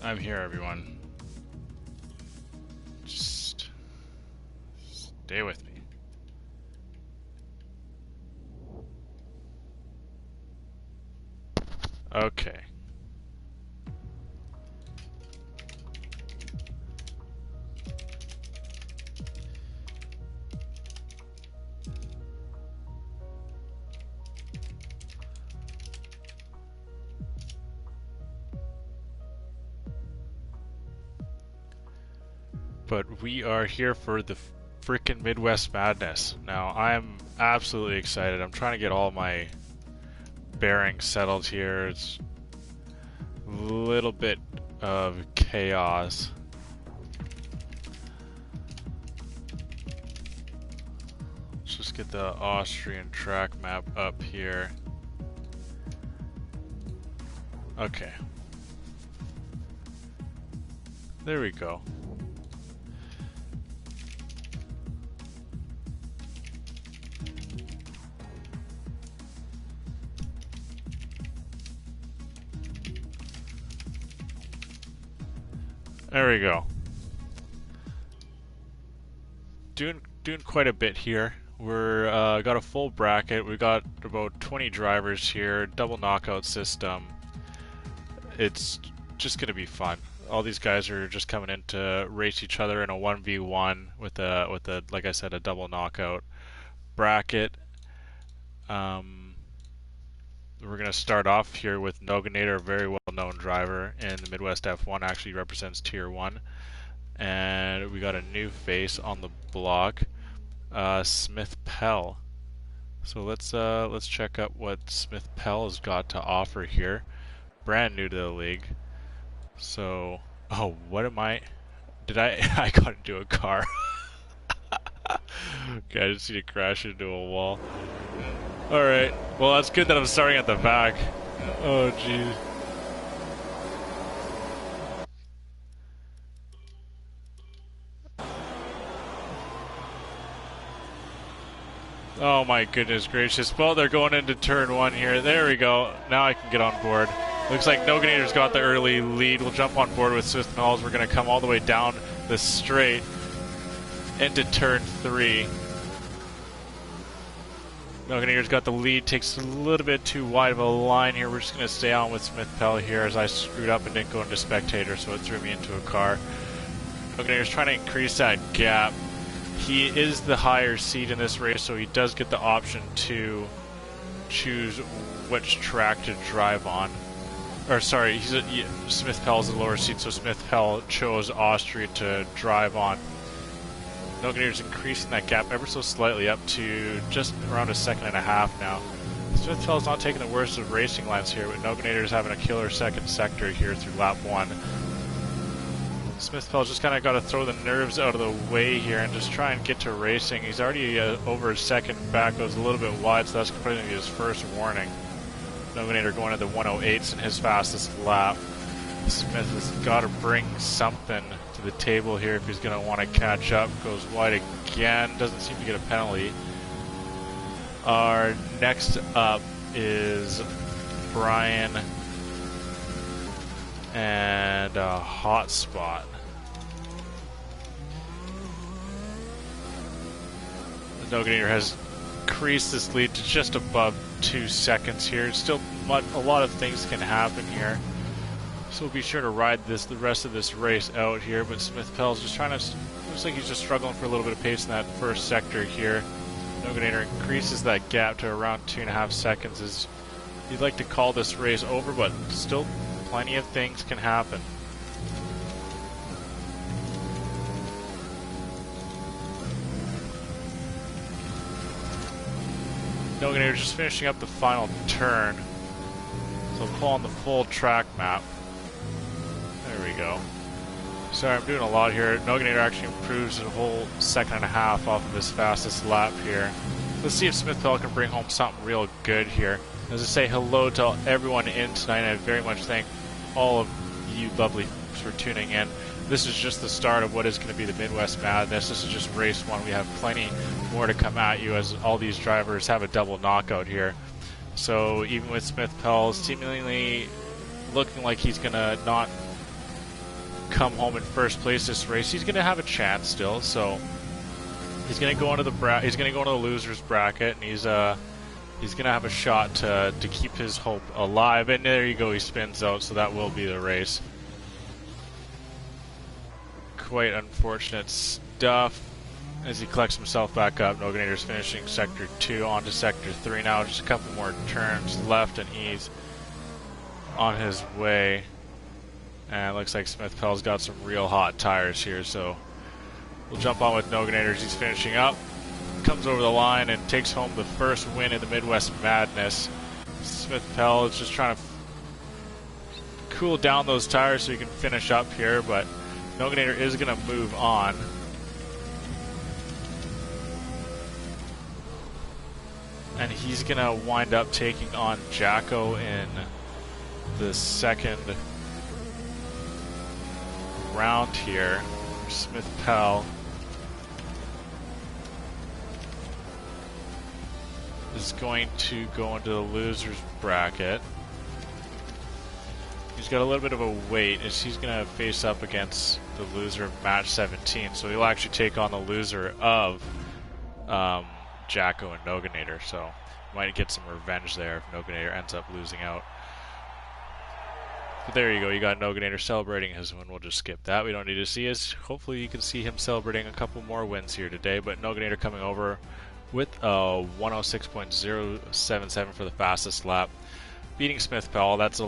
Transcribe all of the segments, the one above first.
I'm here, everyone. Just stay with me. Okay. But we are here for the freaking Midwest madness. Now, I'm absolutely excited. I'm trying to get all my bearings settled here. It's a little bit of chaos. Let's just get the Austrian track map up here. Okay. There we go. There we go. Doing quite a bit here. We're got a full bracket. We got about 20 drivers here. Double knockout system. It's just gonna be fun. All these guys are just coming in to race each other in a 1v1 with a like I said, a double knockout bracket. We're going to start off here with Noganator, a very well-known driver in the Midwest F1, actually represents Tier 1. And we got a new face on the block, Smith Pell. So let's check out what Smith Pell has got to offer here. Brand new to the league. So, oh, what am I? Did I got into a car. Okay, I just need to crash into a wall. Alright, well that's good that I'm starting at the back. Oh jeez. Oh my goodness gracious. Well, they're going into turn 1 here. There we go. Now I can get on board. Looks like Noganator's got the early lead. We'll jump on board with Smith Knowles. We're going to come all the way down the straight into turn 3. Noganator's got the lead, takes a little bit too wide of a line here. We're just going to stay on with Smith Pell here as I screwed up and didn't go into spectator, so it threw me into a car. Noganator's trying to increase that gap. He is the higher seed in this race, so he does get the option to choose which track to drive on. Or sorry, Smith Pell's the lower seed, so Smith Pell chose Austria to drive on. Noganator's increasing that gap ever so slightly up to just around a second and a half now. Smith Pell's not taking the worst of racing lines here, but Noganator's having a killer second sector here through lap 1. Smith Pell's just kind of got to throw the nerves out of the way here and just try and get to racing. He's already over a second back, goes a little bit wide, so that's going to be his first warning. Noganator going at the 108s in his fastest lap. Smith has got to bring something to the table here if he's going to want to catch up. Goes wide again, doesn't seem to get a penalty. Our next up is Brian and a hot spot. Noganator has increased this lead to just above 2 seconds here. Still a lot of things can happen here, so be sure to ride the rest of this race out here. But Smith Pell's just trying to, looks like he's just struggling for a little bit of pace in that first sector here. Noganator increases that gap to around 2.5 seconds as he'd like to call this race over, but still plenty of things can happen. Noganator just finishing up the final turn, so pull on the full track map. There we go. Sorry, I'm doing a lot here. Noganator actually improves a whole second and a half off of his fastest lap here. Let's see if Smith Pell can bring home something real good here. As I say hello to everyone in tonight, I very much thank all of you lovely for tuning in. This is just the start of what is going to be the Midwest Madness. This is just race 1. We have plenty more to come at you as all these drivers have a double knockout here. So even with Smith Pell seemingly looking like he's going to not come home in first place this race, he's going to have a chance still. So he's going to go into the losers bracket, and he's going to have a shot to keep his hope alive. And there you go, he spins out, so that will be the race. Quite unfortunate stuff as he collects himself back up. Noganator's finishing Sector 2 onto Sector 3 now. Just a couple more turns left and he's on his way. And it looks like Smith Pell's got some real hot tires here, so we'll jump on with Noganator as he's finishing up. Comes over the line and takes home the first win in the Midwest Madness. Smith Pell is just trying to cool down those tires so he can finish up here, but Noganator is going to move on. And he's going to wind up taking on Jacko in the second round here. Smith Pell is going to go into the losers bracket. He's got a little bit of a wait as he's going to face up against the loser of match 17. So he'll actually take on the loser of Jacko and Noganator. So might get some revenge there if Noganator ends up losing out. But there you go, you got Noganator celebrating his win. We'll just skip that. We don't need to see his. Hopefully you can see him celebrating a couple more wins here today. But Noganator coming over with a 106.077 for the fastest lap. Beating Smith Pell, that's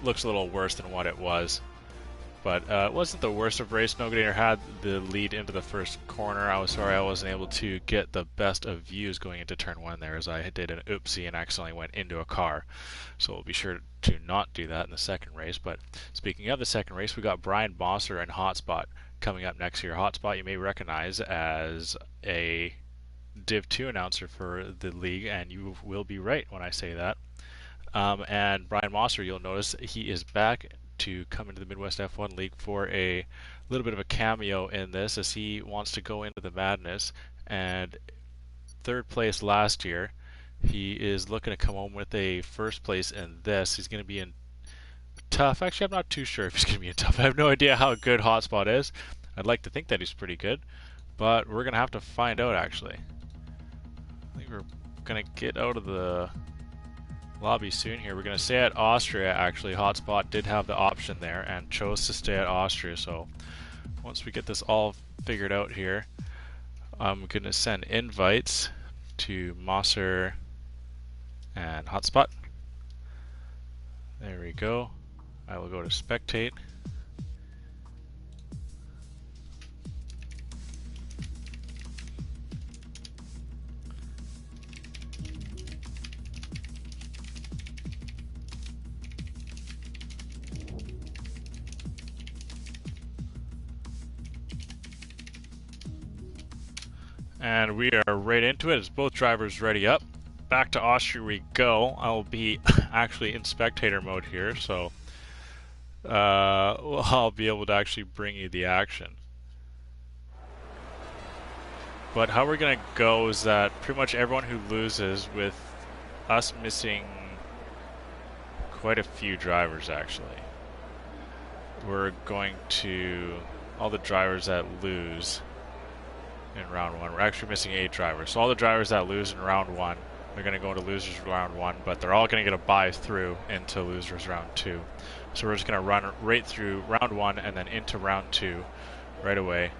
looks a little worse than what it was. But it wasn't the worst of race. Noganator had the lead into the first corner. I was sorry I wasn't able to get the best of views going into turn 1 there, as I did an oopsie and accidentally went into a car. So we'll be sure to not do that in the second race. But speaking of the second race, we got Brian Bosser and Hotspot coming up next here. Hotspot you may recognize as a Div 2 announcer for the league, and you will be right when I say that. And Brian Bosser, you'll notice he is back to come into the Midwest F1 League for a little bit of a cameo in this, as he wants to go into the madness. And third place last year, he is looking to come home with a first place in this. He's going to be in tough. Actually, I'm not too sure if he's going to be in tough. I have no idea how good Hotspot is. I'd like to think that he's pretty good, but we're going to have to find out, actually. I think we're going to get out of the lobby soon here. We're going to stay at Austria, actually. Hotspot did have the option there and chose to stay at Austria, so once we get this all figured out here, I'm going to send invites to Mosser and Hotspot. There we go. I will go to spectate. And we are right into it as both drivers ready up. Back to Austria we go. I'll be actually in spectator mode here, so I'll be able to actually bring you the action. But how we're going to go is that pretty much everyone who loses, with us missing quite a few drivers actually, we're going to, all the drivers that lose in round 1, we're actually missing 8 drivers. So all the drivers that lose in round 1, they're going to go into losers round 1, but they're all going to get a bye through into losers round 2. So we're just going to run right through round 1 and then into round 2 right away.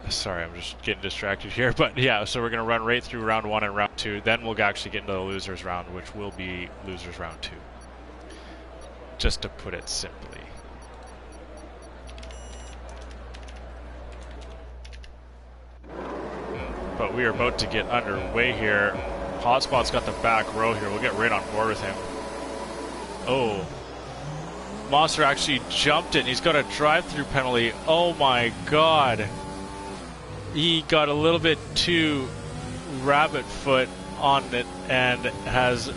Sorry, I'm just getting distracted here, but yeah, so we're going to run right through round 1 and round 2, then we'll actually get into the losers round, which will be losers round 2. Just to put it simply. But we are about to get underway here. Hotspot's got the back row here. We'll get right on board with him. Oh. Monster actually jumped it. He's got a drive-through penalty. Oh my god. He got a little bit too rabbit foot on it and has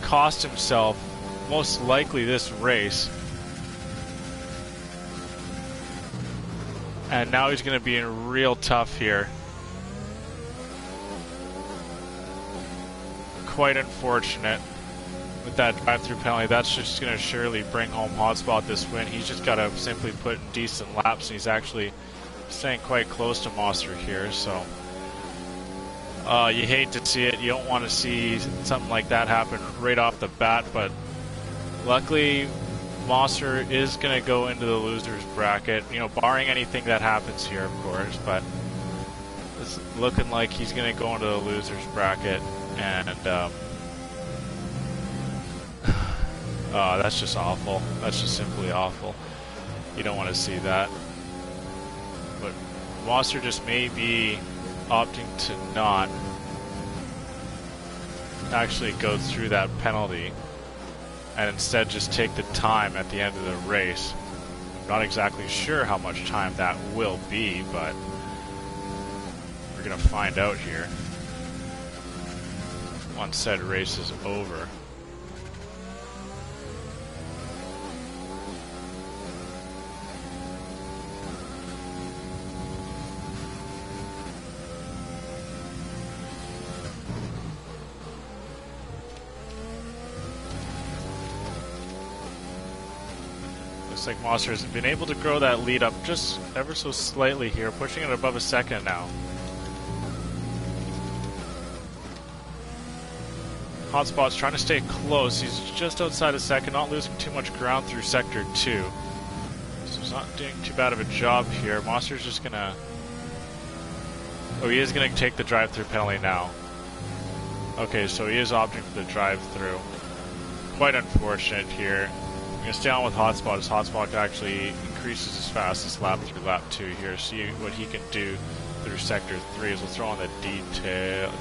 cost himself most likely this race. And now he's going to be in real tough here. quite unfortunate with that drive-through penalty. That's just going to surely bring home Hotspot this win. He's just got to simply put in decent laps, and he's actually staying quite close to Monster here, so you hate to see it. You don't want to see something like that happen right off the bat, but luckily Monster is going to go into the losers bracket, you know, barring anything that happens here, of course, but it's looking like he's going to go into the losers bracket, and that's just awful. That's just simply awful. You don't want to see that. But Monster just may be opting to not actually go through that penalty and instead just take the time at the end of the race. I'm not exactly sure how much time that will be, but we're gonna find out here once said race is over. Looks like Monster has been able to grow that lead up just ever so slightly here, pushing it above a second now. Hotspot's trying to stay close. He's just outside a second, not losing too much ground through Sector 2. So he's not doing too bad of a job here. Monster's just gonna... Oh, he is gonna take the drive-through penalty now. Okay, so he is opting for the drive-through. Quite unfortunate here. I'm going to stay on with Hotspot as Hotspot actually increases his fastest lap through lap 2 here. See what he can do through Sector 3 as we'll throw on the detail.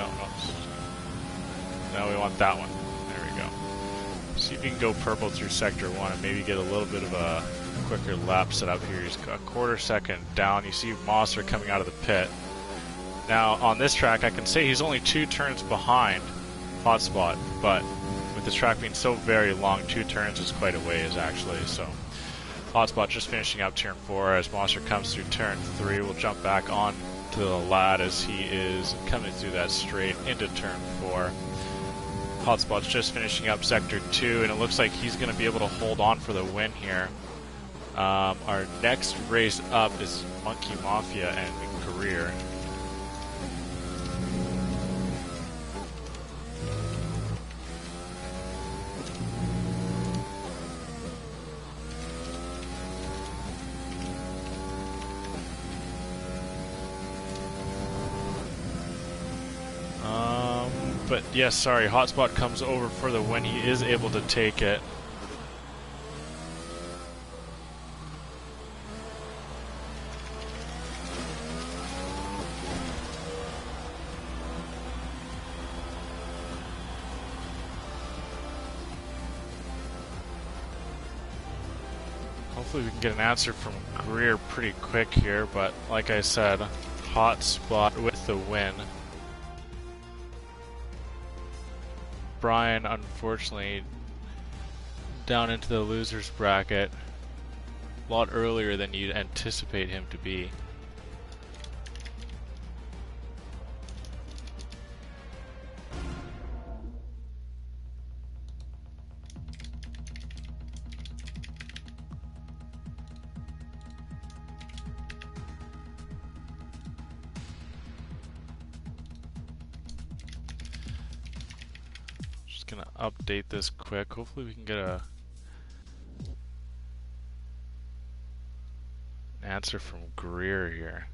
No, we want that one. There we go. See if you can go purple through Sector 1 and maybe get a little bit of a quicker lap set up here. He's got a quarter second down. You see Monster coming out of the pit. Now, on this track, I can say he's only 2 turns behind Hotspot, but with this track being so very long, 2 turns is quite a ways actually. So Hotspot just finishing up turn 4 as Monster comes through turn 3. We'll jump back on to the lad as he is coming through that straight into turn 4. Hotspot's just finishing up Sector 2, and it looks like he's going to be able to hold on for the win here. Our next race up is Monkey Mafia and Career. But yes, sorry, Hotspot comes over for the win. He is able to take it. Hopefully we can get an answer from Greer pretty quick here, but like I said, Hotspot with the win. Brian, unfortunately, down into the losers bracket a lot earlier than you'd anticipate him to be. Gonna update this quick. Hopefully we can get an answer from Greer here.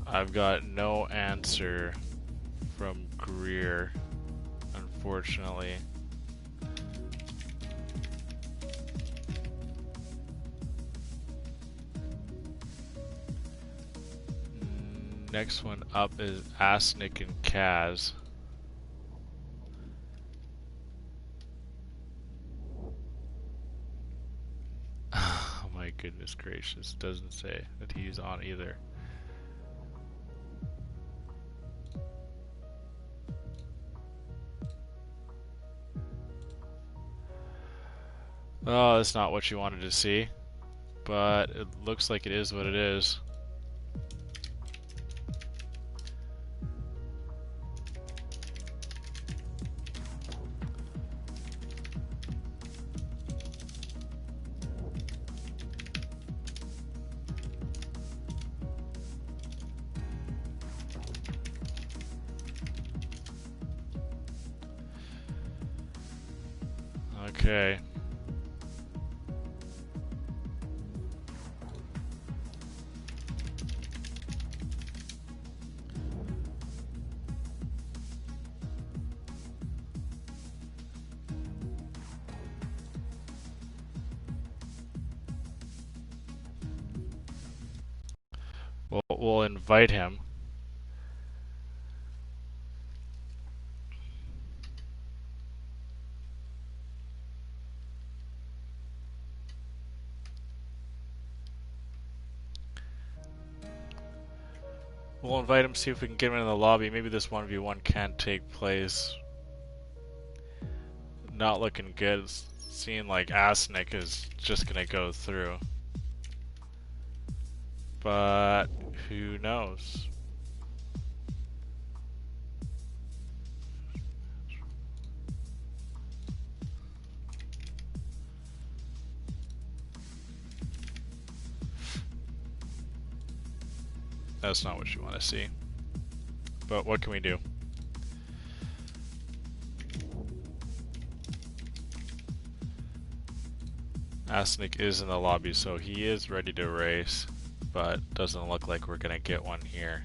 I've got no answer from Greer, unfortunately. Next one up is Asnick and Kaz. Oh my goodness gracious, doesn't say that he's on either. Oh, that's not what you wanted to see, but it looks like it is what it is. Okay. We'll invite him. We'll invite him, see if we can get him in the lobby. Maybe this 1v1 can take place. Not looking good. It's seeing like Asnick is just gonna go through. But who knows? That's not what you want to see. But what can we do? Asnick is in the lobby, so he is ready to race, but doesn't look like we're gonna get one here.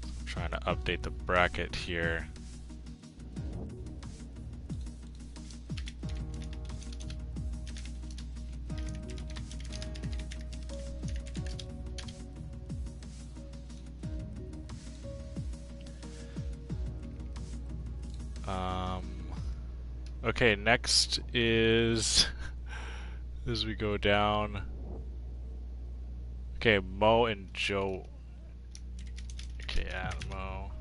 I'm trying to update the bracket here. Okay, next is as we go down. Okay, Mo and Joe. Okay, add Mo.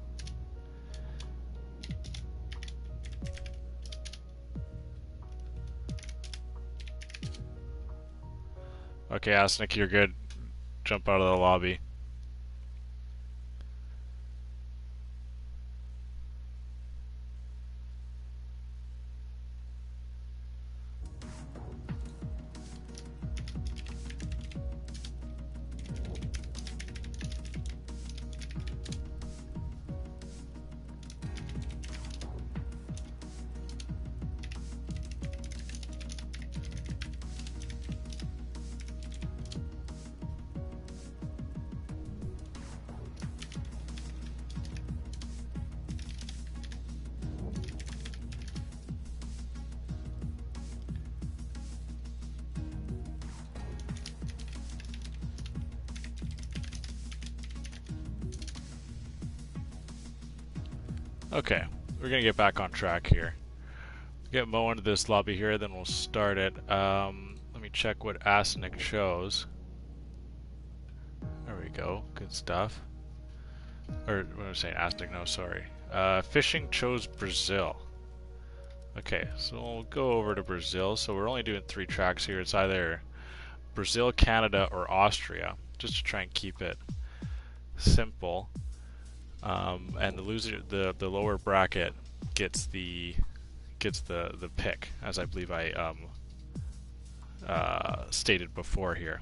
Okay, Asnick, you're good. Jump out of the lobby. Okay, we're gonna get back on track here. Get Mo into this lobby here, then we'll start it. Let me check what Asnick chose. There we go, good stuff. Or, what was I saying, Asnick, no, sorry. Fishing chose Brazil. Okay, so we'll go over to Brazil. So we're only doing 3 tracks here. It's either Brazil, Canada, or Austria, just to try and keep it simple. And the loser, the lower bracket gets the pick, as I believe I stated before here.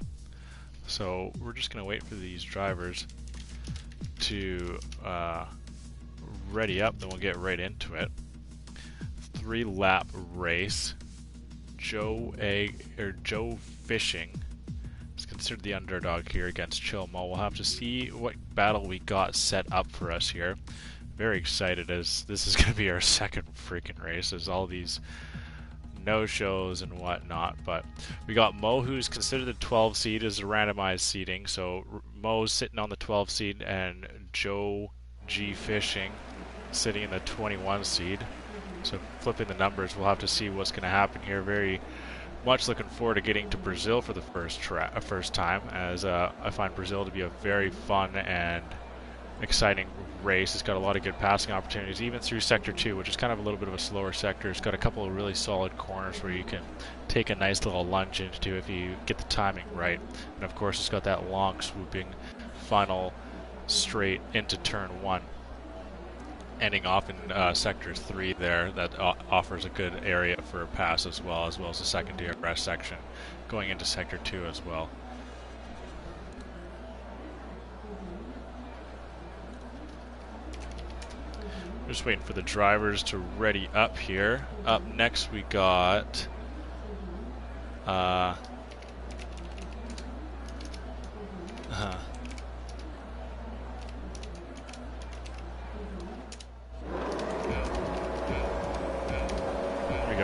So we're just gonna wait for these drivers to ready up, then we'll get right into it. 3-lap race. Joe Fishing is considered the underdog here against Chill Mo. We'll have to see what battle we got set up for us here. Very excited, as this is going to be our second freaking race, as all these no-shows and whatnot. But we got Mo, who's considered the 12 seed, as a randomized seeding. So Mo's sitting on the 12 seed, and Joe G Fishing sitting in the 21 seed. So flipping the numbers, we'll have to see what's going to happen here. Very much looking forward to getting to Brazil for the first time, as I find Brazil to be a very fun and exciting race. It's got a lot of good passing opportunities, even through Sector 2, which is kind of a little bit of a slower sector. It's got a couple of really solid corners where you can take a nice little lunge into if you get the timing right. And of course, it's got that long swooping final straight into turn 1, ending off in Sector 3 there. That offers a good area for a pass as well as a secondary rest section going into Sector 2 as well. Just waiting for the drivers to ready up here. Up next we got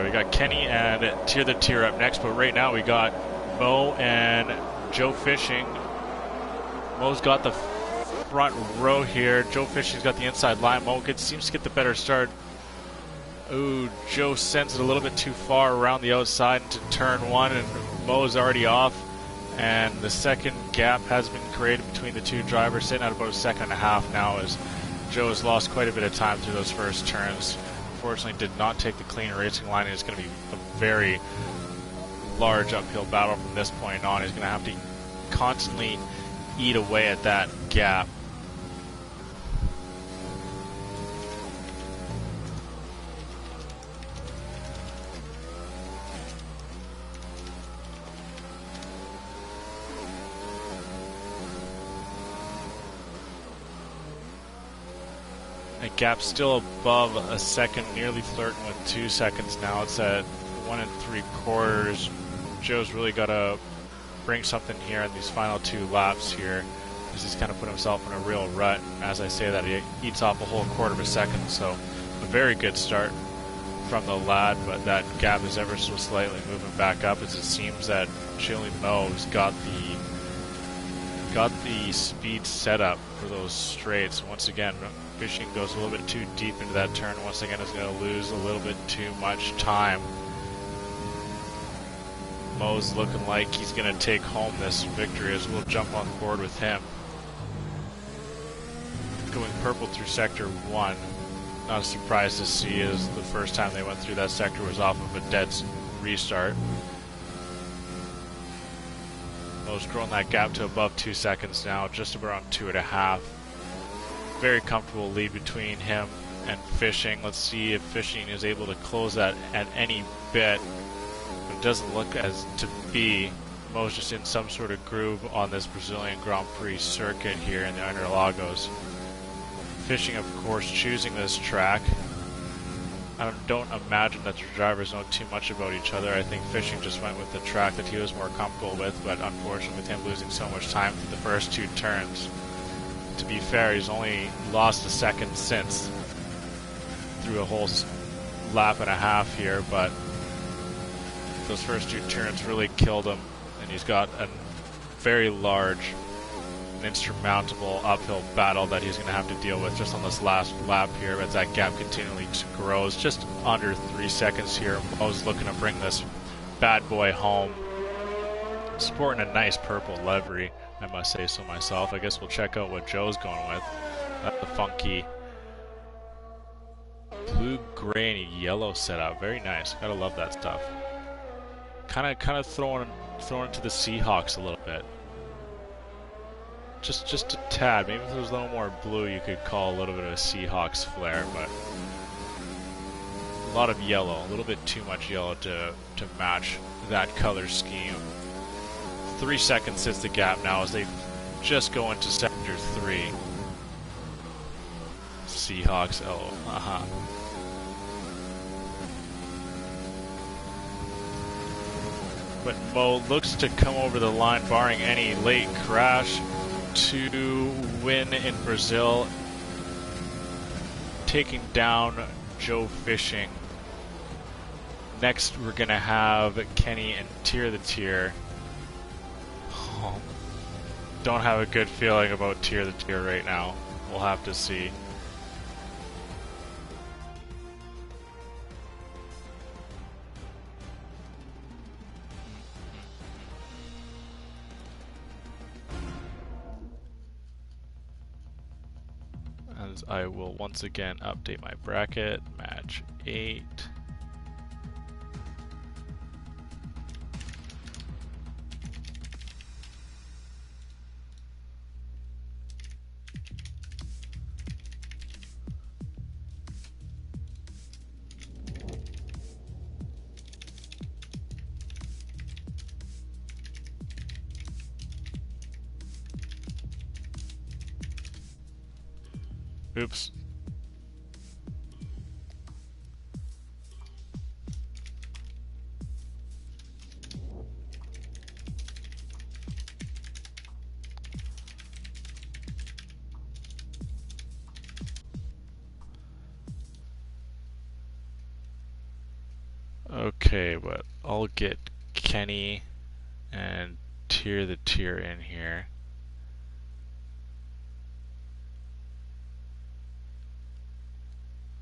we got Kenny and the Tier up next, but right now we got Mo and Joe Fishing. Mo's got the front row here. Joe Fishing's got the inside line. Mo seems to get the better start. Ooh, Joe sends it a little bit too far around the outside into turn 1, and Mo's already off. And the second gap has been created between the two drivers, sitting at about a second and a half now, as Joe has lost quite a bit of time through those first turns. Unfortunately, did not take the clean racing line, and it's going to be a very large uphill battle from this point on. He's going to have to constantly eat away at that gap. That gap's still above a second, nearly flirting with 2 seconds now. It's at 1 3/4. Joe's really got to bring something here in these final 2 laps here, because he's kind of put himself in a real rut. As I say that, he eats off a whole quarter of a second, so a very good start from the lad, but that gap is ever so slightly moving back up, as it seems that Chili Mo's got the speed set up for those straights. Once again, Fishing goes a little bit too deep into that turn. Once again, is going to lose a little bit too much time. Mo's looking like he's going to take home this victory, as we'll jump on board with him. Going purple through Sector 1. Not a surprise to see, as the first time they went through that sector was off of a dead restart. Mo's grown that gap to above 2 seconds now, just around 2.5. Very comfortable lead between him and Fishing. Let's see if Fishing is able to close that at any bit. It doesn't look as to be. Mo's just in some sort of groove on this Brazilian Grand Prix circuit here in the Interlagos. Fishing, of course, choosing this track. I don't imagine that the drivers know too much about each other. I think Fishing just went with the track that he was more comfortable with, but unfortunately with him losing so much time through the first 2 turns. To be fair, he's only lost a second since, through a whole lap and a half here, but those first 2 turns really killed him, and he's got a very large and insurmountable uphill battle that he's going to have to deal with just on this last lap here, as that gap continually grows. Just under 3 seconds here. Mo's looking to bring this bad boy home. Sporting a nice purple livery, I must say so myself. I guess we'll check out what Joe's going with. The funky blue, gray, and yellow setup. Very nice. Gotta love that stuff. Kind of throwing into the Seahawks a little bit. Just a tad. Maybe if there was a little more blue, you could call a little bit of a Seahawks flair, but a lot of yellow. A little bit too much yellow to match that color scheme. 3 seconds is the gap now, as they just go into Sector 3. Seahawks, oh, But Mo looks to come over the line, barring any late crash, to win in Brazil, taking down Joe Fishing. Next, we're gonna have Kenny and Tier the Tier. Oh, don't have a good feeling about Tier the Tier right now. We'll have to see. As I will once again update my bracket. Match 8. Oops. Okay, but I'll get Kenny and Tier the Tier in here.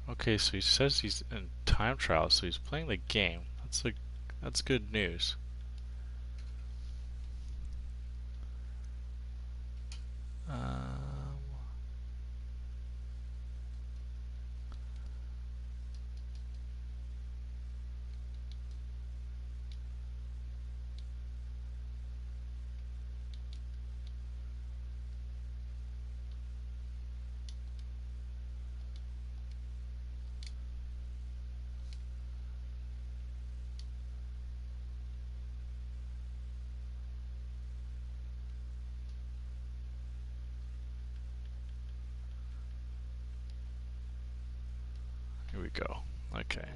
Okay, so he says he's in time trial, so he's playing the game. That's good news. Here we go. Okay.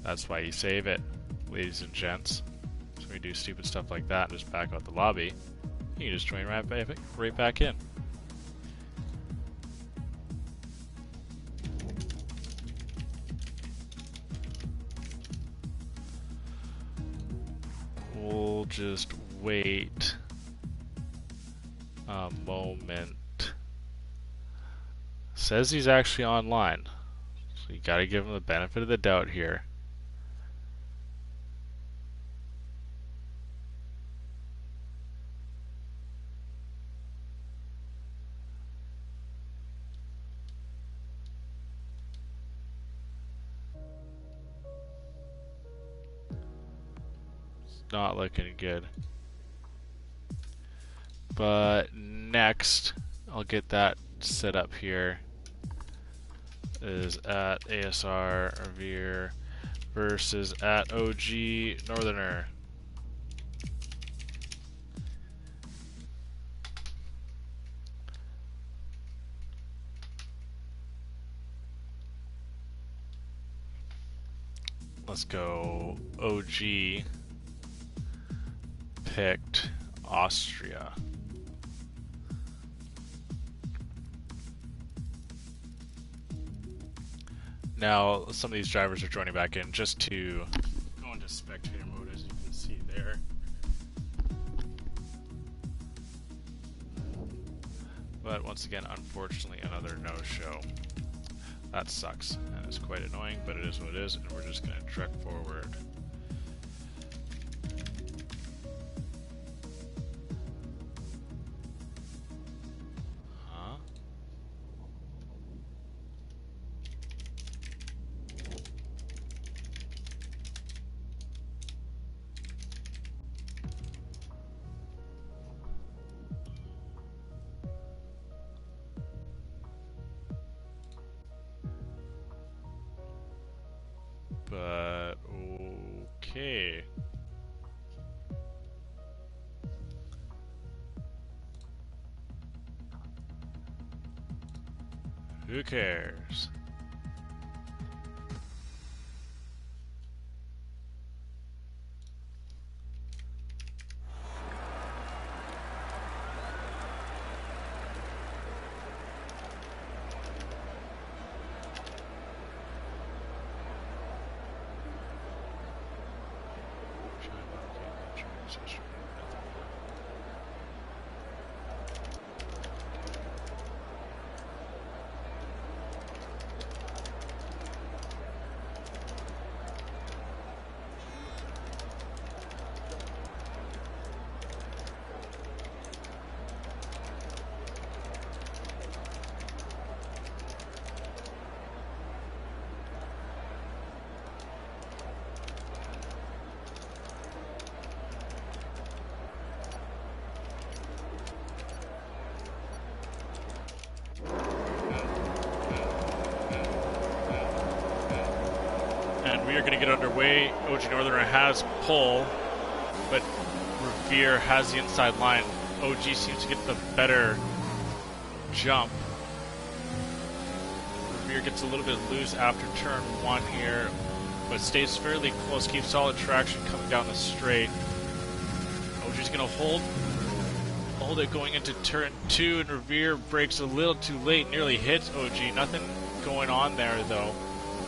That's why you save it, ladies and gents. So we do stupid stuff like that and just back out the lobby. You can just join right back in. We'll just wait a moment. Says he's actually online. So you gotta give him the benefit of the doubt here. Not looking good. But next, I'll get that set up here. Is at ASR Revere versus at OG Northerner. Let's go. OG picked Austria. Now, some of these drivers are joining back in just to go into spectator mode, as you can see there. But once again, unfortunately, another no-show. That sucks, and it's quite annoying, but it is what it is, and we're just going to trek forward. Huh? Okay. Who cares? And we are going to get underway. OG Northerner has pole, but Revere has the inside line. OG seems to get the better jump. Revere gets a little bit loose after turn 1 here, but stays fairly close, keeps solid traction coming down the straight. OG's going to hold it going into turn 2, and Revere breaks a little too late, nearly hits OG. Nothing going on there though.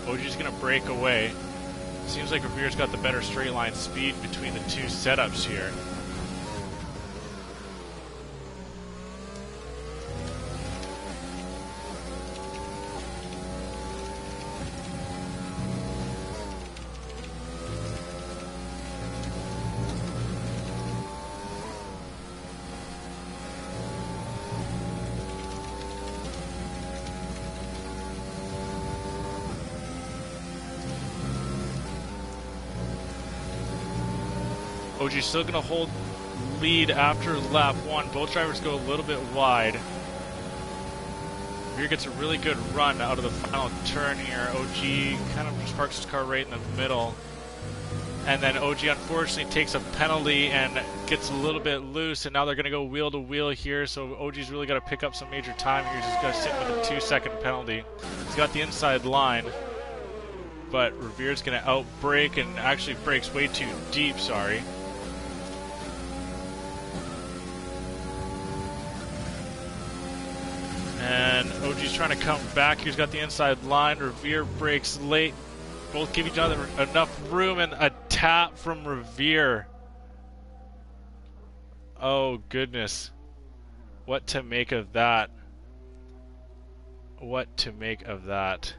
OG's going to break away. Seems like Revere's got the better straight line speed between the two setups here. OG's still going to hold lead after lap 1. Both drivers go a little bit wide. Revere gets a really good run out of the final turn here. OG kind of just parks his car right in the middle. And then OG unfortunately takes a penalty and gets a little bit loose, and now they're going to go wheel to wheel here, so OG's really got to pick up some major time here. He's just got to sit with a 2-second penalty. He's got the inside line, but Revere's going to outbrake and actually brakes way too deep, sorry. And OG's trying to come back. He's got the inside line. Revere breaks late. Both give each other enough room, and a tap from Revere. Oh, goodness. What to make of that? What to make of that?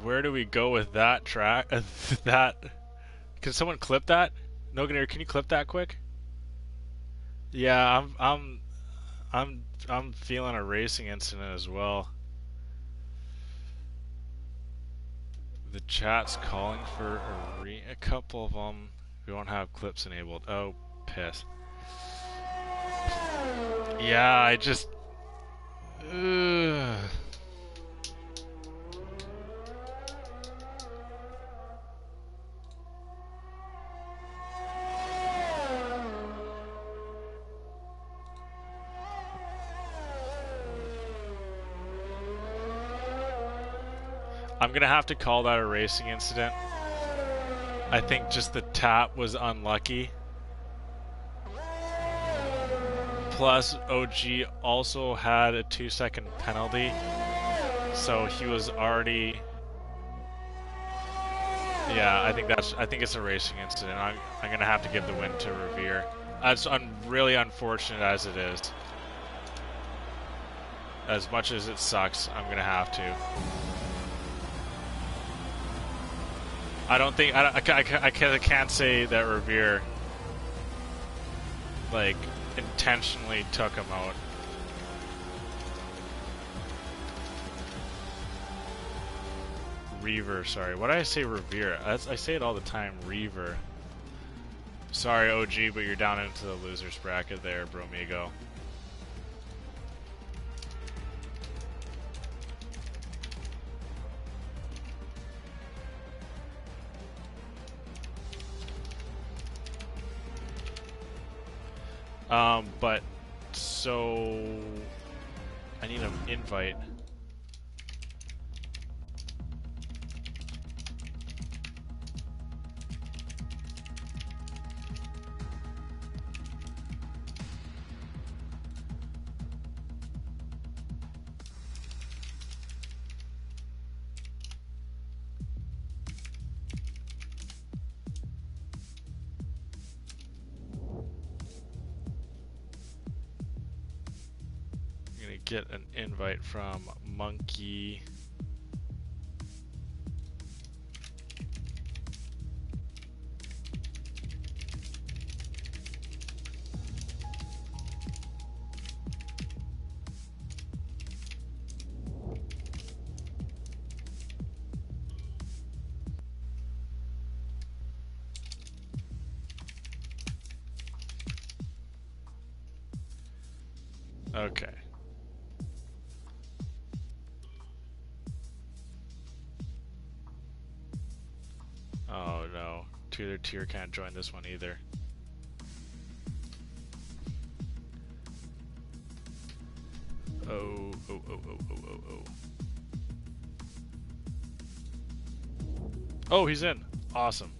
Where do we go with that track? That, can someone clip that? Noganeer, can you clip that quick? Yeah, I'm feeling a racing incident as well. The chat's calling for a couple of them. We don't have clips enabled. Oh, piss. Yeah, I just. Ugh. I'm going to have to call that a racing incident. I think just the tap was unlucky. Plus, OG also had a 2-second penalty. So he was already... Yeah, I think it's a racing incident. I'm going to have to give the win to Revere. As really unfortunate as it is. As much as it sucks, I'm going to have to. I don't think I can't say that Revere like intentionally took him out. Reaver, sorry. Why did I say Revere? I say it all the time, Reaver. Sorry, OG, but you're down into the losers bracket there, Bromigo. But so I need an invite. Get an invite from Monkey. Okay. Oh no, Tier Tier can't join this one either. Oh. Oh, he's in. Awesome.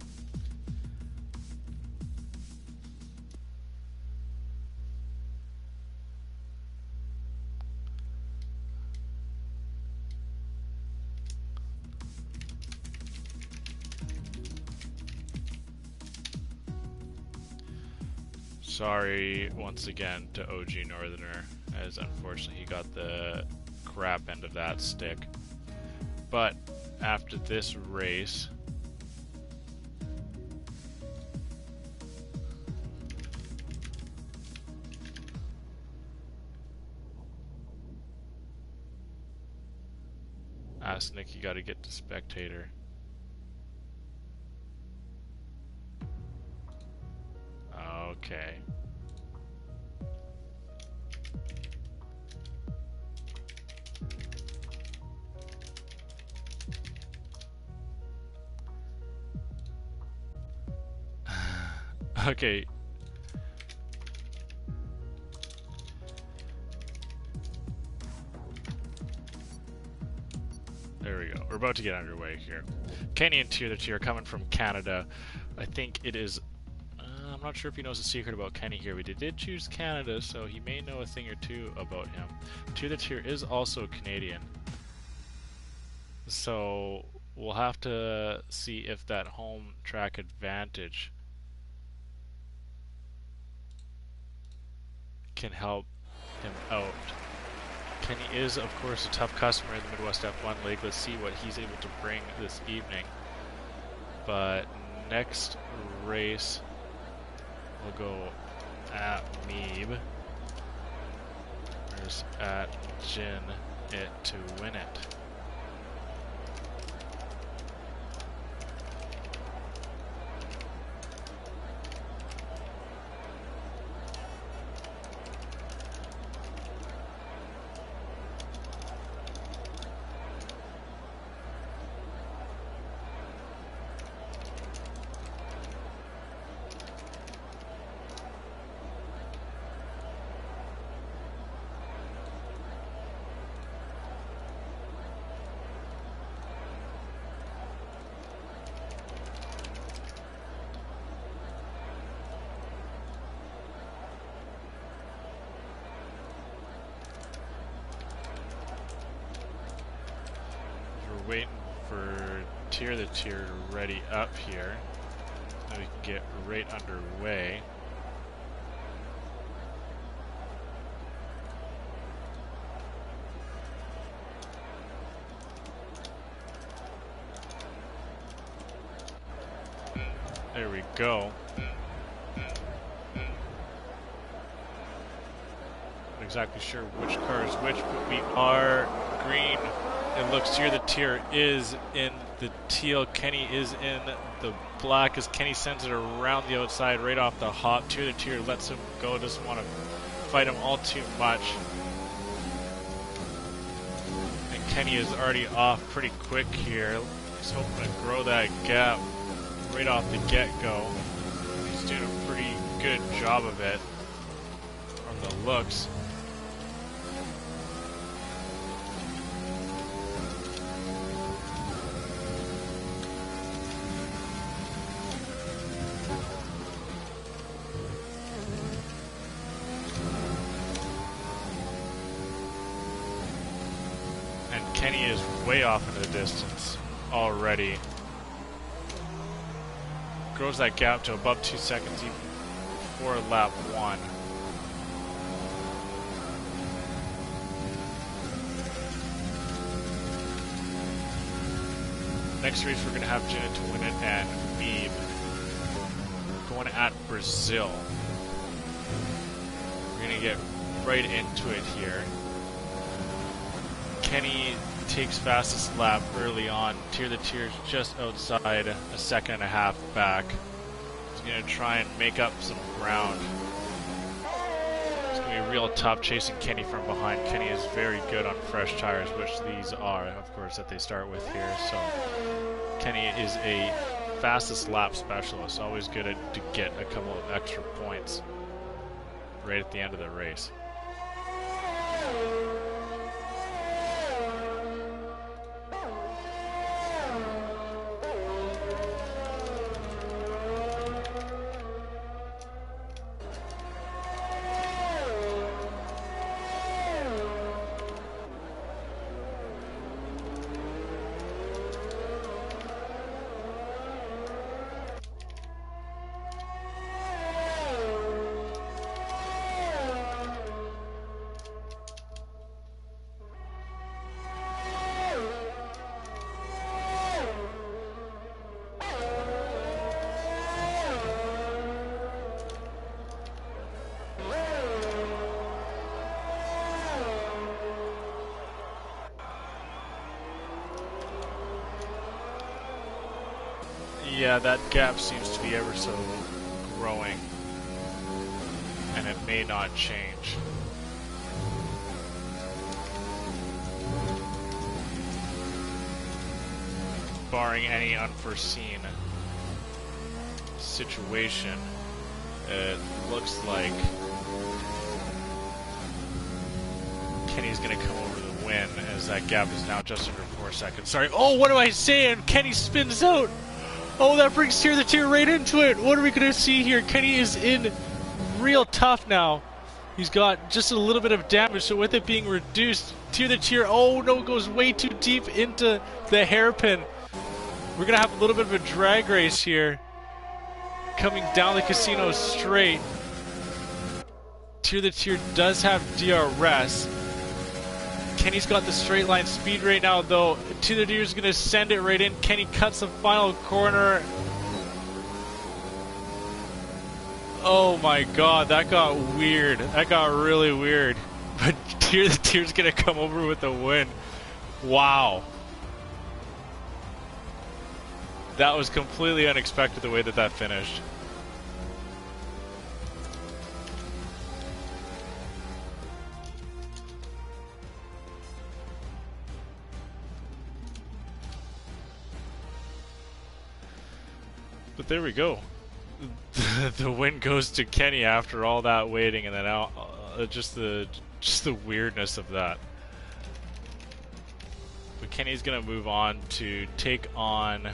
Sorry once again to OG Northerner, as unfortunately he got the crap end of that stick. But after this race, ask Nick, you gotta get to spectator. Okay. Okay. There we go. We're about to get underway here. Kenny and Tier the Tier coming from Canada. I think it is... I'm not sure if he knows a secret about Kenny here, but he did choose Canada, so he may know a thing or two about him. Tier the Tier is also Canadian. So we'll have to see if that home track advantage can help him out. Kenny is, of course, a tough customer in the Midwest F1 League. Let's see what he's able to bring this evening. But next race, we'll go at Meeb. There's at Jin it to win it. Waiting for Tier the Tier to ready up here, so we can get right underway. There we go. Not exactly sure which car is which, but we are green. It looks Tier the Tier is in the teal. Kenny is in the black as Kenny sends it around the outside right off the hop. Tier the Tier lets him go, doesn't want to fight him all too much. And Kenny is already off pretty quick here. He's hoping to grow that gap right off the get-go. He's doing a pretty good job of it. the looks. And Kenny is way off in the distance already. Grows that gap to above 2 seconds even before lap 1. Next race we're going to have Janet to win it and Mead going at Brazil. We're going to get right into it here. Kenny takes fastest lap early on. Tier the Tier's just outside, a second and a half back. He's going to try and make up some ground. It's going to be real tough chasing Kenny from behind. Kenny is very good on fresh tires, which these are, of course, that they start with here. So Kenny is a fastest lap specialist. Always good to get a couple of extra points right at the end of the race. Yeah, that gap seems to be ever so growing, and it may not change. Barring any unforeseen situation, it looks like Kenny's going to come over the win, as that gap is now just under 4 seconds. Sorry. Oh, what am I saying? Kenny spins out. Oh, that brings Tier the Tier right into it. What are we going to see here? Kenny is in real tough now. He's got just a little bit of damage, so with it being reduced, Tier the Tier, oh no, it goes way too deep into the hairpin. We're going to have a little bit of a drag race here. Coming down the casino straight. Tier the Tier does have DRS. Kenny's got the straight line speed right now, though. Tier the Tier is going to send it right in. Kenny cuts the final corner. Oh my god, that got weird. That got really weird. But Tier the Tier's going to come over with the win. Wow. That was completely unexpected the way that that finished. But there we go. The win goes to Kenny after all that waiting, and then just the weirdness of that. But Kenny's gonna move on to take on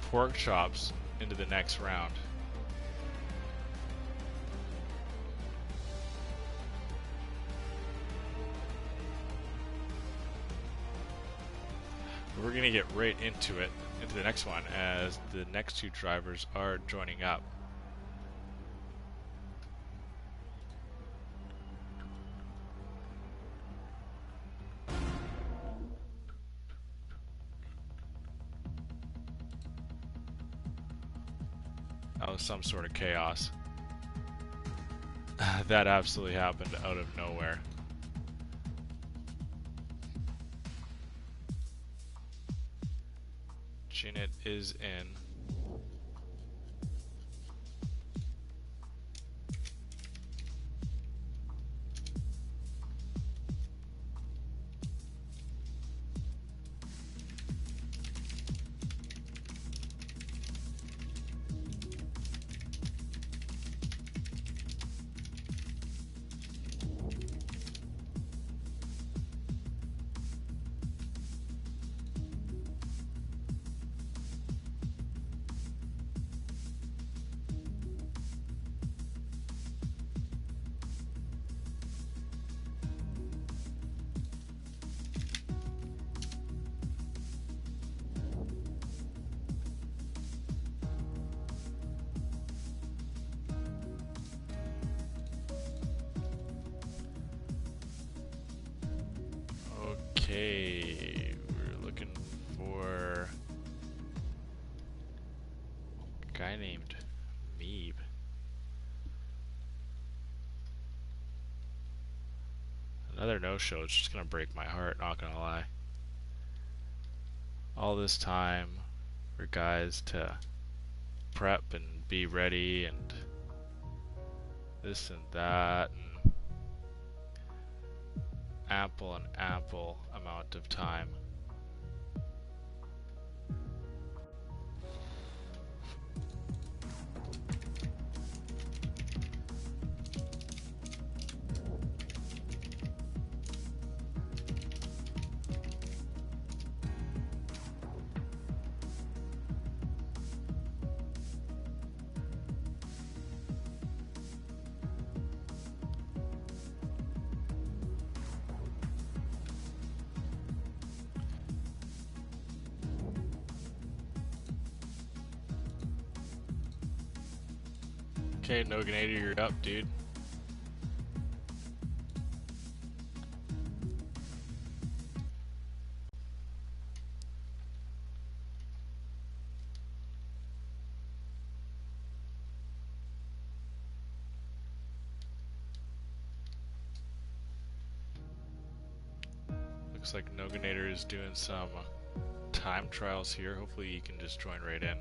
Pork Chops into the next round. We're gonna get right into the next one, as the next two drivers are joining up. That was some sort of chaos. That absolutely happened out of nowhere. Janet is in. Okay, we're looking for a guy named Meeb. Another no-show. It's just gonna break my heart, not gonna lie. All this time for guys to prep and be ready and this and that, and ample amount of time. Okay, Noganator, you're up, dude. Looks like Noganator is doing some time trials here. Hopefully he can just join right in.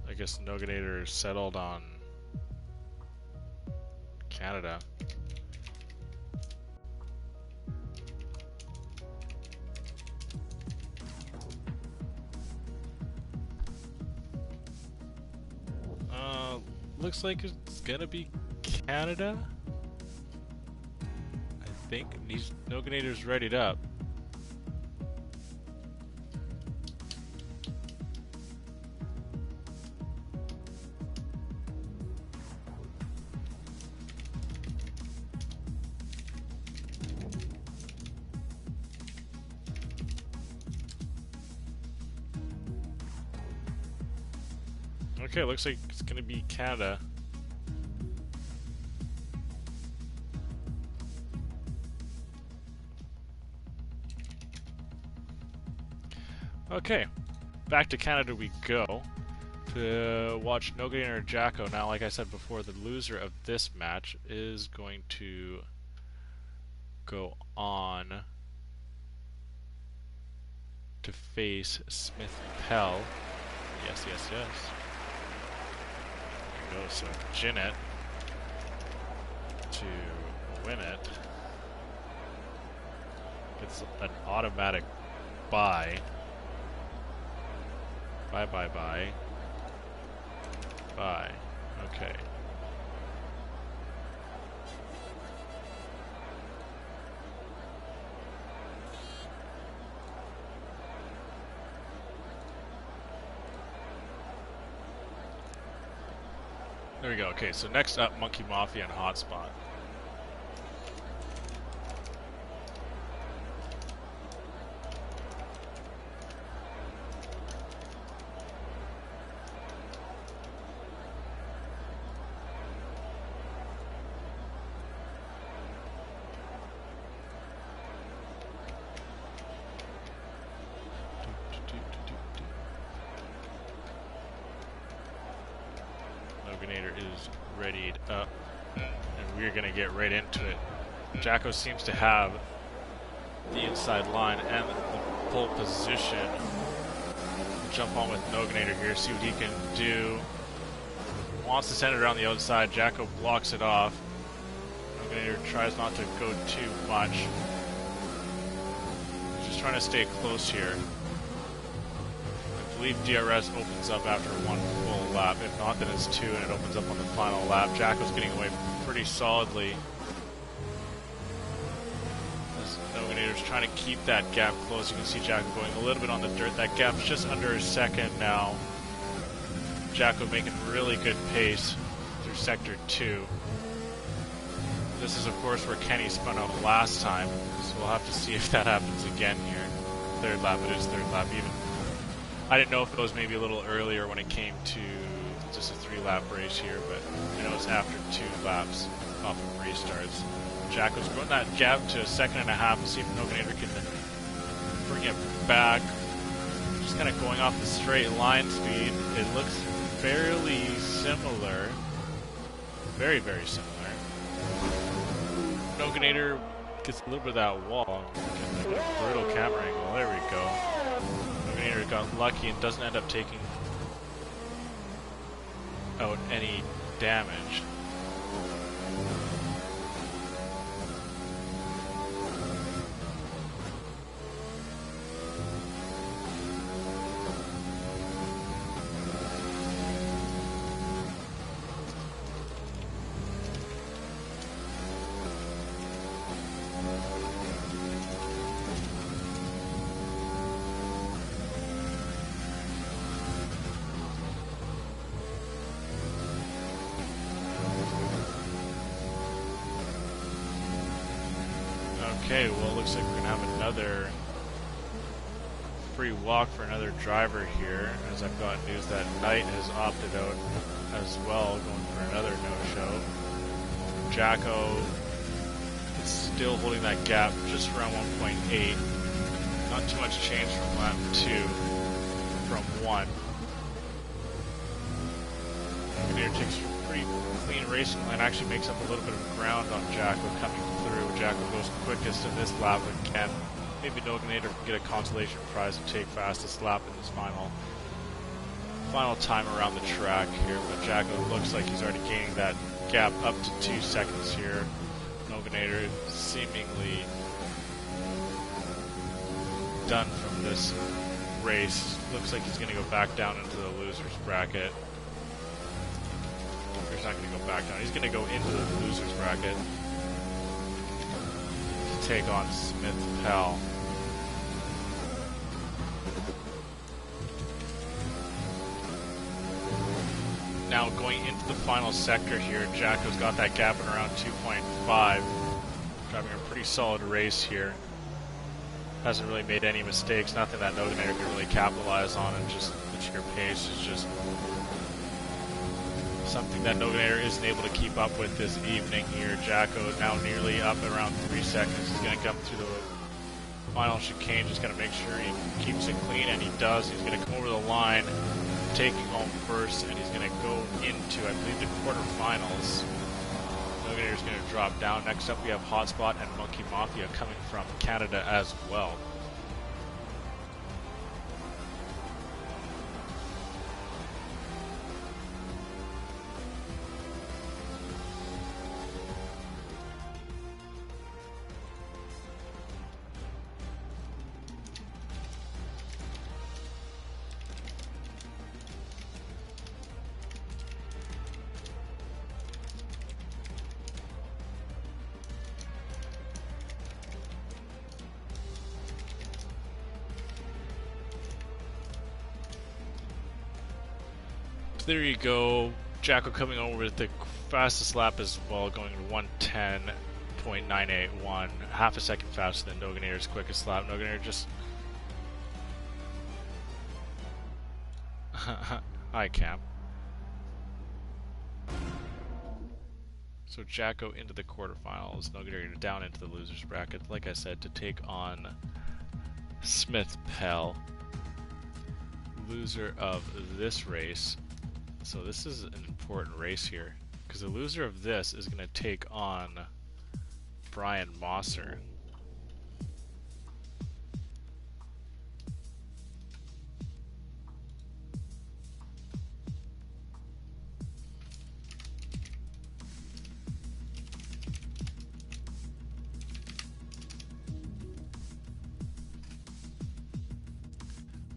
I guess Noganator settled on Canada. Looks like it's gonna be Canada. I think Noganator's readied up. Okay, looks like it's gonna be Canada. Okay, back to Canada we go to watch Noganator and Jacko. Now, like I said before, the loser of this match is going to go on to face Smith Pell. Yes, yes, yes. There we go, so Jinnit to win it gets an automatic bye. Bye. Okay. There we go. Okay, so next up, Monkey Mafia and Hotspot. readied up, and we're going to get right into it. Jacko seems to have the inside line and the pole position. Jump on with Noganator here, see what he can do. Wants to send it around the outside. Jacko blocks it off. Noganator tries not to go too much. Just trying to stay close here. I believe DRS opens up after one full lap. If not, then it's 2 and it opens up on the final lap. Jacko's getting away pretty solidly. Noganator's trying to keep that gap close. You can see Jacko going a little bit on the dirt. That gap's just under a second now. Jacko making really good pace through Sector 2. This is, of course, where Kenny spun out last time, so we'll have to see if that happens again here. Third lap, it is third lap. Even I didn't know if it was maybe a little earlier when it came to just a 3-lap race here, but I know it's after 2 laps off of restarts. Jacko's growing that gap to a second and a half to see if Noganator can bring it back. Just kind of going off the straight line speed. It looks fairly similar. Very, very similar. Noganator gets a little bit of that wall. A brutal camera angle. There we go. Noganator got lucky and doesn't end up taking out any damage. Okay, well, it looks like we're going to have another free walk for another driver here, as I've got news that Knight has opted out as well, going for another no-show. Jacko is still holding that gap just around 1.8. Not too much change from lap 2 from 1. Noganator takes a pretty clean racing line, actually makes up a little bit of ground on Jacko coming through. Jacko goes quickest in this lap again. Maybe Noganator can get a consolation prize and take fastest lap in his final time around the track here, but Jacko looks like he's already gaining that gap up to 2 seconds here. Noganator seemingly done from this race. Looks like he's going to go back down into the loser's bracket. He's not going to go back down. He's going to go into the loser's bracket to take on Smith Pell. Now going into the final sector here, Jacko's got that gap at around 2.5. Driving a pretty solid race here. Hasn't really made any mistakes, nothing that Noganator could really capitalize on, and just the sheer pace is just something that Noganator isn't able to keep up with this evening here. Jacko now nearly up at around 3 seconds. He's going to come through the final chicane, just got to make sure he keeps it clean, and he does. He's going to come over the line, taking home first, and he's going to go into, I believe, the quarterfinals. Noganator's going to drop down. Next up we have Hotspot and Monkey Mafia coming from Canada as well. There you go. Jacko coming over with the fastest lap as well, going to 110.981, half a second faster than Noganator's quickest lap. Noganator just... Hi, Cam. So Jacko into the quarterfinals, Noganator down into the loser's bracket, like I said, to take on Smith Pell, loser of this race. So this is an important race here. Because the loser of this is going to take on Brian Mosser.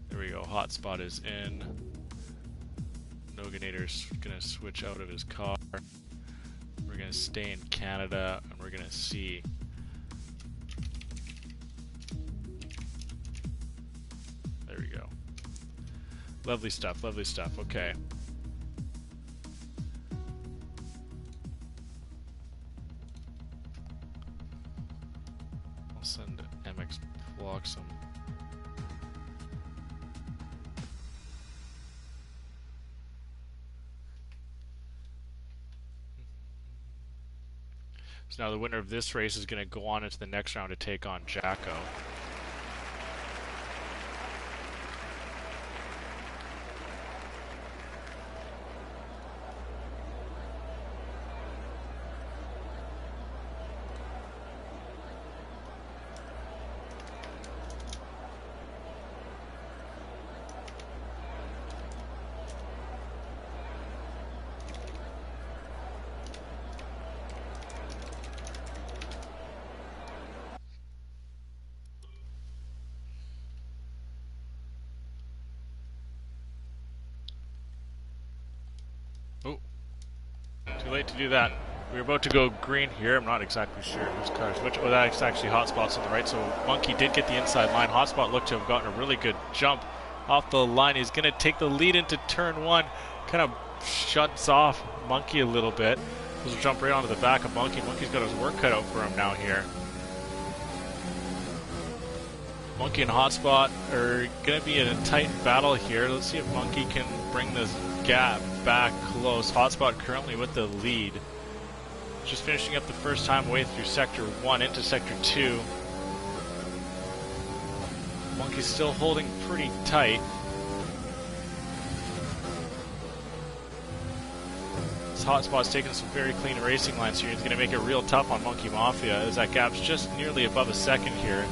There we go, hotspot is in. Noganator's gonna switch out of his car. We're gonna stay in Canada and we're gonna see. There we go. Lovely stuff, okay. I'll send MX Block some. So now the winner of this race is going to go on into the next round to take on Jacko. Oh, too late to do that. We're about to go green here. I'm not exactly sure whose car is which. Oh, that's actually Hotspot's on the right. So Monkey did get the inside line. Hotspot looked to have gotten a really good jump off the line. He's going to take the lead into turn one. Kind of shuts off Monkey a little bit. He'll jump right onto the back of Monkey. Monkey's got his work cut out for him now here. Monkey and Hotspot are going to be in a tight battle here. Let's see if Monkey can bring this gap back close. Hotspot currently with the lead. Just finishing up the first time way through Sector 1 into Sector 2. Monkey's still holding pretty tight. This Hotspot's taking some very clean racing lines here. He's going to make it real tough on Monkey Mafia as that gap's just nearly above a second here.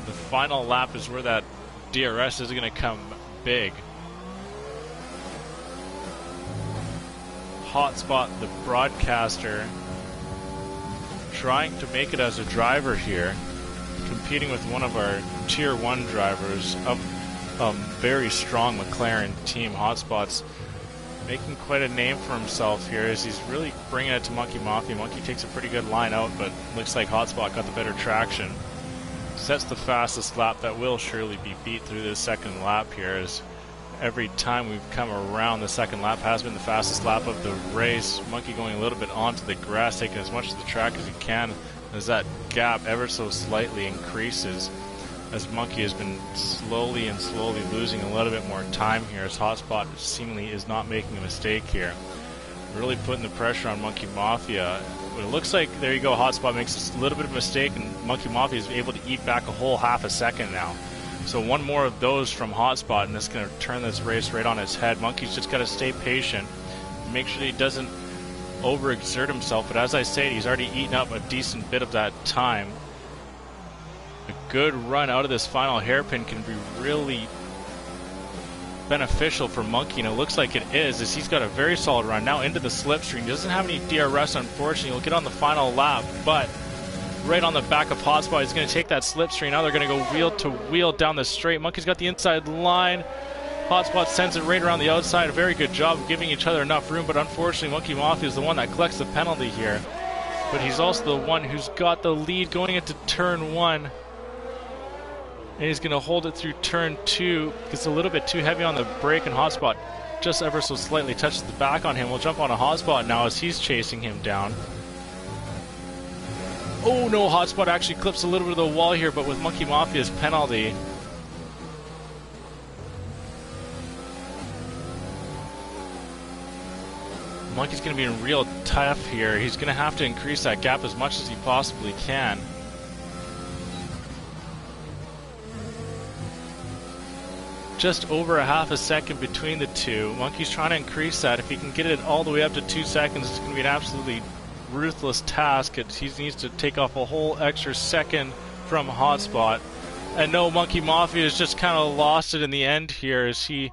The final lap is where that DRS is going to come big. Hotspot, the broadcaster, trying to make it as a driver here, competing with one of our Tier 1 drivers of a very strong McLaren team. Hotspot's making quite a name for himself here as he's really bringing it to Monkey Mafia. Monkey takes a pretty good line out, but looks like Hotspot got the better traction. Sets the fastest lap that will surely be beat through this second lap here, as every time we've come around, the second lap has been the fastest lap of the race. Monkey going a little bit onto the grass, taking as much of the track as he can as that gap ever so slightly increases, as Monkey has been slowly losing a little bit more time here, as Hotspot seemingly is not making a mistake here. Really putting the pressure on Monkey Mafia. But it looks like, there you go, Hotspot makes a little bit of a mistake and Monkey Mafia is able to eat back a whole half a second now. So one more of those from Hotspot and it's going to turn this race right on its head. Monkey's just got to stay patient, make sure that he doesn't overexert himself. But as I say, he's already eaten up a decent bit of that time. A good run out of this final hairpin can be really beneficial for Monkey, and it looks like it is, as he's got a very solid run now into the slipstream. Doesn't have any DRS, unfortunately. He'll get on the final lap, but right on the back of Hotspot, he's going to take that slipstream. Now they're going to go wheel to wheel down the straight. Monkey's got the inside line. Hotspot sends it right around the outside. A very good job of giving each other enough room, but unfortunately Monkey Mafia is the one that collects the penalty here. But he's also the one who's got the lead going into turn one. And he's going to hold it through turn two. Gets a little bit too heavy on the brake, and Hotspot just ever so slightly touches the back on him. We'll jump on a Hotspot now as he's chasing him down. Oh no, Hotspot actually clips a little bit of the wall here, but with Monkey Mafia's penalty. Monkey's going to be in real tough here. He's going to have to increase that gap as much as he possibly can. just over a half a second between the two. Monkey's trying to increase that. If he can get it all the way up to 2 seconds, it's going to be an absolutely ruthless task. He needs to take off a whole extra second from Hotspot. And no, Monkey Mafia has just kind of lost it in the end here, as he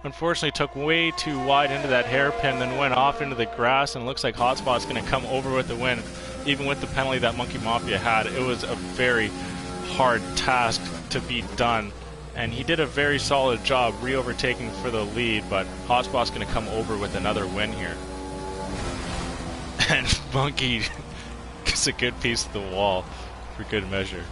unfortunately took way too wide into that hairpin, then went off into the grass, and it looks like Hotspot's going to come over with the win. Even with the penalty that Monkey Mafia had, it was a very hard task to be done. And he did a very solid job re-overtaking for the lead, but Hotspot's going to come over with another win here. And Monkey gets a good piece of the wall for good measure.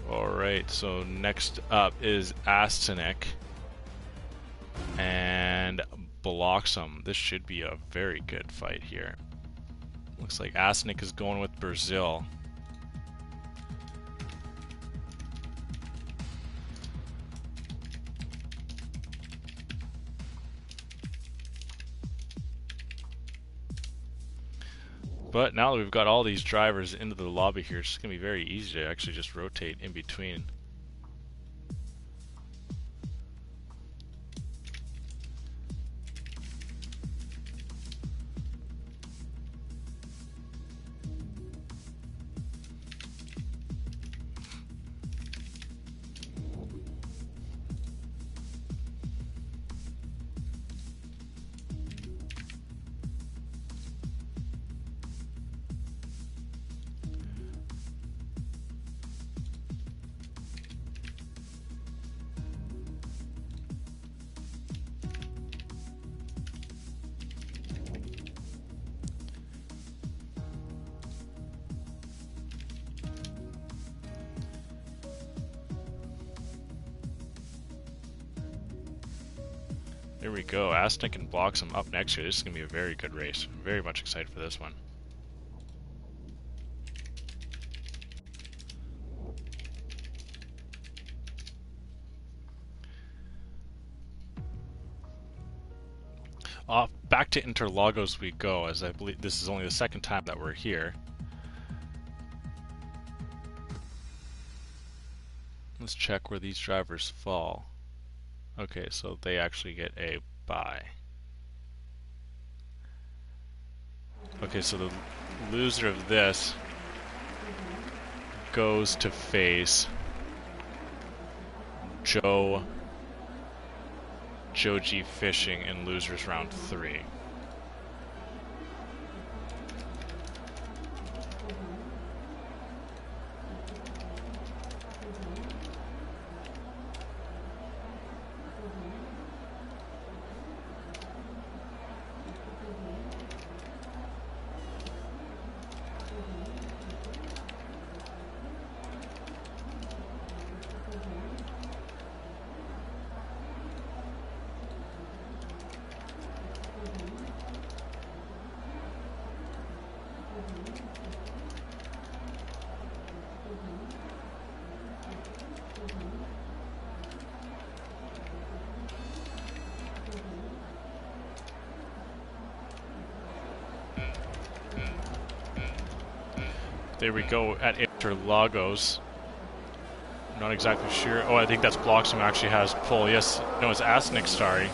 Alright, so next up is Astanek and Bloxham. This should be a very good fight here. Looks like Astanek is going with Brazil. But now that we've got all these drivers into the lobby here, it's going to be very easy to actually just rotate in between. There we go. Astanek and Bloxham up next here. This is going to be a very good race. I'm very much excited for this one. Back to Interlagos we go, as I believe this is only the second time that we're here. Let's check where these drivers fall. Okay, so they actually get a bye. Okay, so the loser of this goes to face Joe G Fishing in losers round 3. There we go at Interlagos. I'm not exactly sure. Oh, I think that's Bloxham actually has pole. Yes, no, it's Astanek, sorry.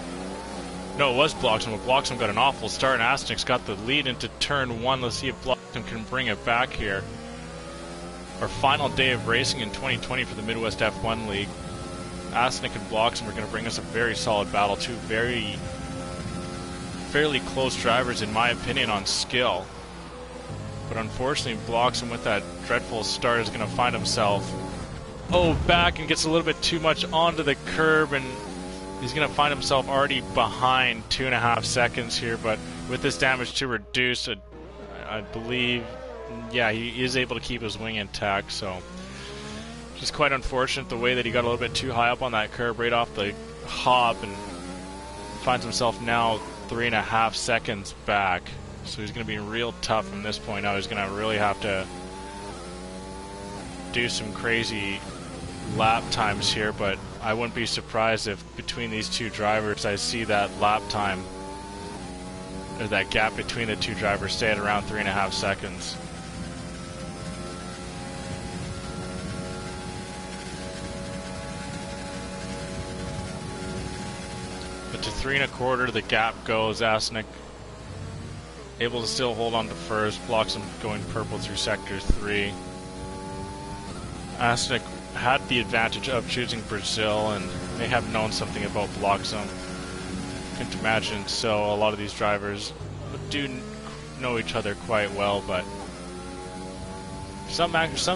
No, it was Bloxham, but Bloxham got an awful start, and Astanek's got the lead into turn 1. Let's see if Bloxham can bring it back here. Our final day of racing in 2020 for the Midwest F1 League. Astanek and Bloxham are going to bring us a very solid battle. Two fairly close drivers, in my opinion, on skill. But unfortunately, Bloxham with that dreadful start is going to find himself back and gets a little bit too much onto the curb, and he's going to find himself already behind 2.5 seconds here. But with this damage to reduce, I believe, yeah, he is able to keep his wing intact. So just quite unfortunate the way that he got a little bit too high up on that curb right off the hop, and finds himself now 3.5 seconds back. So he's going to be real tough from this point out. He's going to really have to do some crazy lap times here, but I wouldn't be surprised if between these two drivers I see that lap time, or that gap between the two drivers, stay at around 3.5 seconds. But to 3.25 the gap goes. Asnick able to still hold on to first. Bloxham going purple through sector 3. Asnick had the advantage of choosing Brazil and may have known something about Bloxham. Couldn't imagine so. A lot of these drivers do know each other quite well, but some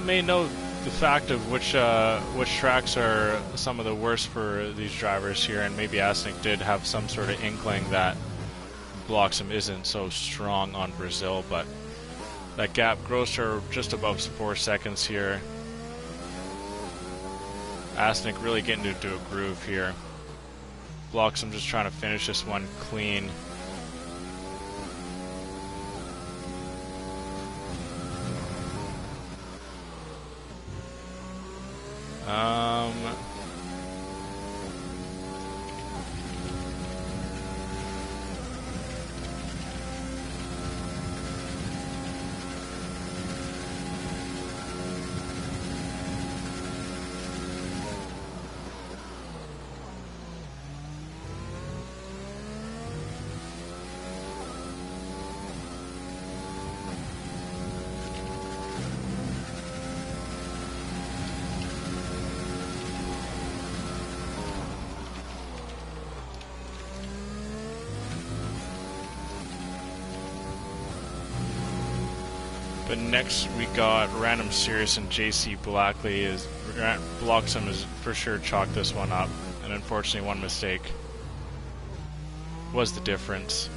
may know the fact of which tracks are some of the worst for these drivers here, and maybe Asnick did have some sort of inkling that Bloxham isn't so strong on Brazil, but that gap grows to just above 4 seconds here. Asnick really getting into a groove here. Bloxham just trying to finish this one clean. But next we got Random Serious and JC Blackley. Bloxham is for sure chalked this one up, and unfortunately one mistake was the difference.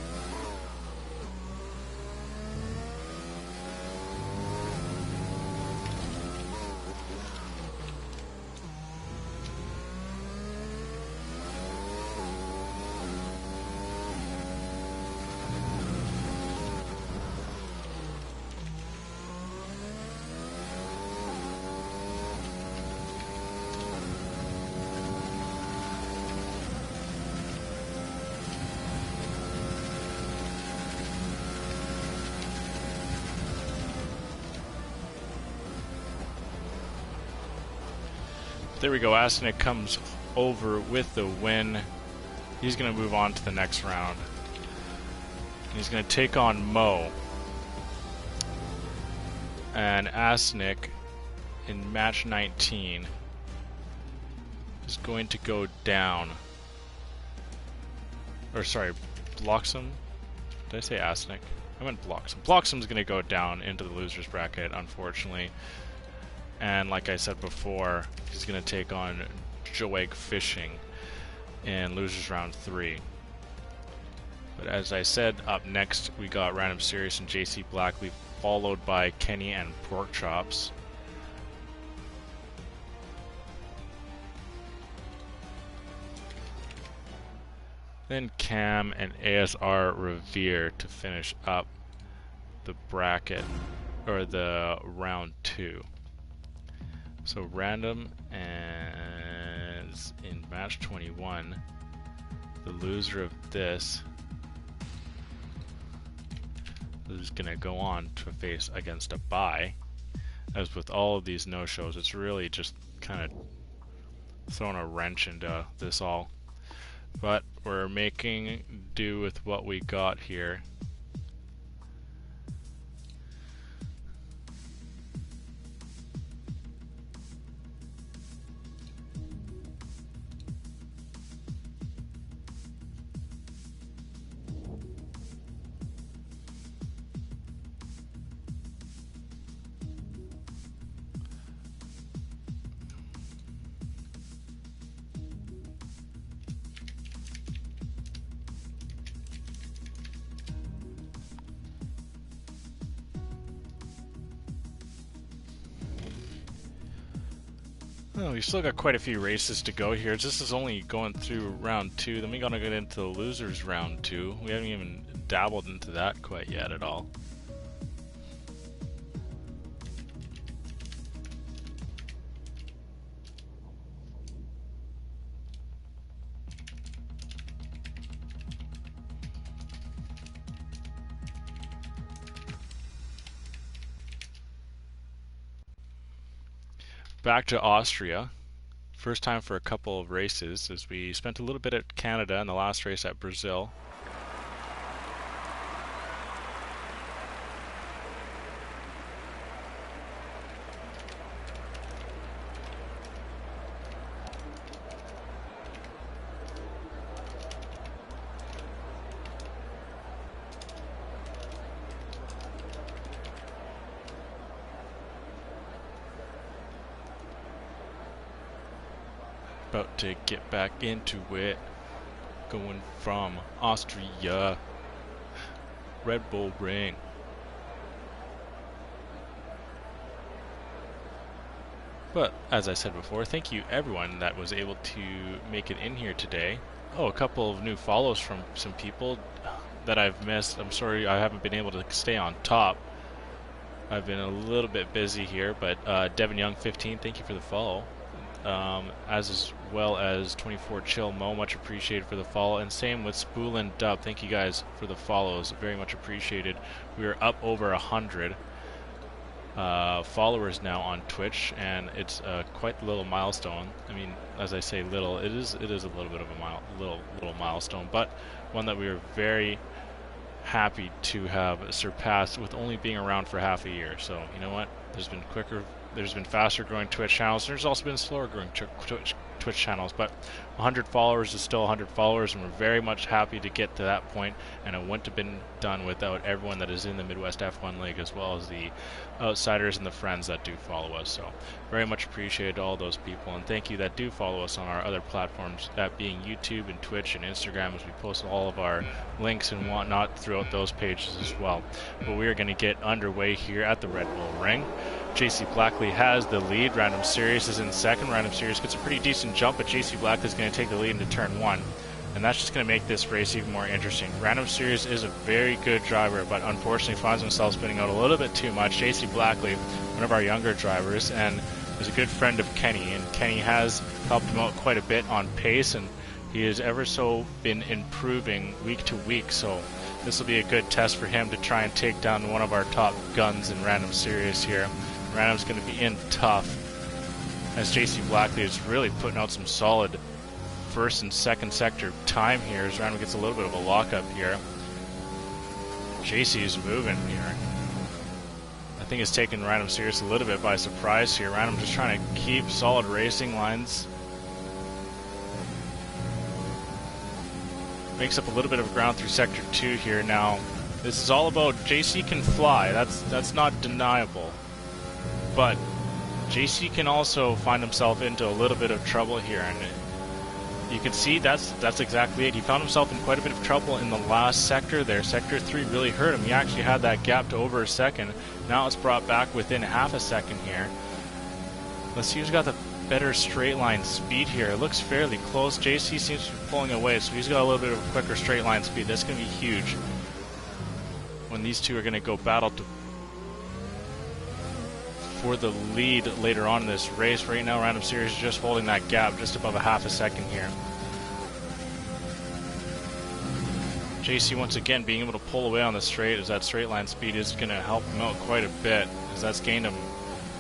There we go. Asnick comes over with the win. He's going to move on to the next round. He's going to take on Mo. And Asnick in match 19 is going to go down. Or sorry, Bloxham? Did I say Asnick? I meant Bloxham. Bloxham's going to go down into the loser's bracket, unfortunately. And like I said before, he's going to take on Joeg Fishing in losers round 3. But as I said, up next we got Random Serious and JC Blackley, followed by Kenny and Pork Chops. Then Cam and ASR Revere to finish up the bracket, or the round 2. So Random as in match 21, the loser of this is going to go on to face against a bye. As with all of these no-shows, it's really just kind of throwing a wrench into this all. But we're making do with what we got here. Oh, we still got quite a few races to go here. This is only going through round 2. Then we gotta get into the losers round 2. We haven't even dabbled into that quite yet at all. back to Austria. First time for a couple of races, as we spent a little bit at Canada and the last race at Brazil. About to get back into it, going from Austria, Red Bull Ring. But as I said before, thank you everyone that was able to make it in here today. Oh, a couple of new follows from some people that I've missed. I'm sorry I haven't been able to stay on top. I've been a little bit busy here, but Devin Young 15, thank you for the follow. As well as 24 Chill Mo, much appreciated for the follow, and same with Spoolin Dub, thank you guys for the follows, very much appreciated. We are up over 100 followers now on Twitch, and it's quite a little milestone. I mean, as I say little, it is a little bit of a little milestone, but one that we are very happy to have surpassed with only being around for half a year. So you know what, there's been faster growing Twitch channels. There's also been slower growing Twitch channels, but 100 followers is still 100 followers, and we're very much happy to get to that point, and it wouldn't have been done without everyone that is in the Midwest F1 League, as well as the outsiders and the friends that do follow us. So very much appreciate all those people, and thank you that do follow us on our other platforms, that being YouTube and Twitch and Instagram, as we post all of our links and whatnot throughout those pages as well. But we are going to get underway here at the Red Bull Ring. JC Blackley has the lead. Random Series is in second. Random Series gets a pretty decent jump, but JC Blackley is going to take the lead into turn one. And that's just going to make this race even more interesting. Random Series is a very good driver, but unfortunately finds himself spinning out a little bit too much. JC Blackley, one of our younger drivers, and is a good friend of Kenny. And Kenny has helped him out quite a bit on pace, and he has ever so been improving week to week. So this will be a good test for him to try and take down one of our top guns in Random Series here. Random's going to be in tough, as JC Blackley is really putting out some solid first and second sector time here, as Random gets a little bit of a lockup here. JC is moving here. I think it's taking Random Series a little bit by surprise here. Random just trying to keep solid racing lines. Makes up a little bit of ground through sector 2 here. Now this is all about JC can fly, that's not deniable. But JC can also find himself into a little bit of trouble here, and you can see that's exactly it. He found himself in quite a bit of trouble in the last sector there. Sector 3 really hurt him. He actually had that gap to over a second. Now it's brought back within half a second here. Let's see who's got the better straight line speed here. It looks fairly close. JC seems to be pulling away, so he's got a little bit of a quicker straight line speed. That's going to be huge when these two are going to go battle for the lead later on in this race. Right now, Random Series is just holding that gap just above a half a second here. JC once again being able to pull away on the straight, as that straight line speed is going to help him out quite a bit, as that's gained him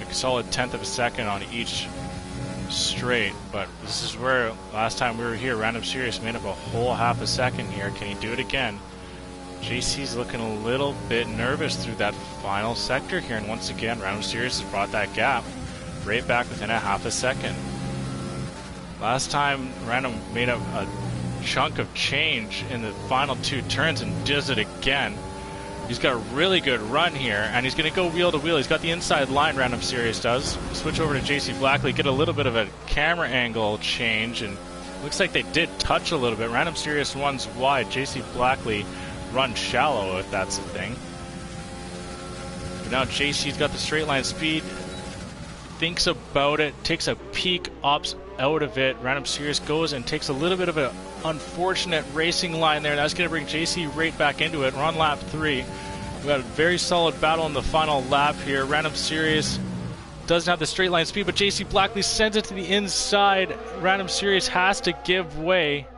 a solid tenth of a second on each straight. But this is where last time we were here, Random Series made up a whole half a second here. Can he do it again? JC's looking a little bit nervous through that final sector here, and once again Random Series has brought that gap right back within a half a second. Last time Random made up a chunk of change in the final two turns and does it again. He's got a really good run here, and he's going to go wheel to wheel. He's got the inside line, Random Series does. Switch over to JC Blackley, get a little bit of a camera angle change, and looks like they did touch a little bit. Random Series runs wide, JC Blackley run shallow, if that's the thing. But now JC's got the straight line speed, thinks about it, takes a peek, opts out of it. Random Series goes and takes a little bit of an unfortunate racing line there. That's going to bring JC right back into it. We're on lap 3. We got a very solid battle in the final lap here. Random Series doesn't have the straight line speed, but JC Blackley sends it to the inside. Random Series has to give way.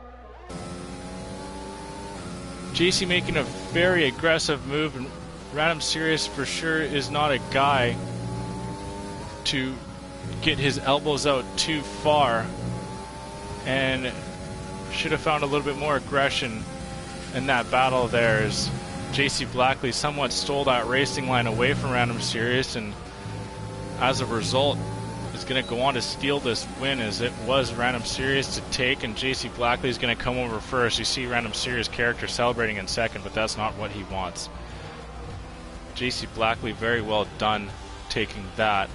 JC making a very aggressive move, and Random Series for sure is not a guy to get his elbows out too far and should have found a little bit more aggression in that battle there, as JC Blackley somewhat stole that racing line away from Random Serious, and as a result is going to go on to steal this win, as it was Random Serious to take, and JC Blackley is going to come over first. You see Random Serious character celebrating in second, but that's not what he wants. JC Blackley, very well done taking that.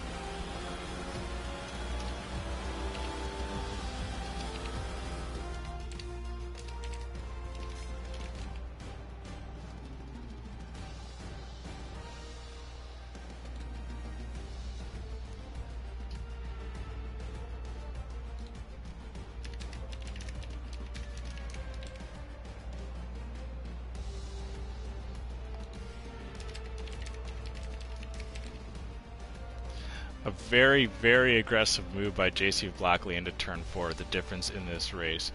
A very, very aggressive move by JC Blackley into turn 4, the difference in this race.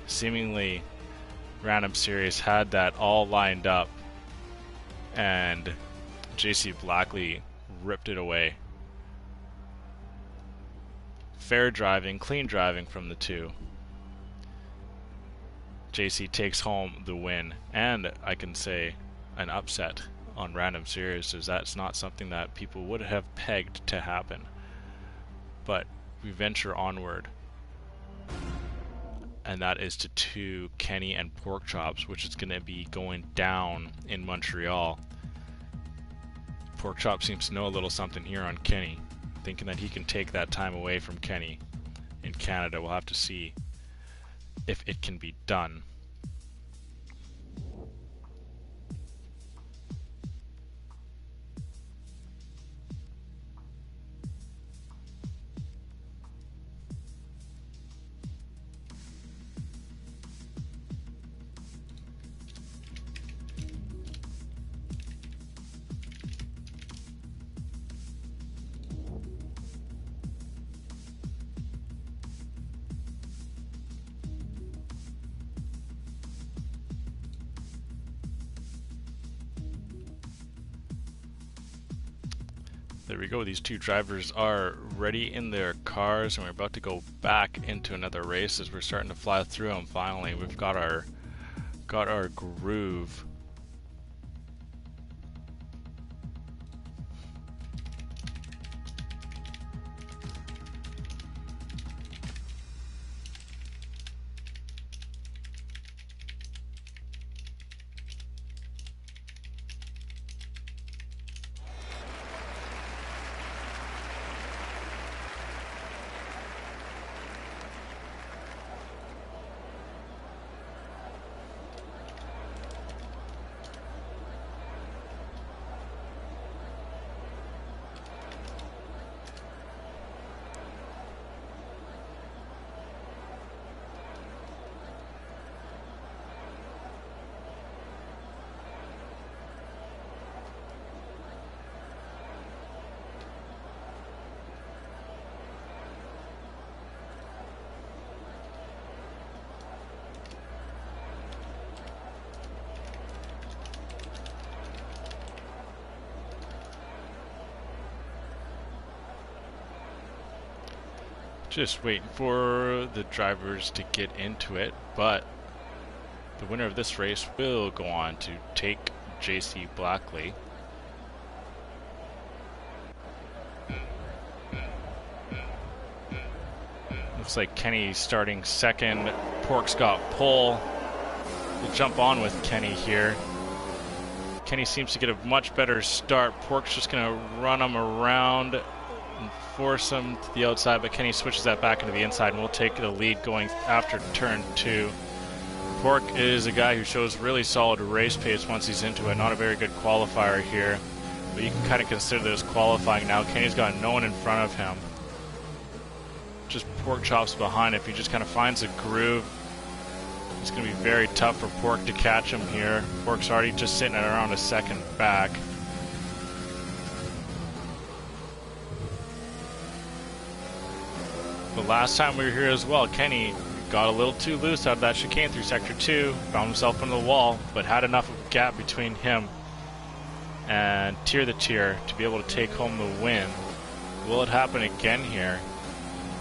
Seemingly, Random Serious had that all lined up, and JC Blackley ripped it away. Fair driving, clean driving from the two. JC takes home the win, and I can say an upset on Random Serious, as that's not something that people would have pegged to happen. But we venture onward, and that is to Kenny and Pork Chops, which is going to be going down in Montreal. Pork Chop seems to know a little something here on Kenny, thinking that he can take that time away from Kenny in Canada. We'll have to see if it can be done. There we go, these two drivers are ready in their cars, and we're about to go back into another race as we're starting to fly through them finally. We've got our groove. Just waiting for the drivers to get into it, but the winner of this race will go on to take JC Blackley. Looks like Kenny starting second. Pork's got pole. We'll jump on with Kenny here. Kenny seems to get a much better start. Pork's just going to run him around and force him to the outside, but Kenny switches that back into the inside, and we'll take the lead going after turn 2. Pork is a guy who shows really solid race pace once he's into it. Not a very good qualifier here, but you can kind of consider this qualifying now. Kenny's got no one in front of him. Just Pork Chops behind. If he just kind of finds a groove, it's going to be very tough for Pork to catch him here. Pork's already just sitting at around a second back. But last time we were here as well, Kenny got a little too loose out of that chicane through Sector 2, found himself into the wall, but had enough of a gap between him and Tier the Tier to be able to take home the win. Will it happen again here?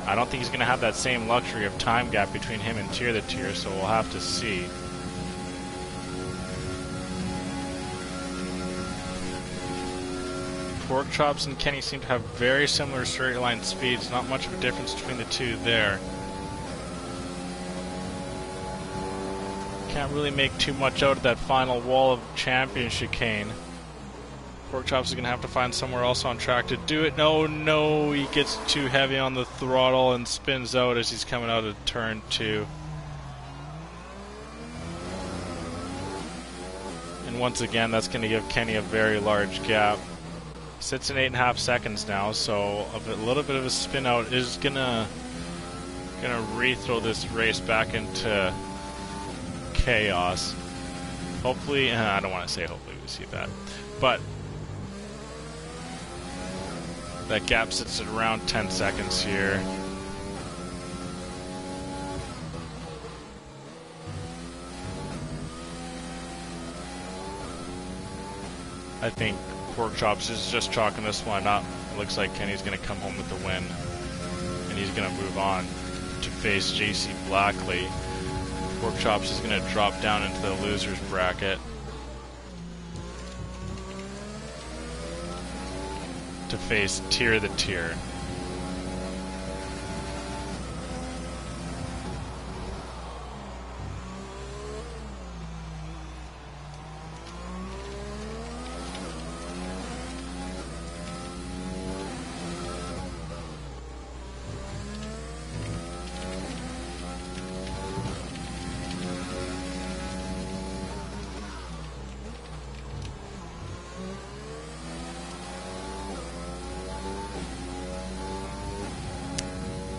I don't think he's going to have that same luxury of time gap between him and Tier the Tier, so we'll have to see. Pork Chops and Kenny seem to have very similar straight line speeds, not much of a difference between the two there. Can't really make too much out of that final wall of champion chicane. Pork Chops is going to have to find somewhere else on track to do it. No, he gets too heavy on the throttle and spins out as he's coming out of turn 2. And once again, that's going to give Kenny a very large gap. Sits in 8.5 seconds now, so a little bit of a spin out is gonna re-throw this race back into chaos. Hopefully, I don't want to say hopefully we see that, but that gap sits at around 10 seconds here. I think Pork Chops is just chalking this one up. It looks like Kenny's going to come home with the win, and he's going to move on to face JC Blackley. Pork Chops is going to drop down into the losers bracket to face Tier the Tier.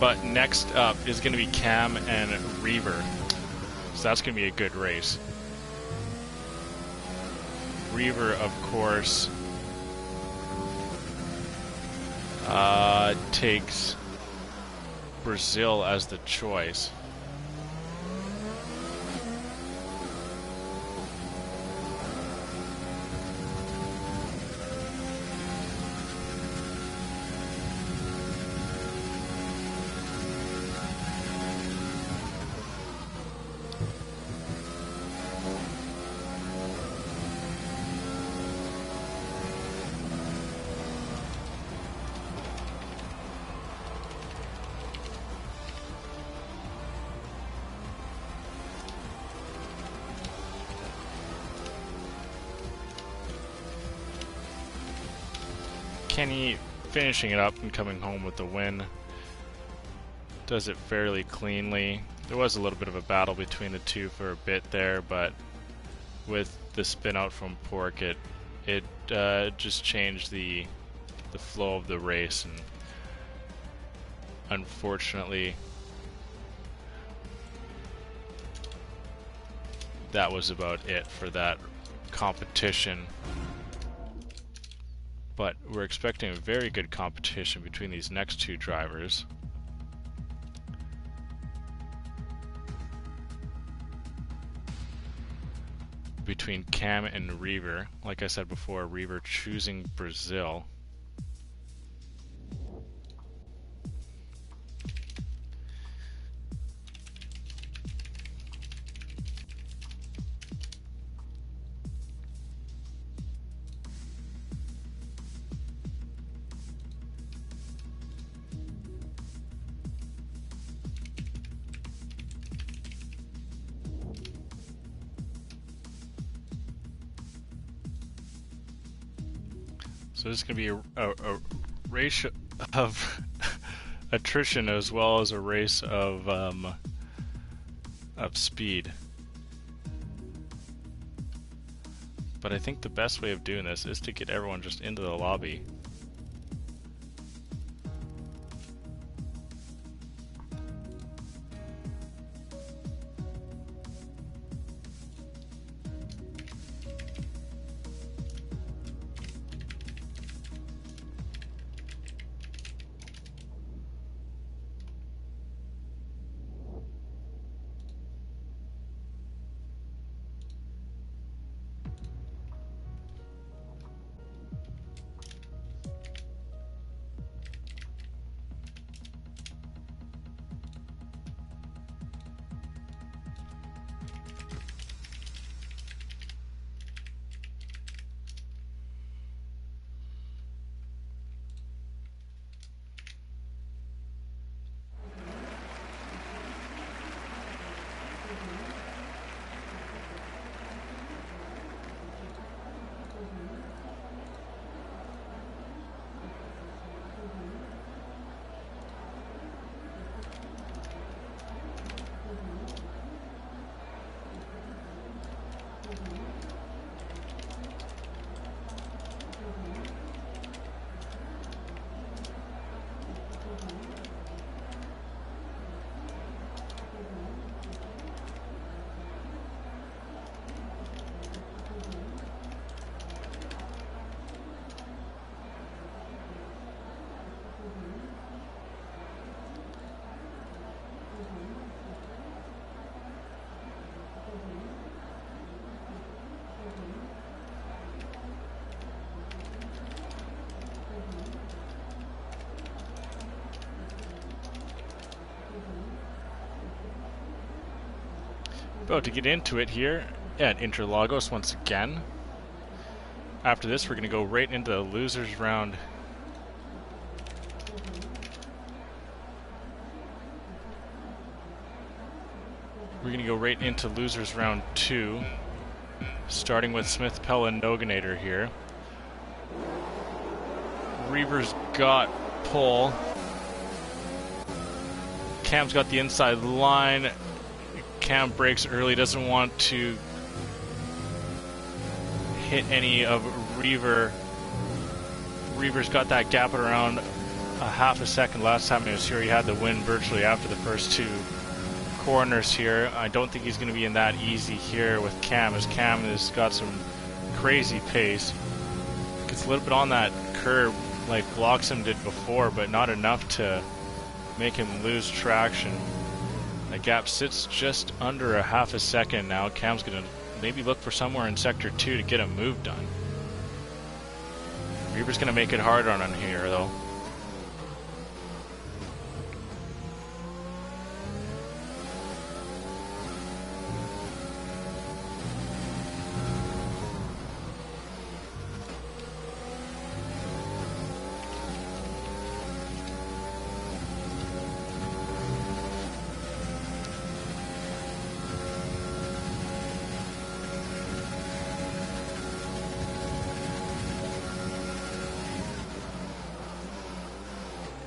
But next up is going to be Cam and Reaver. So that's going to be a good race. Reaver, of course, takes Brazil as the choice. Kenny finishing it up and coming home with the win. Does it fairly cleanly. There was a little bit of a battle between the two for a bit there, but with the spin out from Pork, it just changed the flow of the race, and unfortunately that was about it for that competition. But we're expecting a very good competition between these next two drivers. Between Cam and Reaver. Like I said before, Reaver choosing Brazil. So this is going to be a race of attrition as well as a race of speed. But I think the best way of doing this is to get everyone just into the lobby. About to get into it here at Interlagos once again. After this, we're going to go right into the losers round. We're going to go right into losers round 2, starting with Smith, Pell, and Noganator here. Reaver's got pole. Cam's got the inside line. Cam breaks early, doesn't want to hit any of Reaver. Reaver's got that gap at around a half a second. Last time he was here, he had the win virtually after the first 2 corners here. I don't think he's going to be in that easy here with Cam, as Cam has got some crazy pace. Gets a little bit on that curb like Bloxham did before, but not enough to make him lose traction. The gap sits just under a half a second now. Cam's going to maybe look for somewhere in Sector 2 to get a move done. Reaver's going to make it hard on him here, though.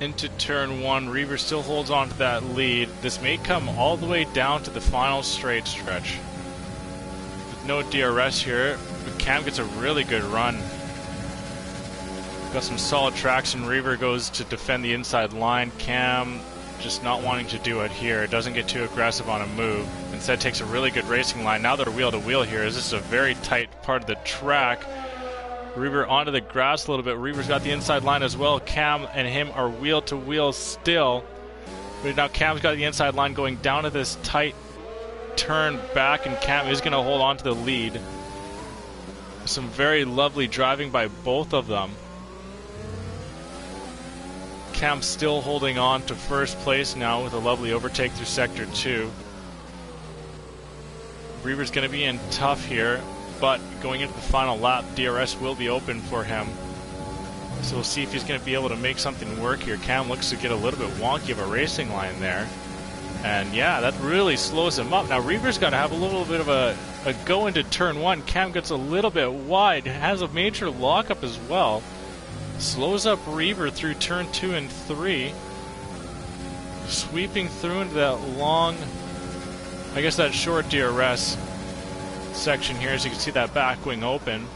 Into turn 1, Reaver still holds on to that lead. This may come all the way down to the final straight stretch. With no DRS here, but Cam gets a really good run. Got some solid traction. Reaver goes to defend the inside line. Cam just not wanting to do it here. Doesn't get too aggressive on a move. Instead takes a really good racing line. Now they're wheel to wheel here, as this is a very tight part of the track. Reaver onto the grass a little bit. Reaver's got the inside line as well. Cam and him are wheel to wheel still. But now Cam's got the inside line going down to this tight turn back, and Cam is going to hold on to the lead. Some very lovely driving by both of them. Cam still holding on to first place now with a lovely overtake through Sector 2. Reaver's going to be in tough here, but going into the final lap, DRS will be open for him. So we'll see if he's going to be able to make something work here. Cam looks to get a little bit wonky of a racing line there. And yeah, that really slows him up. Now Reaver's got to have a little bit of a go into turn 1. Cam gets a little bit wide, has a major lockup as well. Slows up Reaver through turn 2 and 3. Sweeping through into that long, I guess that short DRS section here, as you can see that back wing open.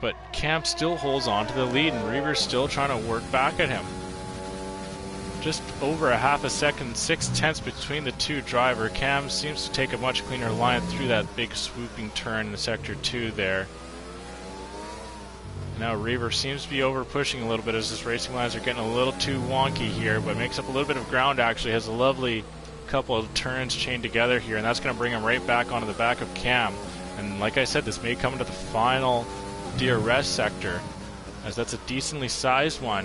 But Cam still holds on to the lead, and Reaver's still trying to work back at him. Just over a half a second, 6/10 between the two driver. Cam seems to take a much cleaner line through that big swooping turn in Sector 2 there. Now Reaver seems to be over pushing a little bit as his racing lines are getting a little too wonky here, but makes up a little bit of ground actually, has a lovely couple of turns chained together here, and that's going to bring him right back onto the back of Cam. And like I said, this may come into the final DRS sector, as that's a decently sized one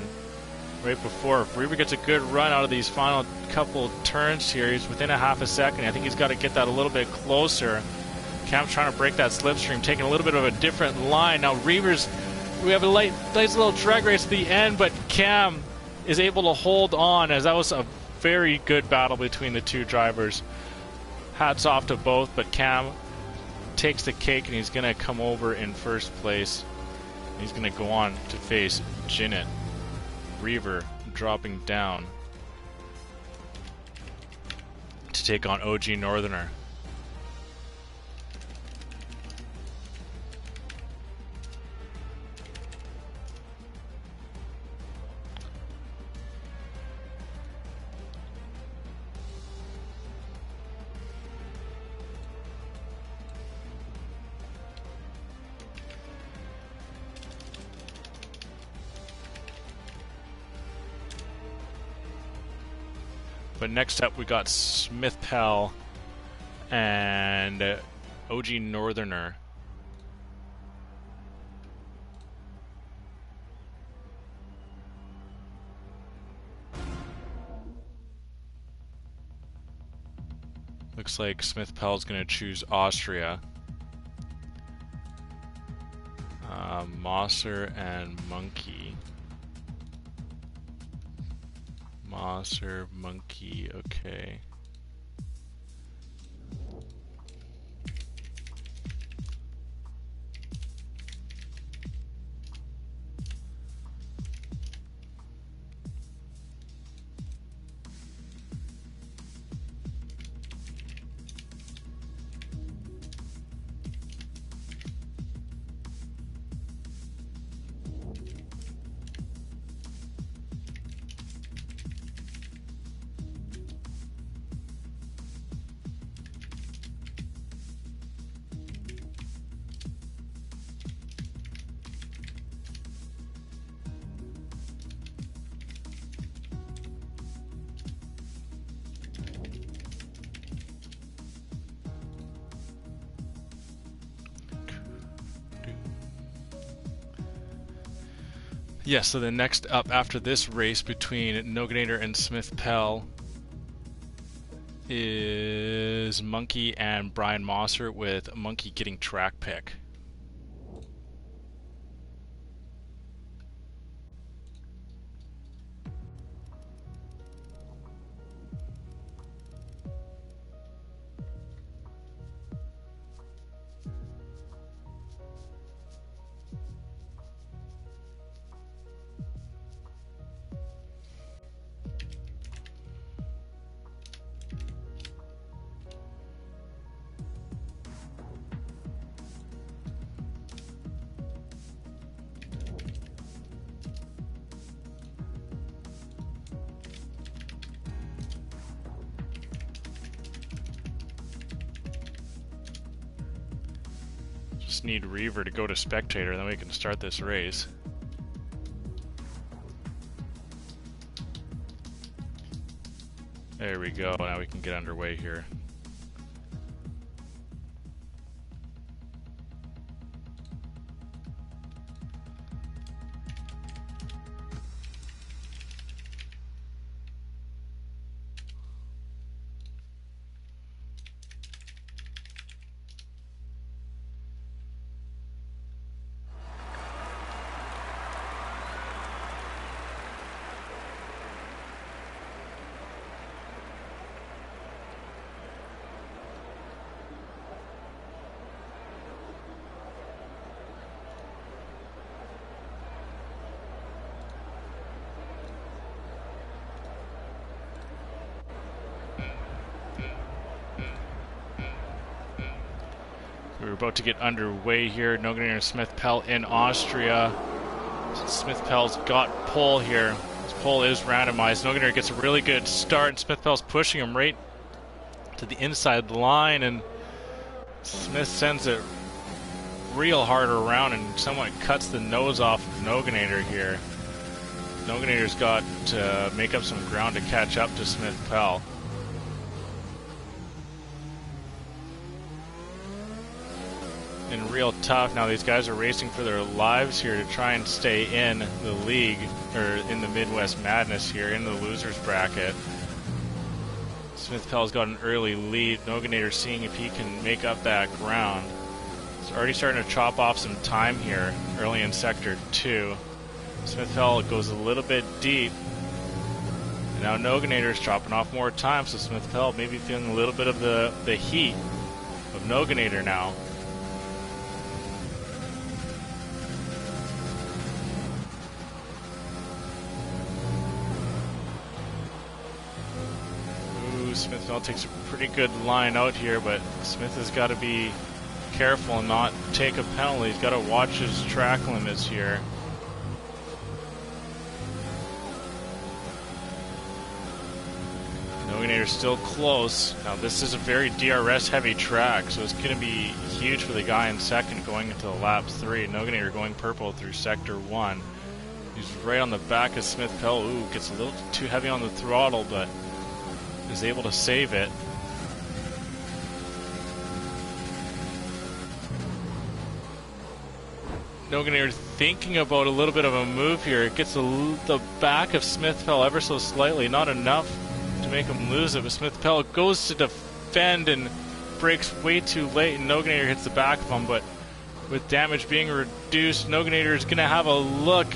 right before. If Reaver gets a good run out of these final couple turns here, he's within a half a second. I think he's got to get that a little bit closer. Cam's trying to break that slipstream, taking a little bit of a different line. Now Reaver's, we have a nice little drag race at the end, but Cam is able to hold on, as that was a very good battle between the two drivers. Hats off to both, but Cam takes the cake, and he's going to come over in first place. He's going to go on to face Jinnit. Reaver dropping down to take on OG Northerner. But next up, we got Smith Pell and OG Northerner. looks like Smith Pell's going to choose Austria. Mosser and Monkey. Mosser, Monkey, okay. Yeah, so the next up after this race between Noganator and Smith Pell is Monkey and Brian Mosser, with Monkey getting track pick. Just need Reaver to go to spectator, then we can start this race. There we go, now we can get underway here. We're about to get underway here. Noganator and Smith Pell in Austria. Smith Pell's got pole here. His pole is randomized. Noganator gets a really good start, and Smith Pell's pushing him right to the inside line, and Smith sends it real hard around and somewhat cuts the nose off of Noganator here. Noganator's got to make up some ground to catch up to Smith Pell. And real tough. Now these guys are racing for their lives here to try and stay in the league, or in the Midwest Madness here, in the losers bracket. Smith Pell's got an early lead. Noganator seeing if he can make up that ground. He's already starting to chop off some time here early in Sector 2. Smith Pell goes a little bit deep. And now Noganator's chopping off more time, so Smith Pell maybe feeling a little bit of the heat of Noganator now. Smith Pell takes a pretty good line out here, but Smith has got to be careful and not take a penalty. He's got to watch his track limits here. Noganator's still close. Now this is a very DRS heavy track, so it's going to be huge for the guy in second going into lap 3. Noganator going purple through Sector 1. He's right on the back of Smith Pell. Ooh, gets a little too heavy on the throttle, but is able to save it. Noganator thinking about a little bit of a move here. It gets the back of Smith Pell ever so slightly, not enough to make him lose it, but Smith Pell goes to defend and brakes way too late, and Noganator hits the back of him, but with damage being reduced, Noganator is going to have a look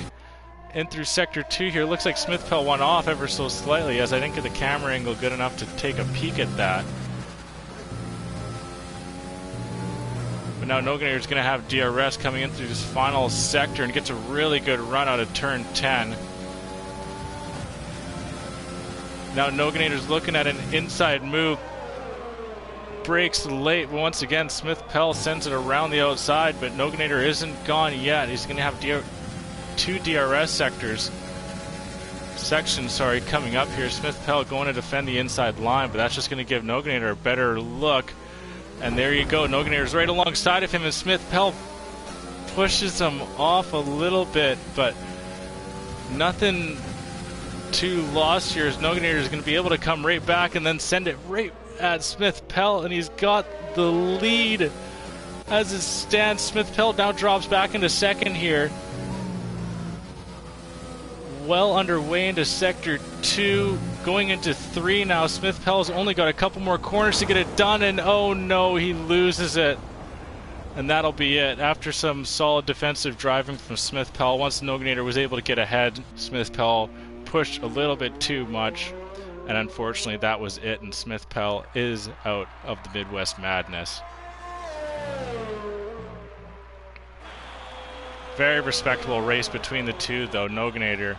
in through Sector 2 here. Looks like Smith-Pell went off ever so slightly, as I didn't get the camera angle good enough to take a peek at that. But now Noganator is going to have DRS coming in through this final sector and gets a really good run out of turn 10. Now Noganator's looking at an inside move. Brakes late, but once again Smith-Pell sends it around the outside, but Noganator isn't gone yet. He's going to have two DRS sections coming up here. Smith-Pell going to defend the inside line, but that's just going to give Noganator a better look. And there you go, Noganator's right alongside of him, and Smith-Pell pushes him off a little bit, but nothing too lost here, as Noganator is going to be able to come right back and then send it right at Smith-Pell, and he's got the lead as it stands. Smith-Pell now drops back into second here. Well underway into Sector 2, going into 3 now. Smith-Pell's only got a couple more corners to get it done, and oh no, he loses it. And that'll be it. After some solid defensive driving from Smith-Pell, once Noganator was able to get ahead, Smith-Pell pushed a little bit too much, and unfortunately that was it, and Smith-Pell is out of the Midwest Madness. Very respectable race between the two though. Noganator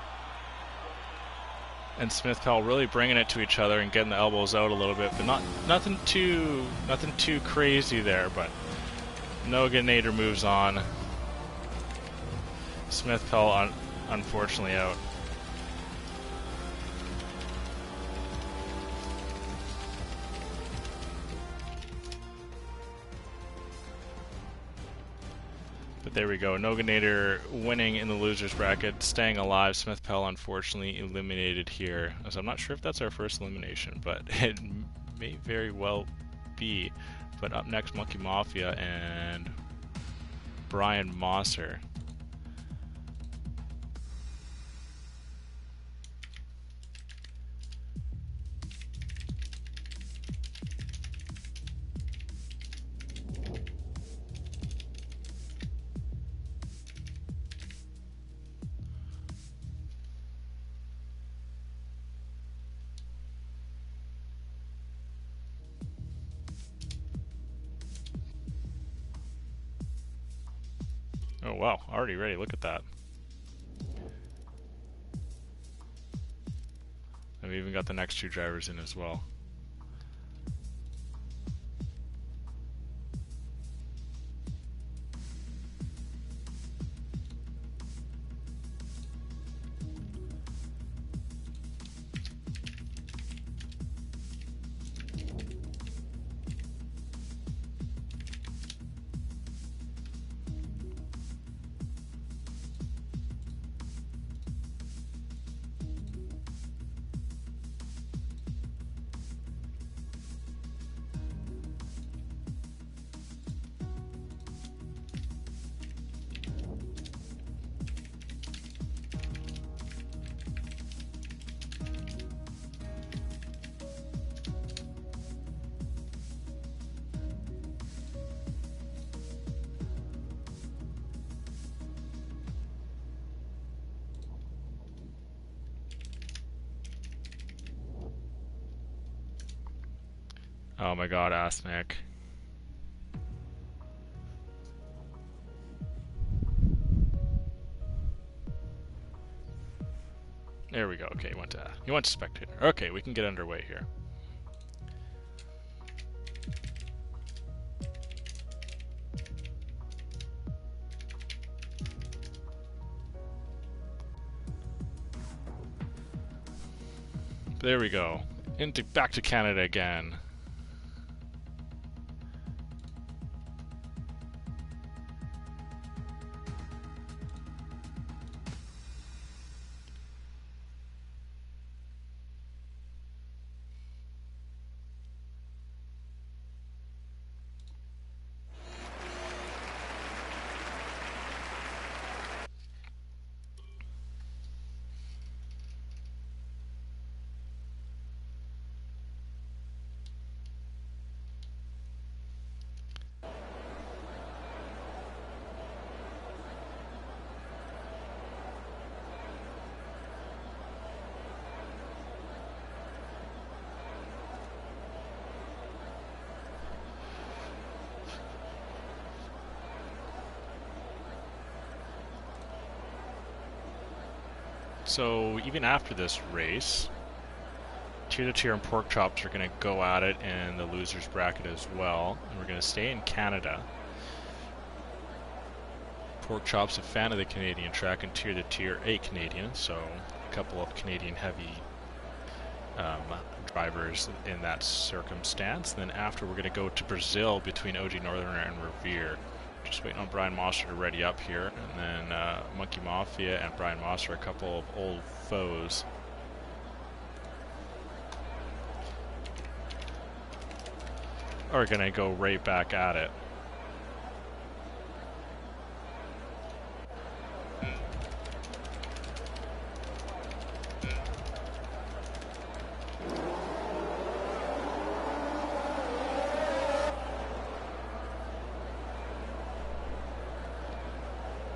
and Smith-Pell really bringing it to each other and getting the elbows out a little bit, but nothing too crazy there. But Noganator moves on. Smith-Pell unfortunately out. But there we go, Noganator winning in the losers bracket, staying alive. Smith-Pell unfortunately eliminated here. So I'm not sure if that's our first elimination, but it may very well be. But up next, Monkey Mafia and Brian Mosser. Oh wow, already ready, look at that. And we even got the next two drivers in as well. Oh my god, Asnick. There we go. Okay, he went to spectator. Okay, we can get underway here. There we go. Back to Canada again. So even after this race, Tier to Tier and Pork Chops are going to go at it in the losers bracket as well. And we're going to stay in Canada. Pork Chops a fan of the Canadian track, and Tier to Tier a Canadian, so a couple of Canadian heavy drivers in that circumstance. Then after, we're going to go to Brazil between OG Northerner and Revere. Just waiting on Brian Mosser to ready up here, and then Monkey Mafia and Brian Mosser, a couple of old foes. Are going to go right back at it.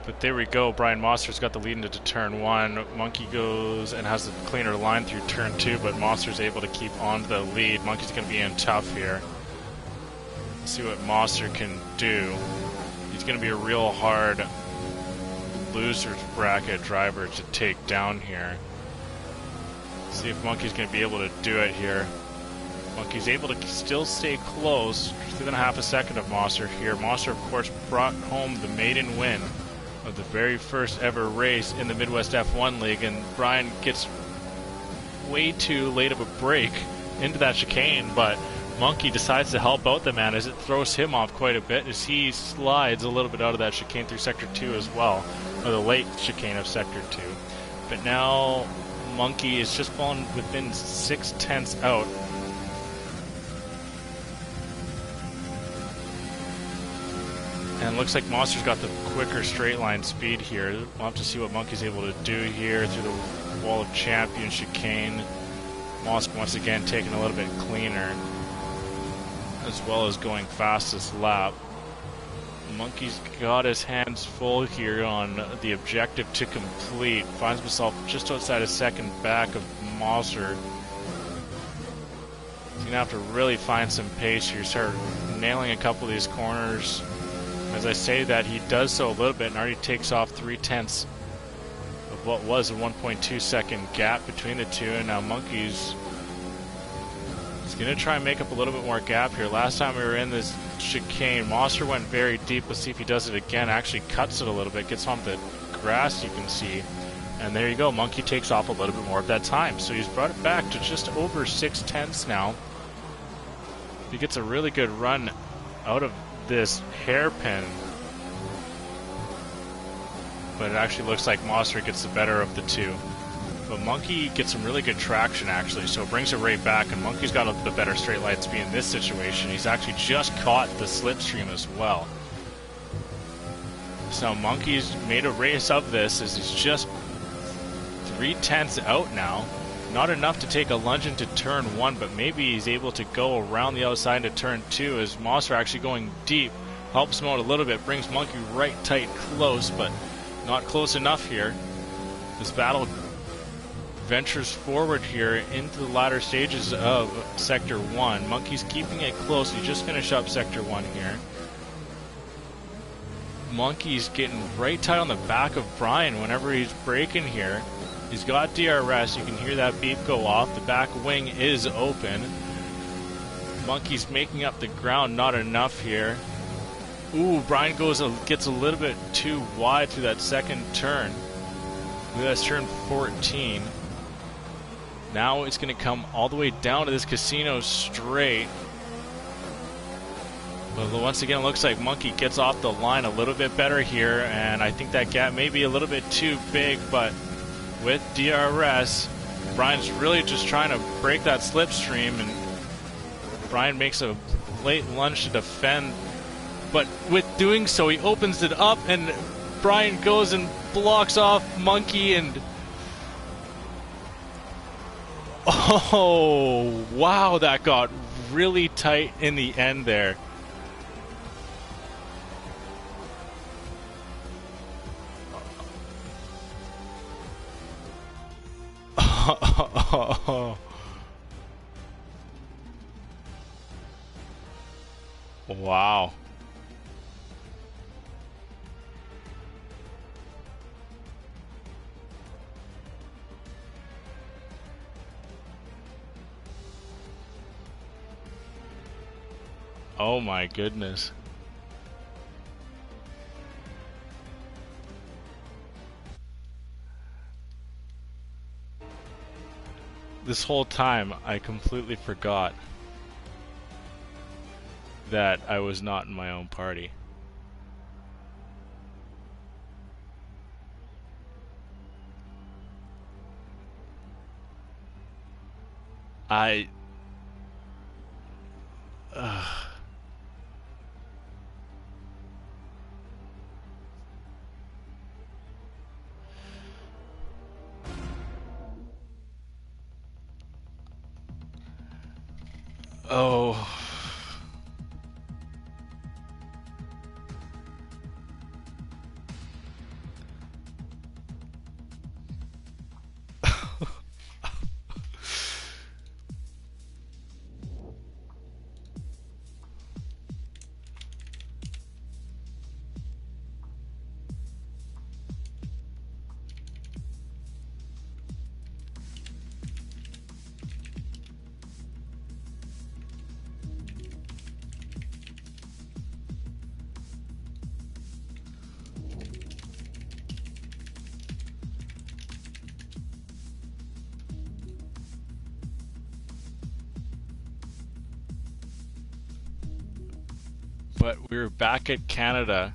But there we go, Brian Mosser's got the lead into turn 1. Monkey goes and has a cleaner line through turn 2, but Mosser's able to keep on the lead. Monkey's going to be in tough here. Let's see what Mosser can do. He's going to be a real hard losers bracket driver to take down here. See if Monkey's going to be able to do it here. Monkey's able to still stay close, within half a second of Mosser here. Mosser, of course, brought home the maiden win of the very first ever race in the Midwest F1 League, and Brian gets way too late of a break into that chicane, but Monkey decides to help out the man as it throws him off quite a bit as he slides a little bit out of that chicane through Sector 2 as well, or the late chicane of Sector 2. But now Monkey is just fallen within 6/10 out. And looks like Monster's got the quicker straight line speed here. We'll have to see what Monkey's able to do here through the Wall of Champions chicane. Mosk once again taking a little bit cleaner, as well as going fastest lap. Monkey's got his hands full here on the objective to complete. Finds himself just outside a second back of Monster. He's gonna have to really find some pace here, start nailing a couple of these corners. As I say that, he does so a little bit and already takes off 3/10 of what was a 1.2 second gap between the two, and now Monkey's going to try and make up a little bit more gap here. Last time we were in this chicane, Monster went very deep. Let's see if he does it again. Actually cuts it a little bit, gets on the grass, you can see. And there you go, Monkey takes off a little bit more of that time. So he's brought it back to just over 6/10 now. He gets a really good run out of this hairpin, but it actually looks like Monster gets the better of the two. But Monkey gets some really good traction actually, so it brings it right back, and Monkey's got the better straight line speed in this situation. He's actually just caught the slipstream as well. So Monkey's made a race of this as he's just 3/10 out now. Not enough to take a lunge into turn 1, but maybe he's able to go around the outside into turn 2 as Monster actually going deep helps him out a little bit, brings Monkey right tight close, but not close enough here. This battle ventures forward here into the latter stages of Sector 1. Monkey's keeping it close. He just finished up Sector 1 here. Monkey's getting right tight on the back of Brian whenever he's braking here. He's got DRS. You can hear that beep go off. The back wing is open. Monkey's making up the ground. Not enough here. Ooh, Brian gets a little bit too wide through that second turn. That's turn 14. Now it's going to come all the way down to this casino straight. But once again, it looks like Monkey gets off the line a little bit better here, and I think that gap may be a little bit too big, but with DRS, Brian's really just trying to break that slipstream, and Brian makes a late lunge to defend, but with doing so, he opens it up, and Brian goes and blocks off Monkey, and oh, wow, that got really tight in the end there. Wow. Oh my goodness. This whole time, I completely forgot that I was not in my own party. Oh. But we're back at Canada.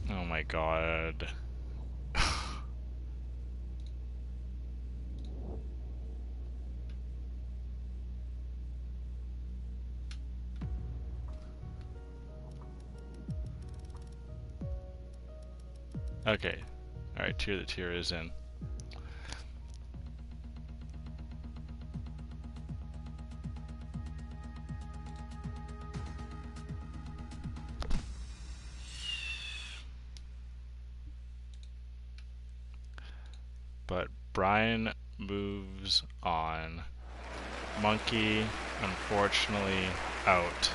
Oh my god. Okay. Alright, the tier is in. But Brian moves on. Monkey, unfortunately, out.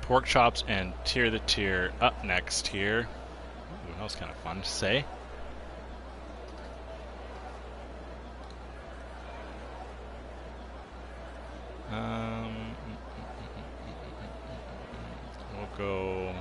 Pork chops and tier up next here. Ooh, that was kind of fun to say. We'll go.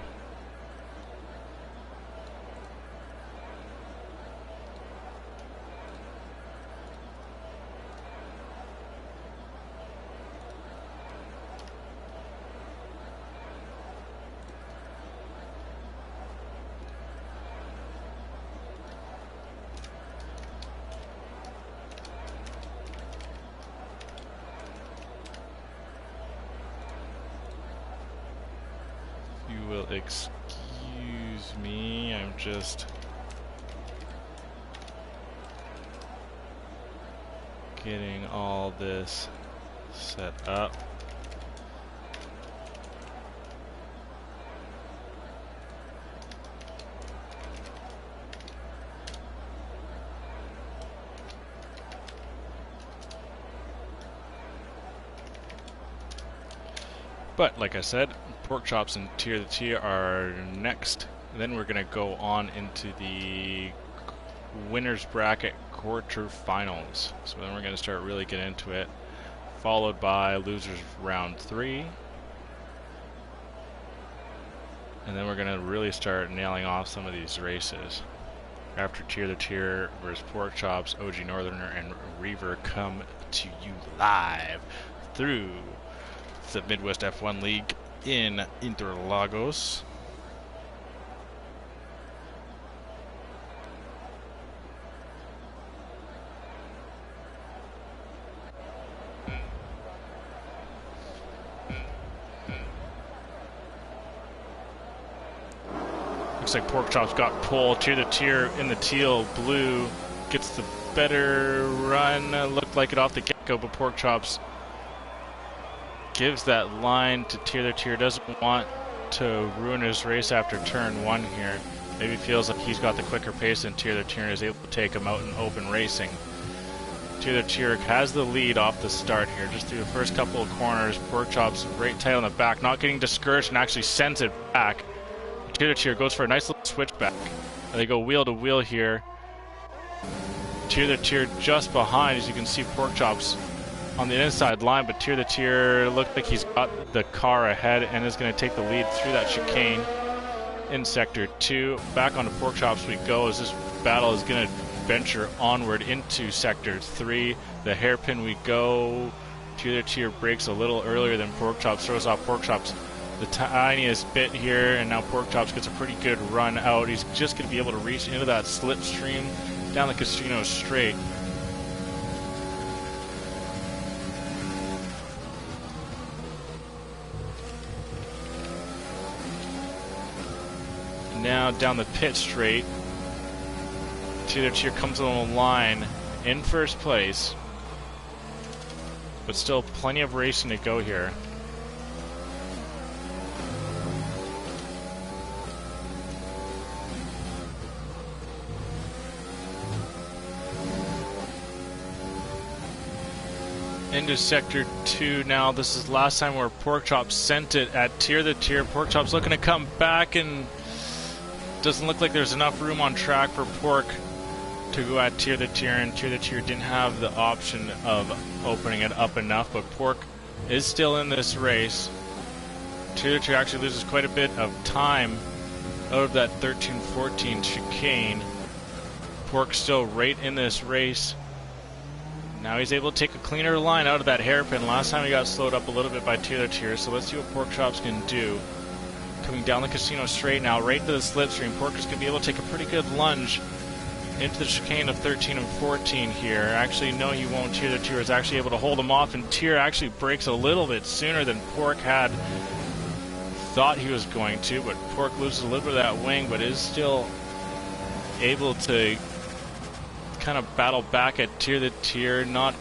Excuse me, I'm just getting all this set up. But like I said, pork chops and tier are next. Then we're gonna go on into the winners bracket quarterfinals. So then we're gonna start really getting into it, followed by losers round 3. And then we're gonna really start nailing off some of these races. After tier versus pork chops, OG Northerner and Reaver come to you live through the Midwest F1 League in Interlagos. Looks like pork chops got pulled. Tier in the teal blue gets the better run. Looked like it off the get-go, but pork chops gives that line to Tier the Tier. Doesn't want to ruin his race after turn 1 here. Maybe feels like he's got the quicker pace than Tier the Tier and is able to take him out in open racing. Tier the Tier has the lead off the start here, just through the first couple of corners. Porkchop's right tight on the back, not getting discouraged and actually sends it back. Tier the Tier goes for a nice little switchback. They go wheel to wheel here. Tier the Tier just behind, as you can see Porkchop's on the inside line, but Tier the Tier looks like he's got the car ahead and is going to take the lead through that chicane in Sector 2. Back onto Porkchops we go as this battle is going to venture onward into Sector 3. The hairpin we go. Tier the Tier breaks a little earlier than Porkchops, throws off Porkchops the tiniest bit here, and now Porkchops gets a pretty good run out. He's just going to be able to reach into that slipstream down the Casino straight. Now down the pit straight. Tier the Tier comes on the line in first place, but still plenty of racing to go here. Into Sector 2 now. This is last time where Porkchop sent it at Tier the Tier. Porkchop's looking to come back and doesn't look like there's enough room on track for Pork to go at Tier the Tier, and Tier the Tier didn't have the option of opening it up enough, but Pork is still in this race. Tier the Tier actually loses quite a bit of time out of that 13-14 chicane. Pork still right in this race. Now he's able to take a cleaner line out of that hairpin. Last time he got slowed up a little bit by Tier the Tier, so let's see what Porkchops can do. Coming down the Casino straight now, right into the slipstream. Pork is going to be able to take a pretty good lunge into the chicane of 13 and 14 here. Actually, no, he won't. Tier the Tier is actually able to hold him off, and Tier actually breaks a little bit sooner than Pork had thought he was going to, but Pork loses a little bit of that wing, but is still able to kind of battle back at Tier the Tier, not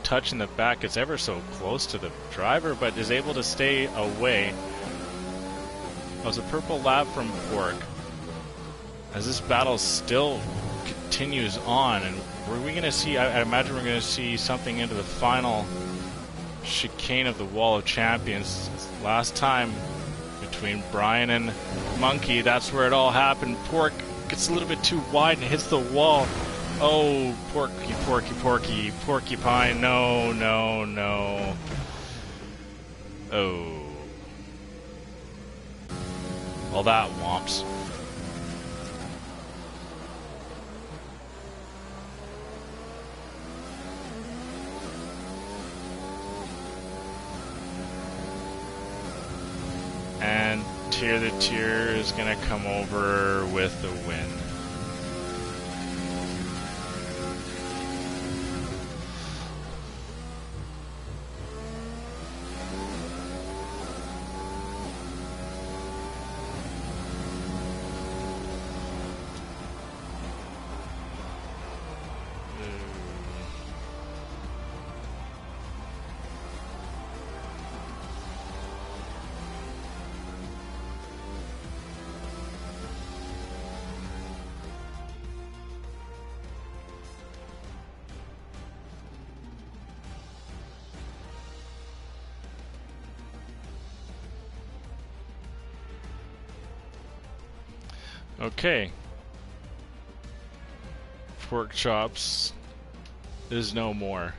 touching the back. It's ever so close to the driver, but is able to stay away. That was a purple lap from Pork. As this battle still continues on, and were we going to see, I imagine we're going to see something into the final chicane of the Wall of Champions. Last time between Brian and Monkey, that's where it all happened. Pork gets a little bit too wide and hits the wall. Oh, Porcupine, no, no, no. Oh. Well, that womps. And Tier the Tier is going to come over with the win. Okay. Porkchops is no more.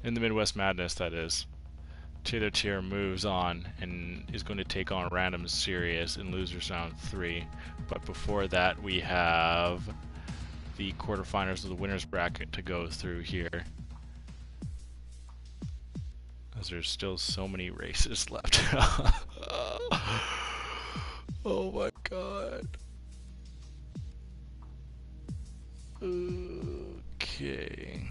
In the Midwest Madness, that is. Tier the Tier moves on and is going to take on Random Serious in Losers Round 3. But before that, we have the quarterfinals of the winner's bracket to go through here. As there's still so many races left. Oh my god. Okay.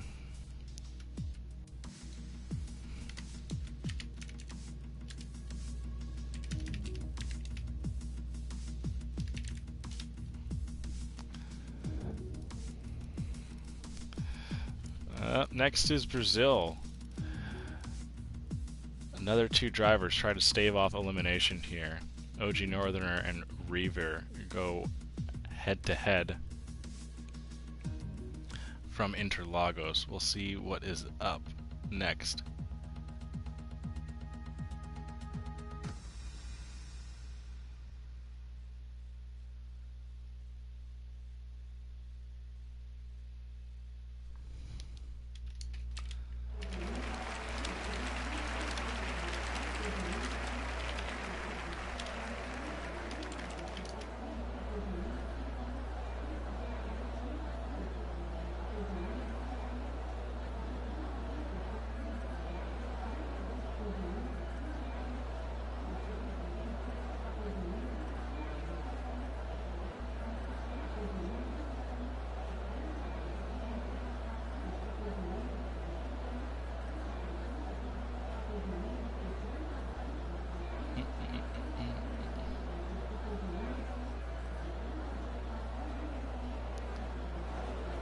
Next is Brazil. Another two drivers try to stave off elimination here. OG Northerner and Reaver go head to head from Interlagos. We'll see what is up next.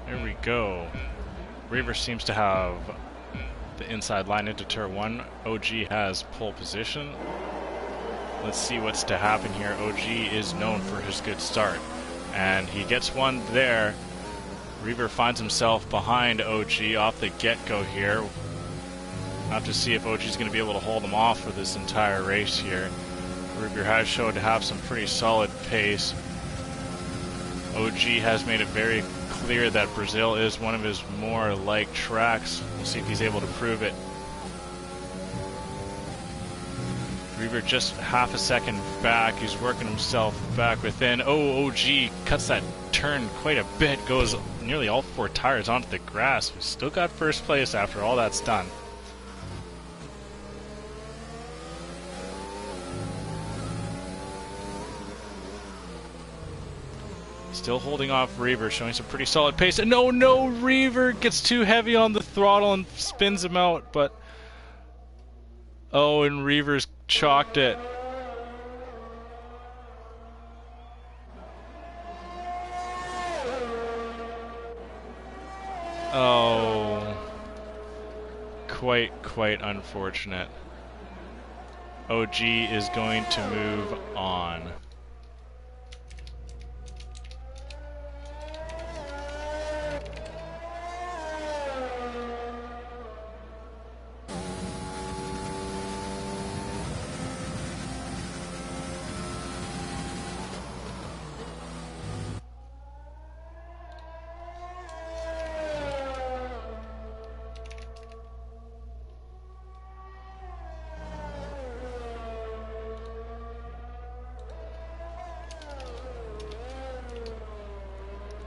There we go. Reaver seems to have the inside line into turn 1. OG has pole position. Let's see what's to happen here. OG is known for his good start, and he gets one there. Reaver finds himself behind OG off the get-go here. We'll have to see if OG is going to be able to hold him off for this entire race here. Reaver has shown to have some pretty solid pace. OG has made it very clear that Brazil is one of his more liked tracks. We'll see if he's able to prove it. Reaver just half a second back. He's working himself back within. Oh, OG cuts that turn quite a bit, goes nearly all 4 tires onto the grass. We still got first place after all that's done. Still holding off Reaver, showing some pretty solid pace. And no, Reaver gets too heavy on the throttle and spins him out, but... Oh, and Reaver's chalked it. Oh. Quite unfortunate. OG is going to move on.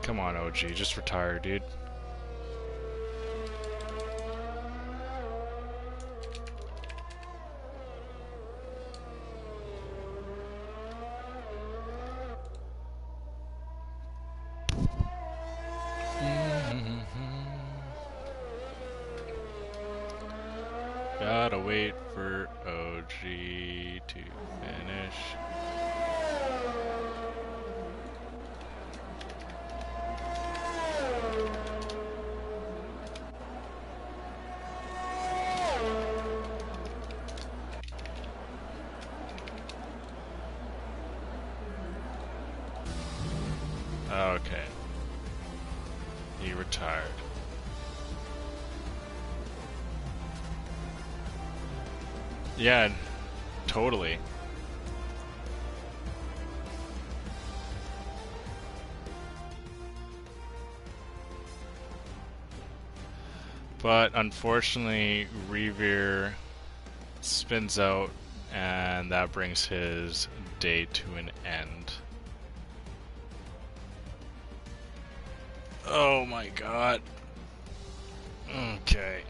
Come on, OG, just retire, dude. Gotta wait for OG to finish. Okay. He retired. Yeah, totally. But unfortunately, Reaver spins out, and that brings his day to an end. Oh my god. Okay.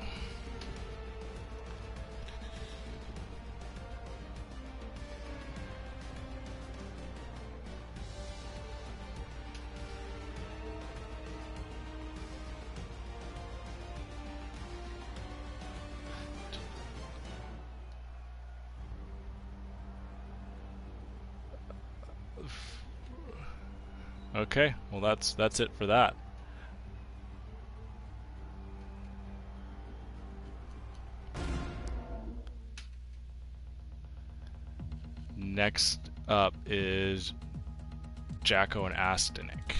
Okay, well that's it for that. Next up is Jacko and Astanek.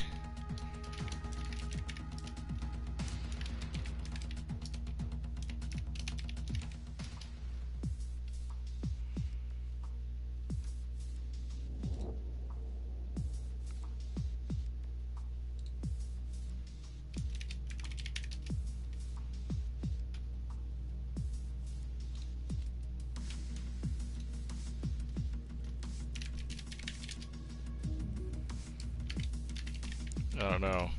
I don't know.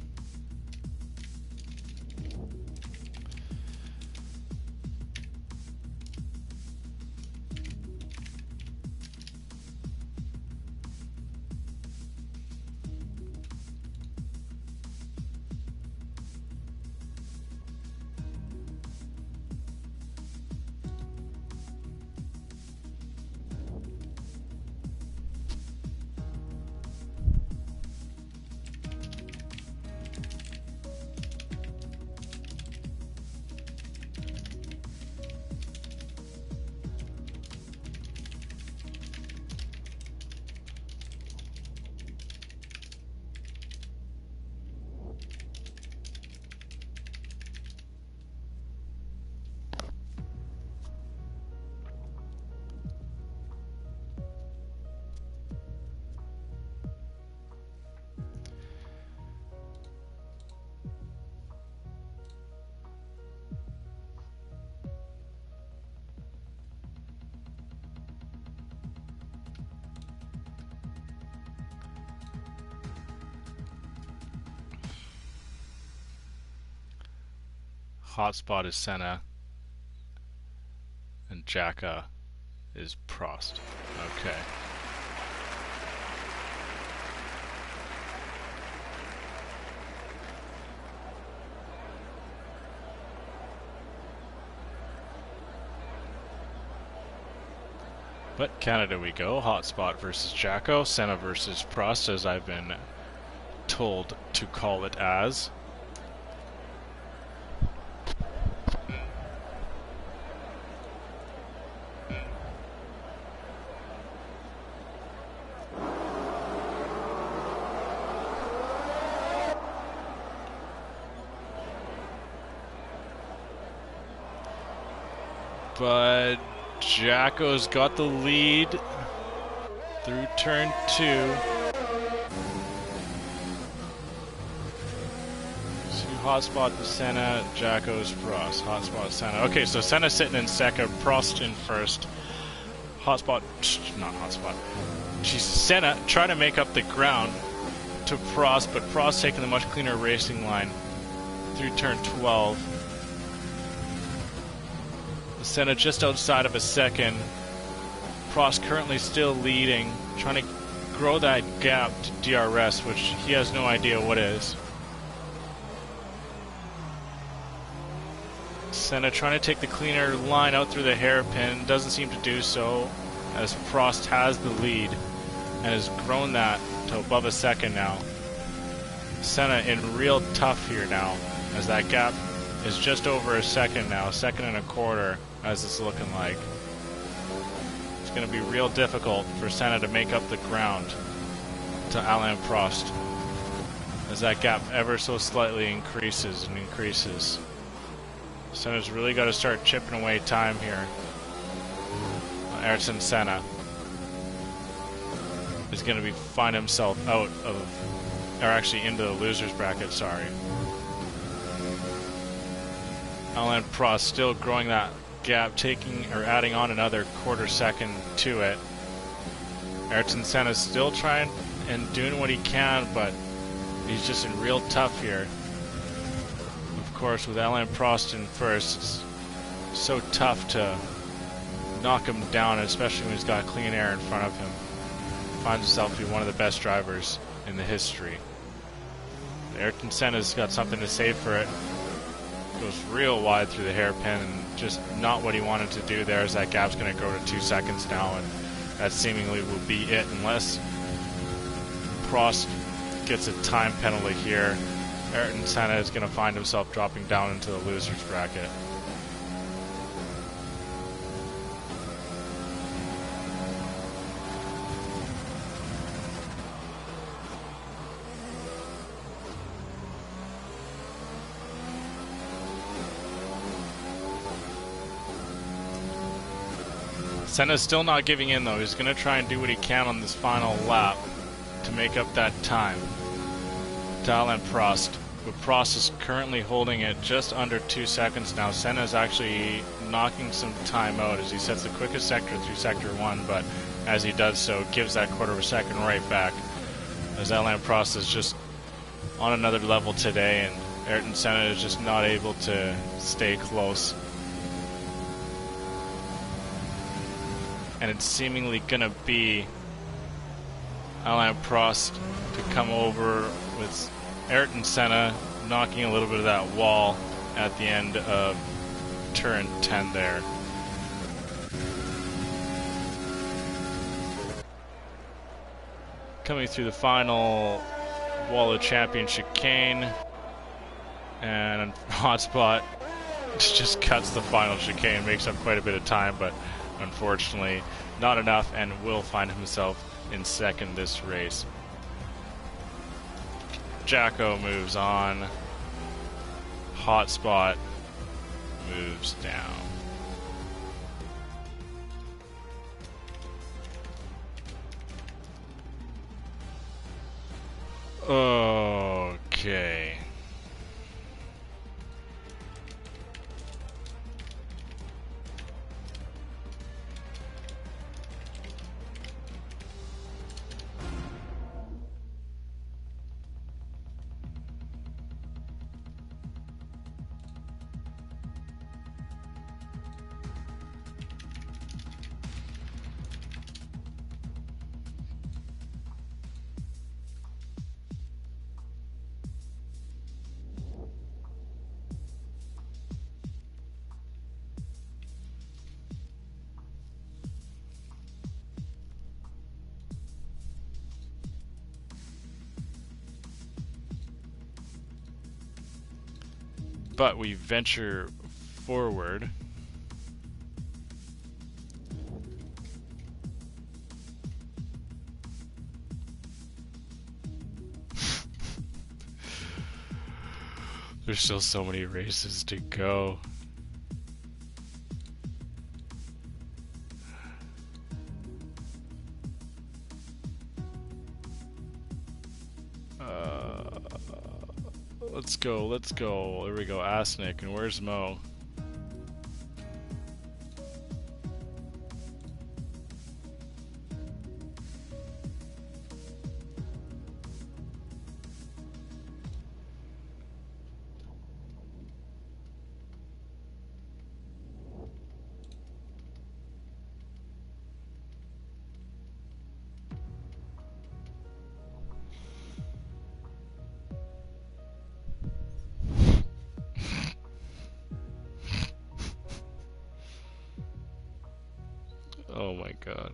Hotspot is Senna, and Jacka is Prost. Okay. But Canada we go. Hotspot versus Jacko, Senna versus Prost, as I've been told to call it as. But Jacko's got the lead through turn 2. Hotspot to Senna, Jacko's Prost. Hotspot Senna. Okay, so Senna's sitting in second, Prost in first. Hotspot, not Hotspot. Senna trying to make up the ground to Prost, but Prost taking the much cleaner racing line through turn 12. Senna just outside of a second. Prost currently still leading, trying to grow that gap to DRS, which he has no idea what is. Senna trying to take the cleaner line out through the hairpin, doesn't seem to do so, as Prost has the lead and has grown that to above a second now. Senna in real tough here now, as that gap is just over a second now, second and a quarter, as it's looking like. It's going to be real difficult for Senna to make up the ground to Alain Prost, as that gap ever so slightly increases and increases. Senna's really got to start chipping away time here. Ayrton Senna is going to find himself out of, or actually into the loser's bracket, sorry. Alain Prost still growing that gap, taking or adding on another quarter second to it. Ayrton Senna's still trying and doing what he can, but he's just in real tough here. Of course, with Alain Prost in first, it's so tough to knock him down, especially when he's got clean air in front of him. Finds himself to be one of the best drivers in the history. Ayrton Senna's got something to say for it. Goes real wide through the hairpin, and just not what he wanted to do there, as that gap's going to go to 2 seconds now, and that seemingly will be it unless Prost gets a time penalty here. Ayrton Senna is going to find himself dropping down into the loser's bracket. Senna's still not giving in though. He's going to try and do what he can on this final lap to make up that time to Alain Prost. But Prost is currently holding it just under 2 seconds now. Senna is actually knocking some time out as he sets the quickest sector through Sector 1, but as he does so, gives that quarter of a second right back. As Alain Prost is just on another level today, and Ayrton Senna is just not able to stay close. And it's seemingly going to be Alain Prost to come over with Ayrton Senna knocking a little bit of that wall at the end of turn 10 there. Coming through the final wall of champion chicane, and Hotspot just cuts the final chicane, makes up quite a bit of time, but unfortunately not enough, and will find himself in second this race. Jacko moves on. Hotspot moves down. Okay. But we venture forward. There's still so many races to go. Let's go. There we go, Asnick, and where's Mo? Oh my god.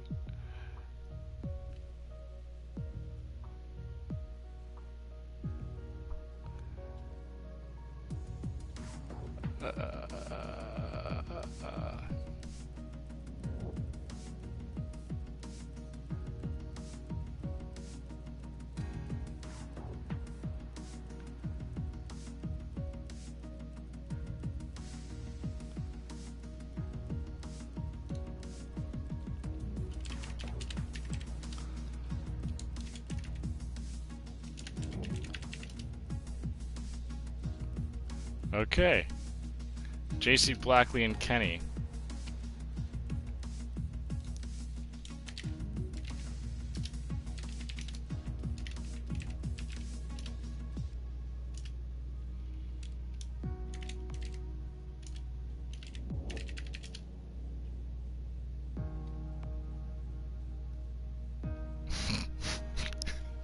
Okay. JC Blackley and Kenny.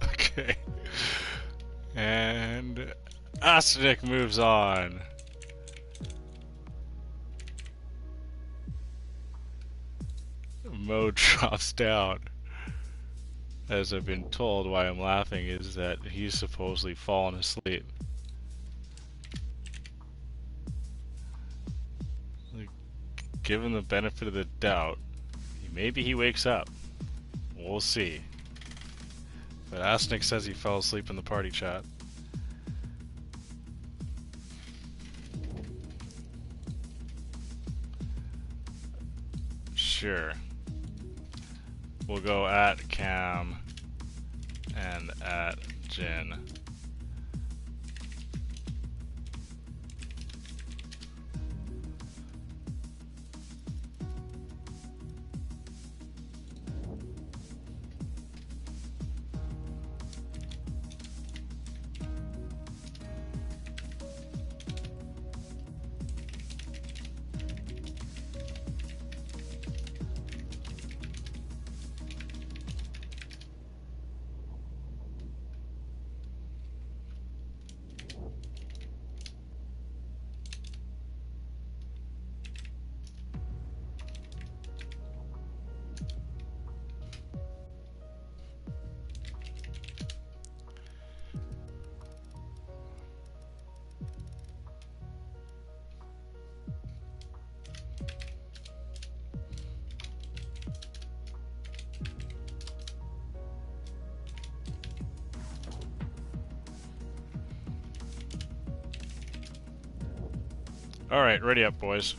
Okay. And Asnick moves on. Mo drops down. As I've been told, why I'm laughing is that he's supposedly fallen asleep. Like, given the benefit of the doubt, maybe he wakes up. We'll see. But Asnick says he fell asleep in the party chat. Sure. we'll go at Cam and at Jin. Alright, ready up, boys.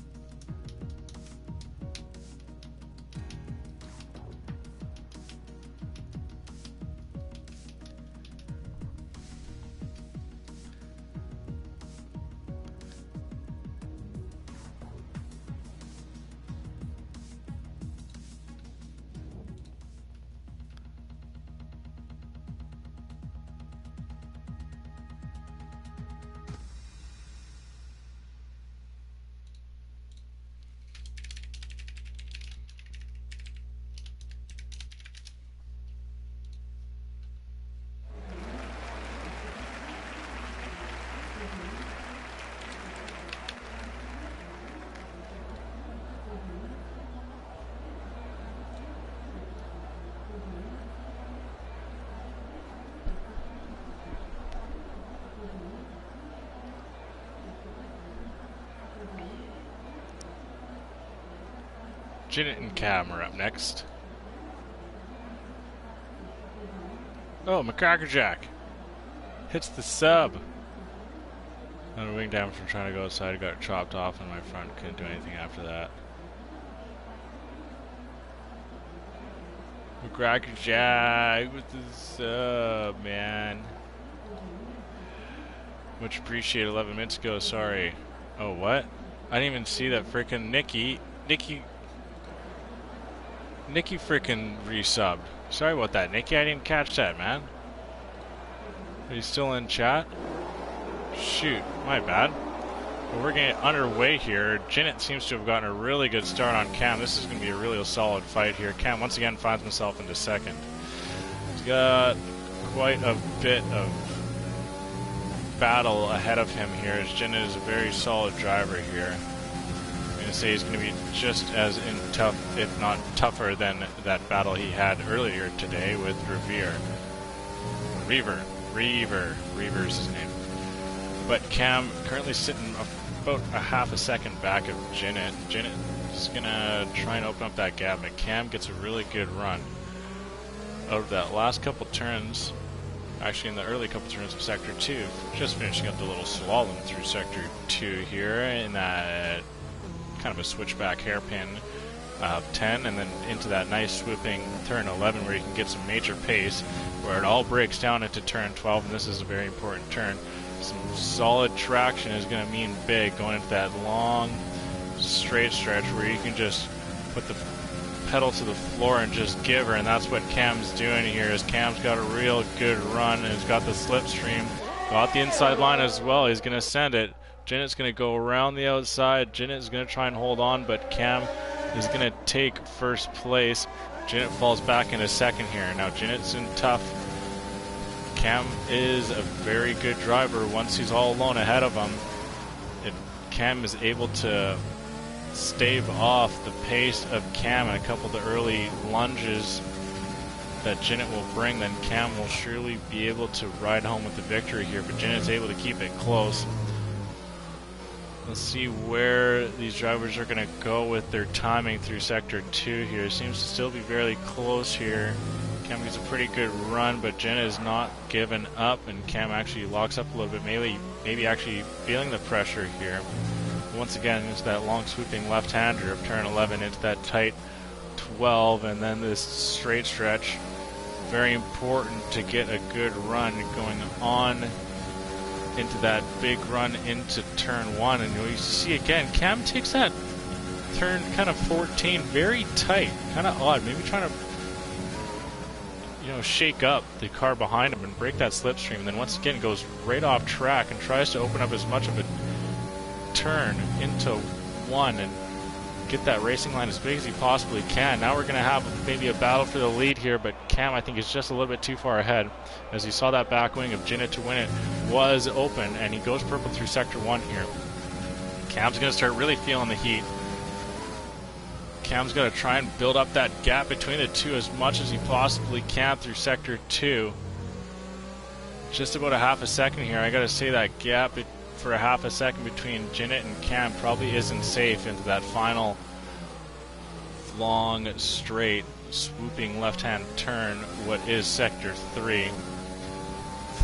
Janet and Cam are up next. Oh, McCrackerjack hits the sub. And a wing damage from trying to go outside, got chopped off in my front, couldn't do anything after that. McCrackerjack with the sub, man. Much appreciated 11 minutes ago, sorry. Oh, what? I didn't even see that frickin' Nikki frickin' resubbed. Sorry about that, Nikki. I didn't catch that, man. Are you still in chat? Shoot, my bad. But we're getting underway here. Janet seems to have gotten a really good start on Cam. This is going to be a really solid fight here. Cam once again finds himself into second. He's got quite a bit of battle ahead of him here, as Janet is a very solid driver here. I'm going to say he's going to be just as tough, if not tougher, than that battle he had earlier today with Reaver's his name. But Cam currently sitting about a half a second back of Janet. Janet is going to try and open up that gap, but Cam gets a really good run. Out of that last couple turns, actually in the early couple turns of Sector 2, just finishing up the little slalom through Sector 2 here in that kind of a switchback hairpin 10, and then into that nice swooping turn 11 where you can get some major pace, where it all breaks down into turn 12, and this is a very important turn. Some solid traction is going to mean big going into that long straight stretch where you can just put the pedal to the floor and just give her, and that's what Cam's doing here. Is Cam's got a real good run and he's got the slipstream, got the inside line as well. He's going to send it. Janet's going to go around the outside. Janet is going to try and hold on, but Cam is going to take first place. Janet falls back into second here. Now Janet's in tough. Cam is a very good driver once he's all alone ahead of him. If Cam is able to stave off the pace of Cam and a couple of the early lunges that Janet will bring, then Cam will surely be able to ride home with the victory here, but Janet's able to keep it close. Let's see where these drivers are going to go with their timing through Sector 2 here. It seems to still be very close here. Cam gets a pretty good run, but Janet is not giving up, and Cam actually locks up a little bit, maybe actually feeling the pressure here. Once again, it's that long swooping left-hander of turn 11 into that tight 12, and then this straight stretch. Very important to get a good run going on into that big run into turn 1. And you see again, Cam takes that turn kind of 14 very tight, kind of odd, maybe trying to, you know, shake up the car behind him and break that slipstream, and then once again goes right off track and tries to open up as much of a turn into 1 and get that racing line as big as he possibly can. Now we're going to have maybe a battle for the lead here, but Cam, I think, is just a little bit too far ahead. As you saw, that back wing of Jinnit to win it was open, and he goes purple through sector 1 here. Cam's going to start really feeling the heat. Cam's going to try and build up that gap between the two as much as he possibly can through sector 2. Just about a half a second here. I got to say that gap for a half a second between Jinnit and Cam probably isn't safe into that final long, straight, swooping left-hand turn, what is sector 3.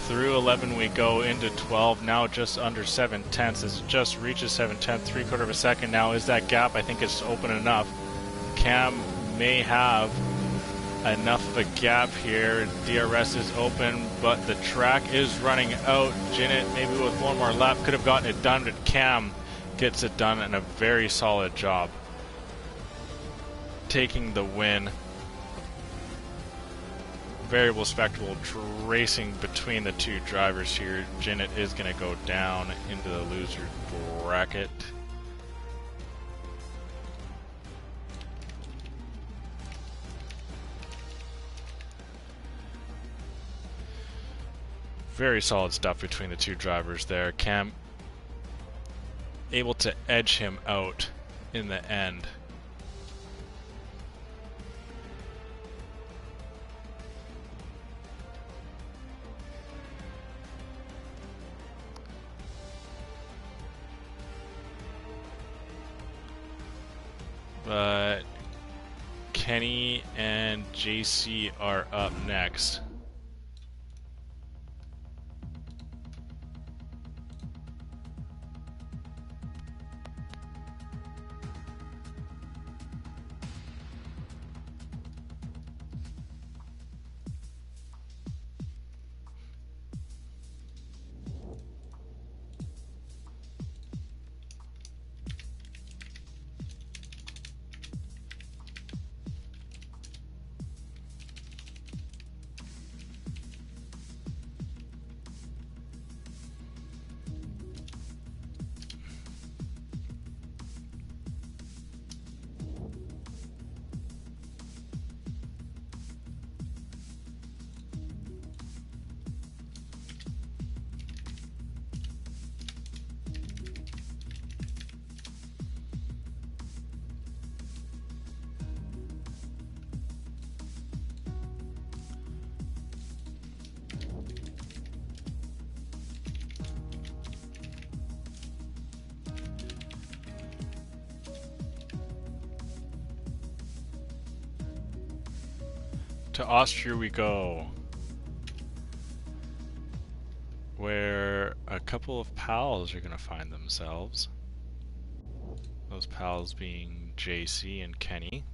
Through 11 we go into 12, now just under 7/10 as it just reaches 7/10, 3/4 of a second now is that gap. I think it's open enough. Cam may have enough of a gap here. DRS is open, but the track is running out. Jinnit, maybe with one more lap, could have gotten it done, but Cam gets it done, and a very solid job taking the win. Variable spectacle racing between the two drivers here. Jinnit is going to go down into the loser bracket. Very solid stuff between the two drivers there. Cam able to edge him out in the end. But Kenny and JC are up next. To Austria we go, where a couple of pals are going to find themselves. Those pals being JC and Kenny.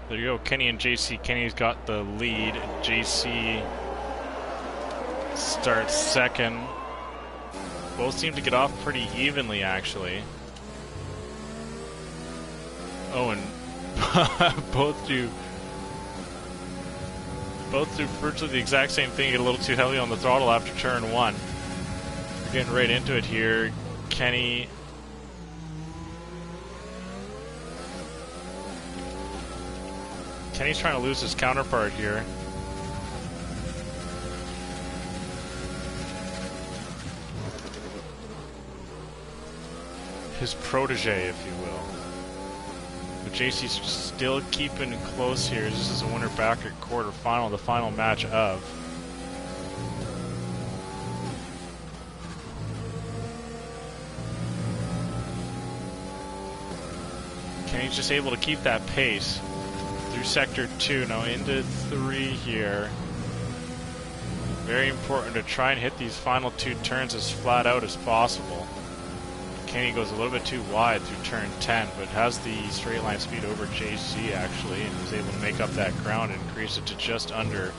There you go, Kenny and JC. Kenny's got the lead. JC starts second. Both seem to get off pretty evenly, actually. Oh, and both do virtually the exact same thing. Get a little too heavy on the throttle after turn one. We're getting right into it here. Kenny's trying to lose his counterpart here. His protege, if you will. But JC's still keeping close here. This is a winner bracket quarterfinal, the final match of. Kenny's just able to keep that pace through sector 2, now into 3 here. Very important to try and hit these final 2 turns as flat out as possible. Kenny goes a little bit too wide through turn 10, but has the straight line speed over JC actually, and is able to make up that ground and increase it to just under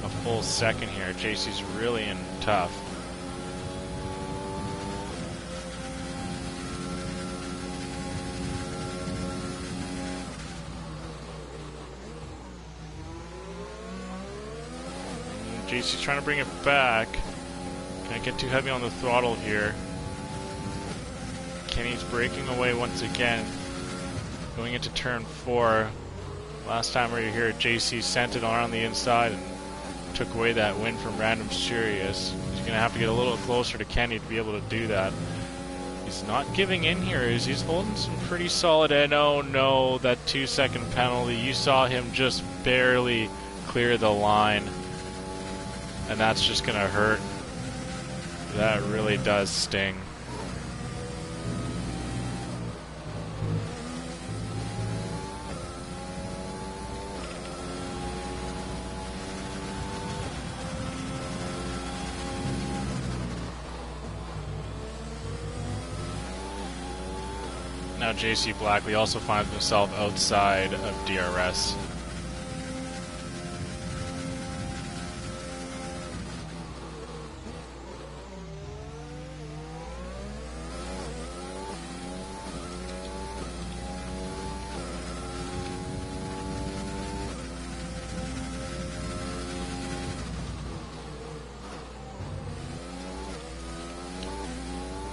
a full second here. JC's really in tough. JC's trying to bring it back. Can't get too heavy on the throttle here. Kenny's breaking away once again. Going into turn 4. Last time we were here, JC sent it around the inside and took away that win from Random Serious. He's going to have to get a little closer to Kenny to be able to do that. He's not giving in here. He's holding some pretty solid. And oh no, that 2-second penalty. You saw him just barely clear the line. And that's just going to hurt. That really does sting. Now JC Blackley also finds himself outside of DRS.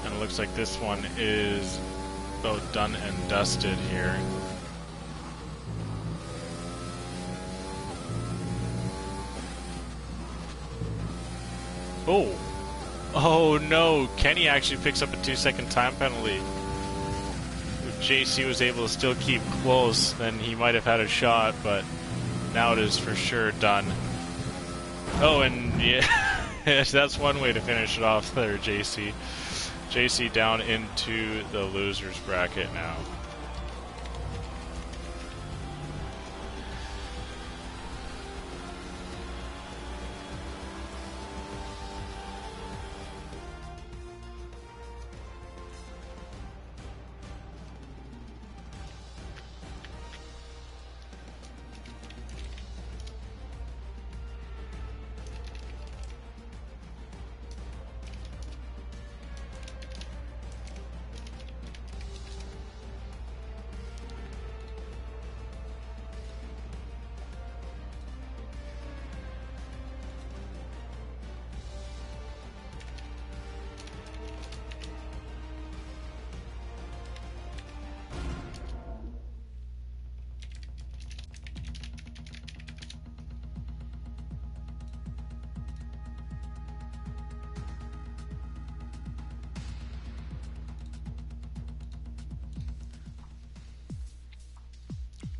And it looks like this one is about done and dusted here. Oh! Oh no! Kenny actually picks up a 2-second time penalty. If JC was able to still keep close, then he might have had a shot, but now it is for sure done. Oh, and yeah, that's one way to finish it off there, JC. JC down into the losers bracket now.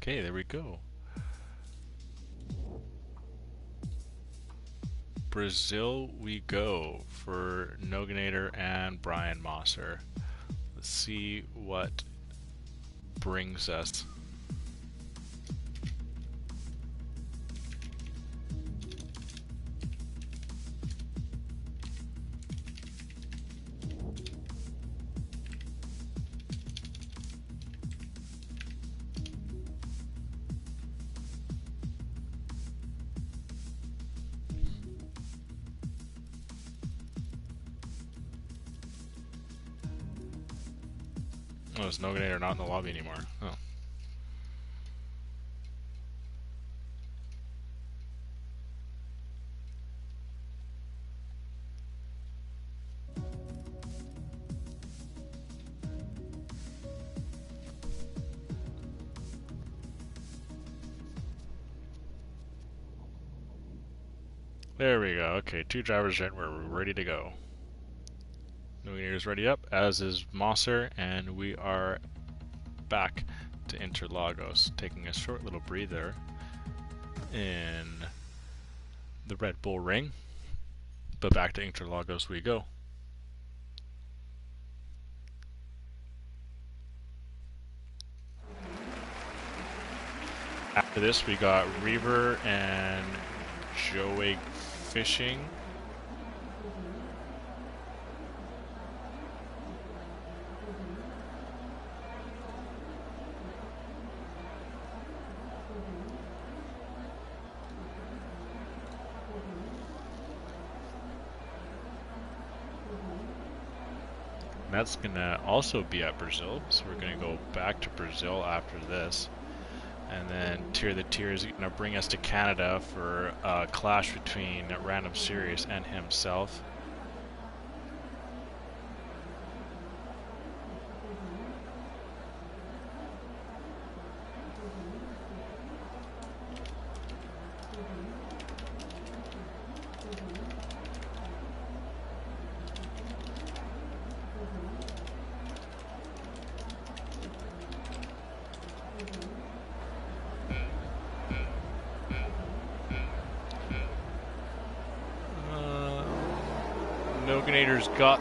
Okay, there we go. Brazil we go for Noganator and Brian Mosser. Let's see what brings us. Oh, is Noganator not in the lobby anymore? Oh. There we go. Okay, 2 drivers in. We're ready to go. Noganator's ready up, as is Mosser, and we are back to Interlagos, taking a short little breather in the Red Bull Ring, but back to Interlagos we go. After this, we got Reaver and Joey Fishing. That's going to also be at Brazil, so we're going to go back to Brazil after this. And then Tier the Tier is going to bring us to Canada for a clash between Random Serious and himself. Noganator's got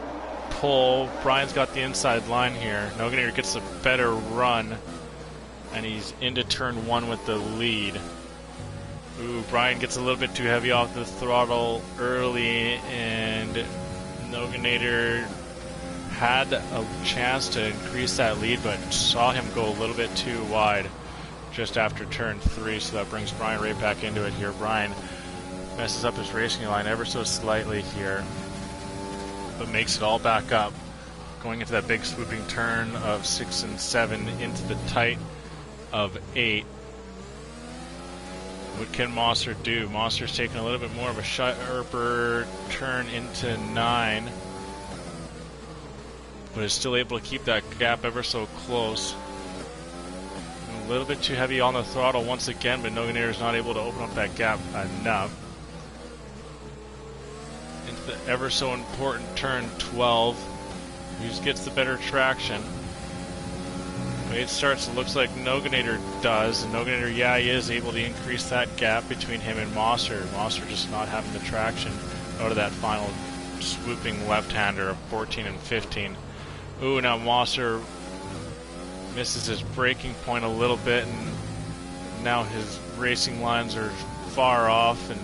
pull. Brian's got the inside line here. Noganator gets a better run, and he's into turn 1 with the lead. Ooh, Brian gets a little bit too heavy off the throttle early, and Noganator had a chance to increase that lead, but saw him go a little bit too wide just after turn 3, so that brings Brian right back into it here. Brian messes up his racing line ever so slightly here, but makes it all back up, going into that big swooping turn of 6 and 7 into the tight of 8. What can Mosser do? Mosser's taking a little bit more of a sharper turn into 9, but is still able to keep that gap ever so close. A little bit too heavy on the throttle once again, but Noganator is not able to open up that gap enough. Into the ever so important turn 12. He just gets the better traction. The way it starts, it looks like Noganator does. And Noganator, yeah, he is able to increase that gap between him and Mosser. Mosser just not having the traction out of that final swooping left-hander of 14 and 15. Ooh, now Mosser misses his braking point a little bit, and now his racing lines are far off, and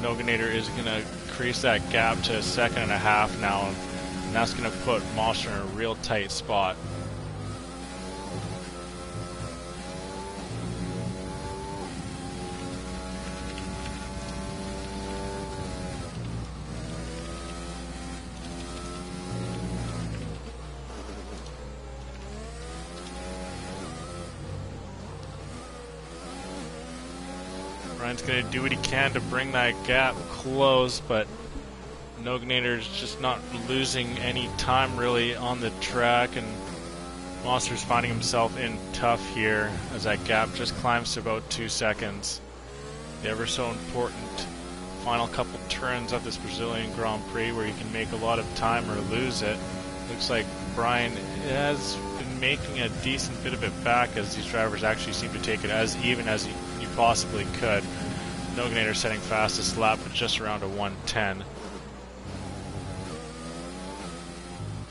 Noganator is going to increase that gap to 1.5 seconds now, and that's going to put Mosser in a real tight spot. Brian's going to do what he can to bring that gap close, but Noganator's just not losing any time really on the track, and Mosser's finding himself in tough here as that gap just climbs to about 2 seconds. The ever so important final couple turns of this Brazilian Grand Prix where you can make a lot of time or lose it. Looks like Brian has been making a decent bit of it back, as these drivers actually seem to take it as even as you possibly could. Noganator setting fastest lap at just around a 1:10.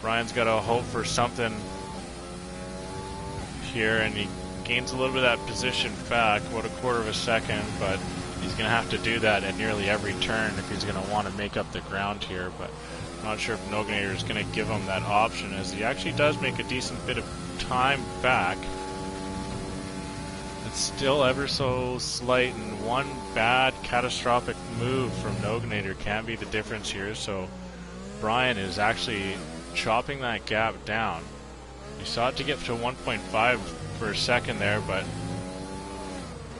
Brian's got to hope for something here, and he gains a little bit of that position back, about 1/4 second, but he's going to have to do that at nearly every turn if he's going to want to make up the ground here. But I'm not sure if Noganator is going to give him that option, as he actually does make a decent bit of time back. It's still ever so slight, and one bad catastrophic move from Noganator can be the difference here. So Brian is actually chopping that gap down. You saw it to get to 1.5 for a second there, but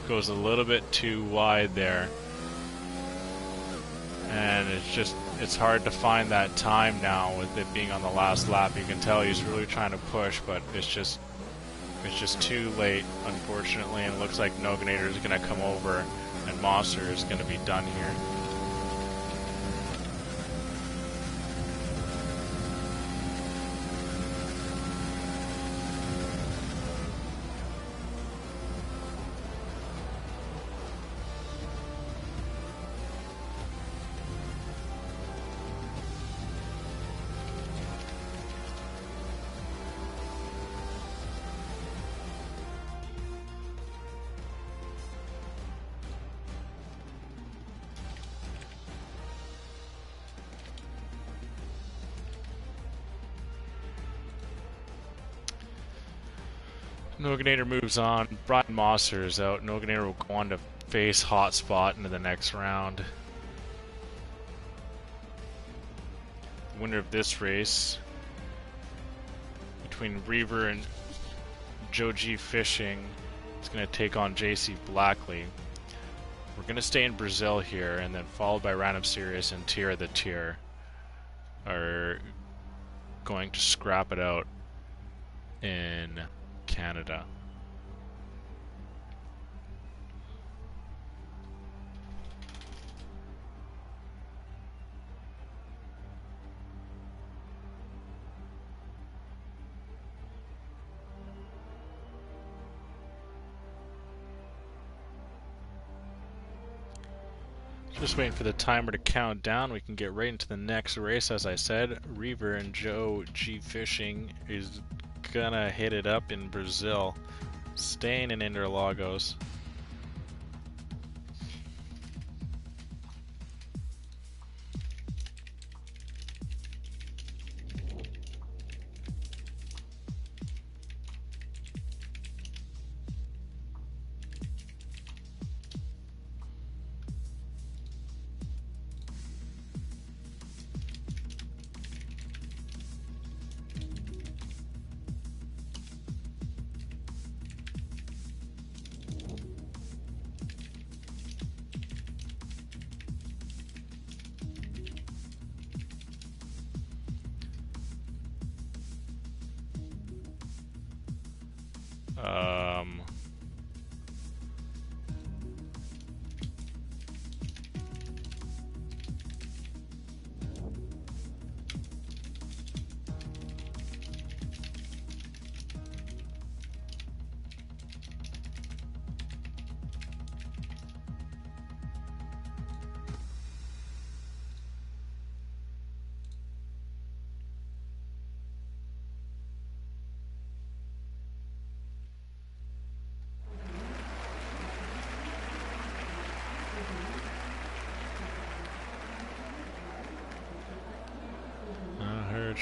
goes a little bit too wide there. And it's hard to find that time now with it being on the last lap. You can tell he's really trying to push, but it's just too late, unfortunately, and it looks like Noganator is going to come over and Mosser is going to be done here. Noganator moves on. Brian Mosser is out. Noganator will go on to face Hotspot into the next round. The winner of this race between Reaver and Joe G Fishing is going to take on JC Blackley. We're going to stay in Brazil here, and then followed by Random Serious and Tier the Tier are going to scrap it out in Canada. Just waiting for the timer to count down. We can get right into the next race. As I said, Reaver and Joe G Fishing is gonna hit it up in Brazil, staying in Interlagos.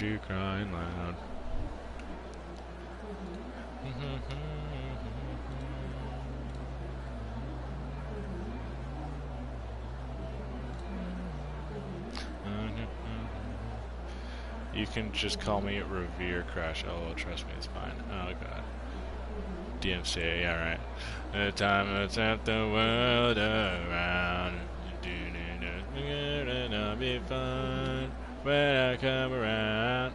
You crying loud. You can just call me Revere Crash. Oh, trust me, it's fine. Oh god. DMCA, yeah, right. The time that's at the world around. It'll be fun when I come around.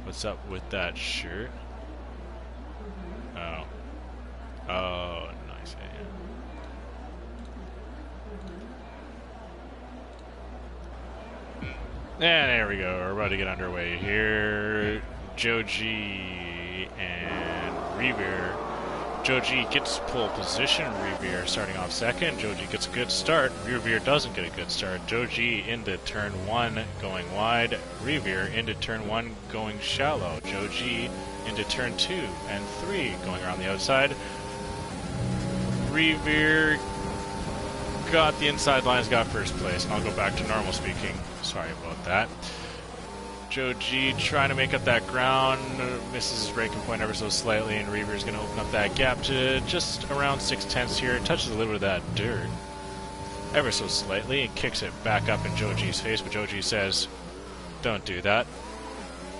What's up with that shirt? Oh. Oh, nice. Yeah. And there we go. We're about to get underway here. Joe G and Reaver. Joe G gets pole position. Reaver starting off second. Joe G gets a good start. Reaver doesn't get a good start. Joe G into turn 1 going wide. Reaver into turn 1 going shallow. Joe G into turn 2 and 3 going around the outside. Reaver got the inside lines, got first place. And I'll go back to normal speaking. Sorry about that. Joe G trying to make up that ground, misses his braking point ever so slightly, and Reaver's going to open up that gap to just around 6/10 here. Touches a little bit of that dirt ever so slightly and kicks it back up in Joe G's face, but Joe G says, Don't do that.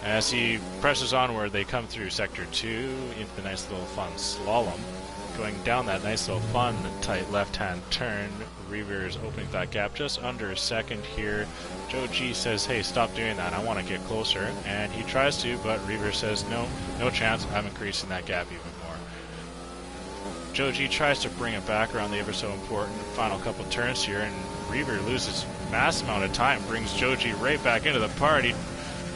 As he presses onward, they come through Sector 2 into the nice little fun slalom. Going down that nice little fun tight left-hand turn, Reaver is opening that gap just under a second here. Joe G says, hey, stop doing that, I want to get closer. And he tries to, but Reaver says, no chance, I'm increasing that gap even more. Joe G tries to bring it back around the ever so important final couple turns here, and Reaver loses mass amount of time, brings Joe G right back into the party.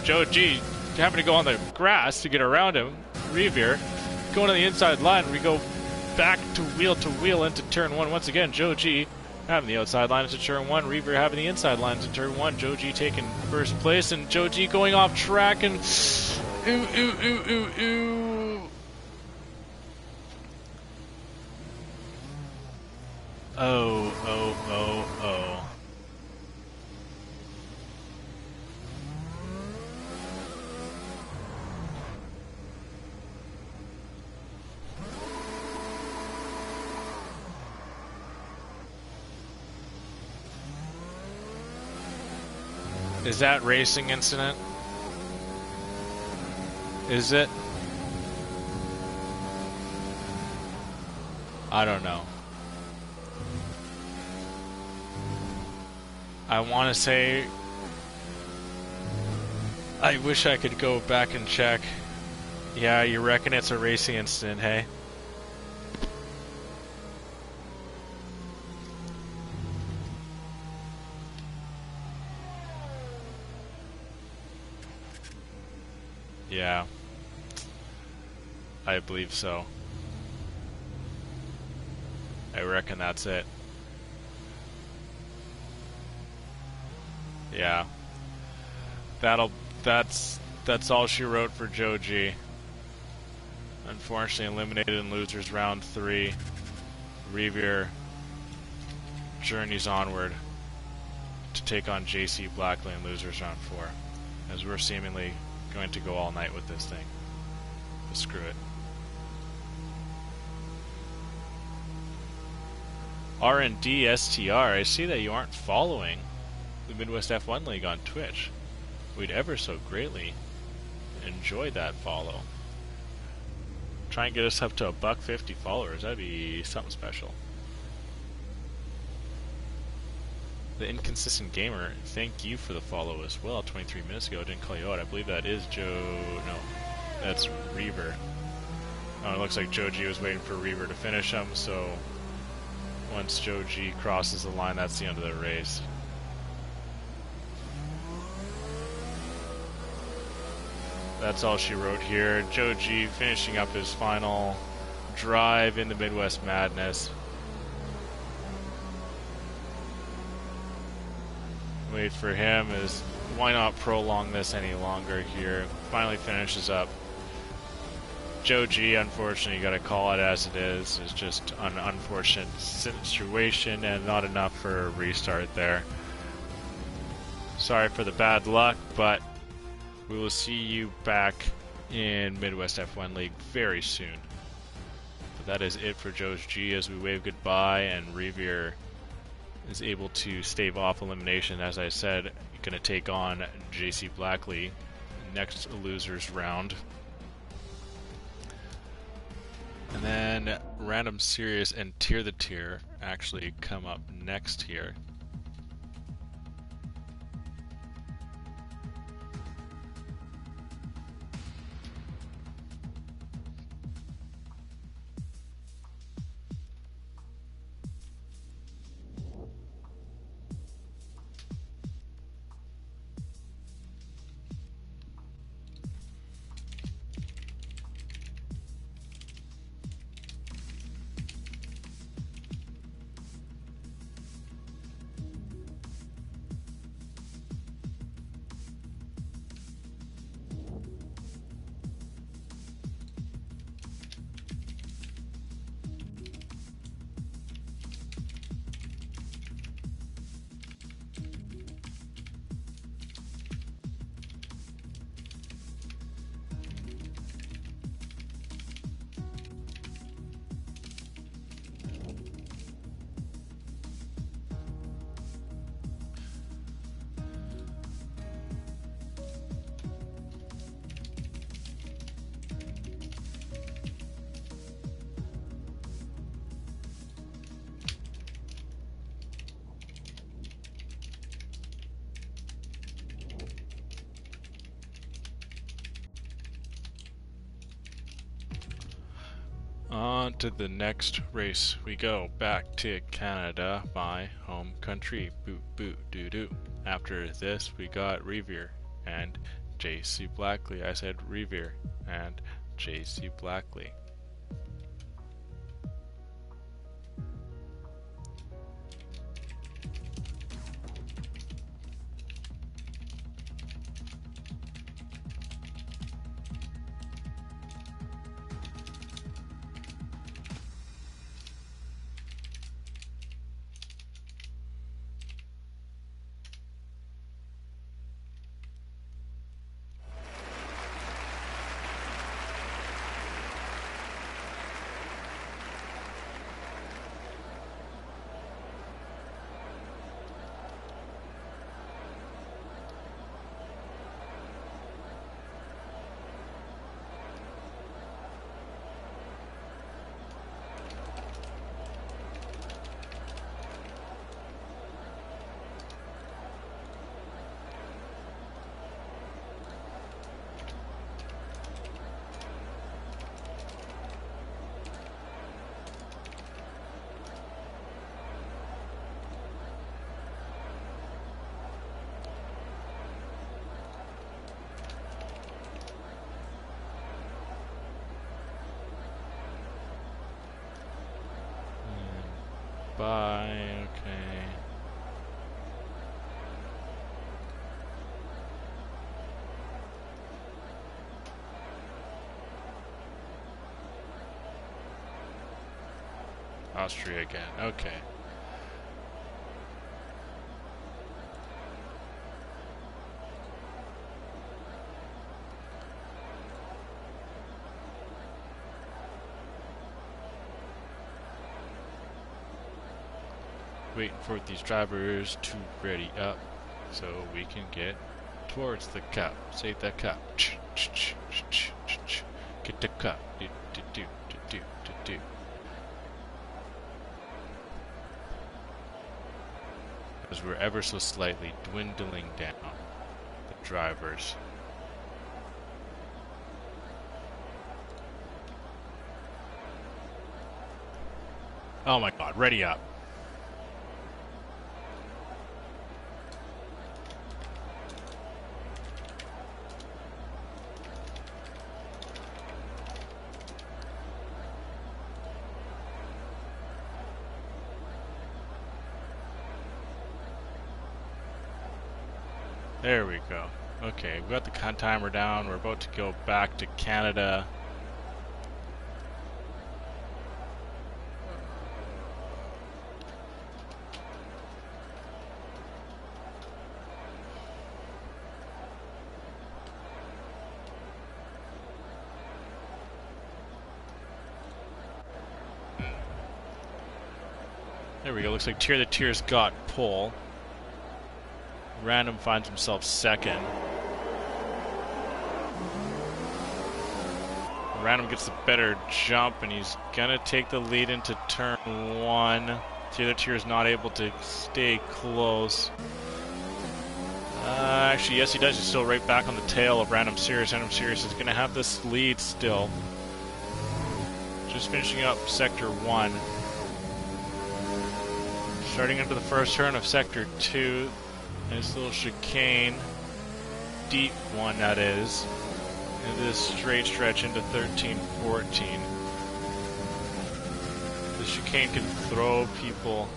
Joe G having to go on the grass to get around him. Reaver going to the inside line. We go back to wheel into turn 1 once again. Joe G having the outside line into turn 1. Reaver having the inside line into turn 1. Joe G taking first place, and Joe G going off track and ooh. Oh. Is that racing incident? Is it? I don't know. I want to say... I wish I could go back and check. Yeah, you reckon it's a racing incident, hey? Yeah, I believe so. I reckon that's it. Yeah. That's all she wrote for Joe G. Unfortunately eliminated in losers round 3. Reaver journeys onward to take on JC Blackley in losers round 4. As we're seemingly going to go all night with this thing. But screw it. R&D STR, I see that you aren't following the Midwest F1 League on Twitch. We'd ever so greatly enjoy that follow. Try and get us up to $150 followers. That'd be something special. The Inconsistent Gamer, thank you for the follow as well. 23 minutes ago, I didn't call you out. I believe that is Joe... No, that's Reaver. Oh, it looks like Joe G was waiting for Reaver to finish him, so... Once Joe G crosses the line, that's the end of the race. That's all she wrote here. Joe G finishing up his final drive in the Midwest Madness. Wait for him is why not prolong this any longer here. Finally finishes up. Joe G, unfortunately, got to call it as it is. It's just an unfortunate situation and not enough for a restart there. Sorry for the bad luck, but we will see you back in Midwest F1 League very soon. But that is it for Joe G as we wave goodbye, and Reaver is able to stave off elimination. As I said, going to take on JC Blackley next losers round. And then Random Serious and Tier the Tier actually come up next here. On to the next race we go. Back to Canada, my home country. Boot boot doo doo. After this we got Revere and JC Blackley. I said Revere and JC Blackley. Bye, okay. Austria again, okay. Waiting for these drivers to ready up so we can get towards the cup. Save that cup. Get the cup. As we're ever so slightly dwindling down the drivers. Oh my god, ready up. There we go. Okay, we got the timer down. We're about to go back to Canada. There we go. Looks like Tier the Tier's got pole. Random finds himself second. Random gets the better jump, and he's gonna take the lead into turn one. The other tier is not able to stay close. Actually, yes, he does. He's still right back on the tail of Random Sirius. Random Sirius is gonna have this lead still. Just finishing up Sector 1. Starting into the first turn of Sector 2. Nice little chicane, deep one that is, and this straight stretch into 13-14. The chicane can throw people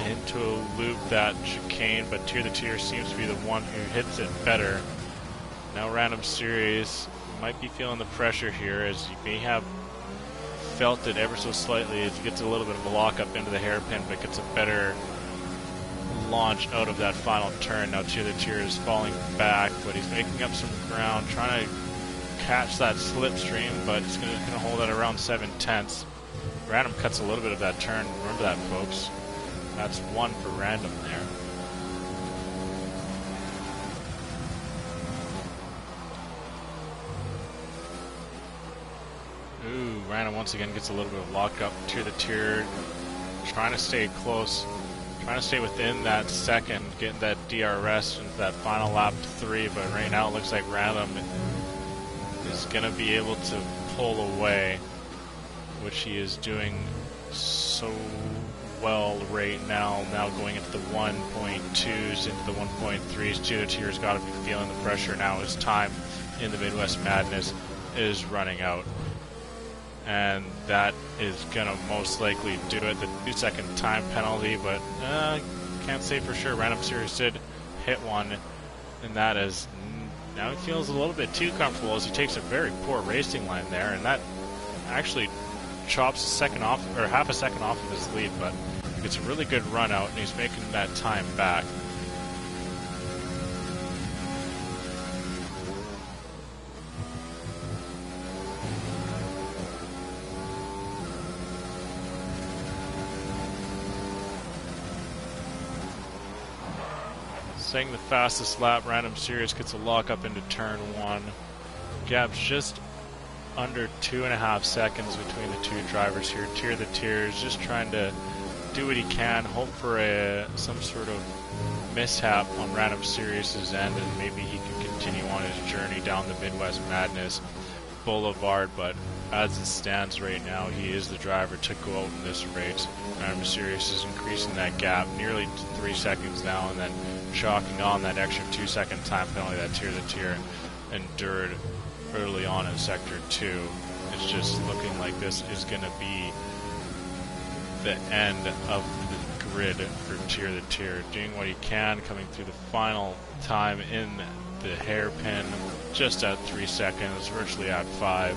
into a loop, that chicane, but Tier the Tier seems to be the one who hits it better. Now Random Series might be feeling the pressure here, as he may have felt it ever so slightly as he gets a little bit of a lockup into the hairpin, but gets a better launch out of that final turn. Now Tier the Tier is falling back, but he's making up some ground, trying to catch that slipstream, but he's gonna hold at around 7/10. Random cuts a little bit of that turn. Remember that, folks. That's one for Random there. Ooh, Random once again gets a little bit of lockup. Tier the Tier trying to stay close, trying to stay within that second, getting that DRS into that final lap 3, but right now it looks like Random is going to be able to pull away, which he is doing so well right now. Now going into the 1.2s, into the 1.3s. Tear the Tier's got to be feeling the pressure now. His time in the Midwest Madness is running out. And that is going to most likely do it. The 2-second time penalty, but can't say for sure. Random Series did hit one, and that is, now he feels a little bit too comfortable as he takes a very poor racing line there, and that actually chops a second off, or half a second off of his lead, but he gets a really good run out, and he's making that time back. Saying the fastest lap, Random Series gets a lock up into turn 1. Gap's just under 2.5 seconds between the two drivers here. Tear the Tier is just trying to do what he can, hope for some sort of mishap on Random Series' end, and maybe he can continue on his journey down the Midwest Madness Boulevard. But as it stands right now, he is the driver to go out in this race. Random Series is increasing that gap nearly 3 seconds now, and then chalking on that extra 2-second time penalty that Tear the Tier endured early on in Sector 2. It's just looking like this is going to be the end of the grid for Tear the Tier. Doing what he can, coming through the final time in the hairpin, just at 3 seconds, virtually at 5.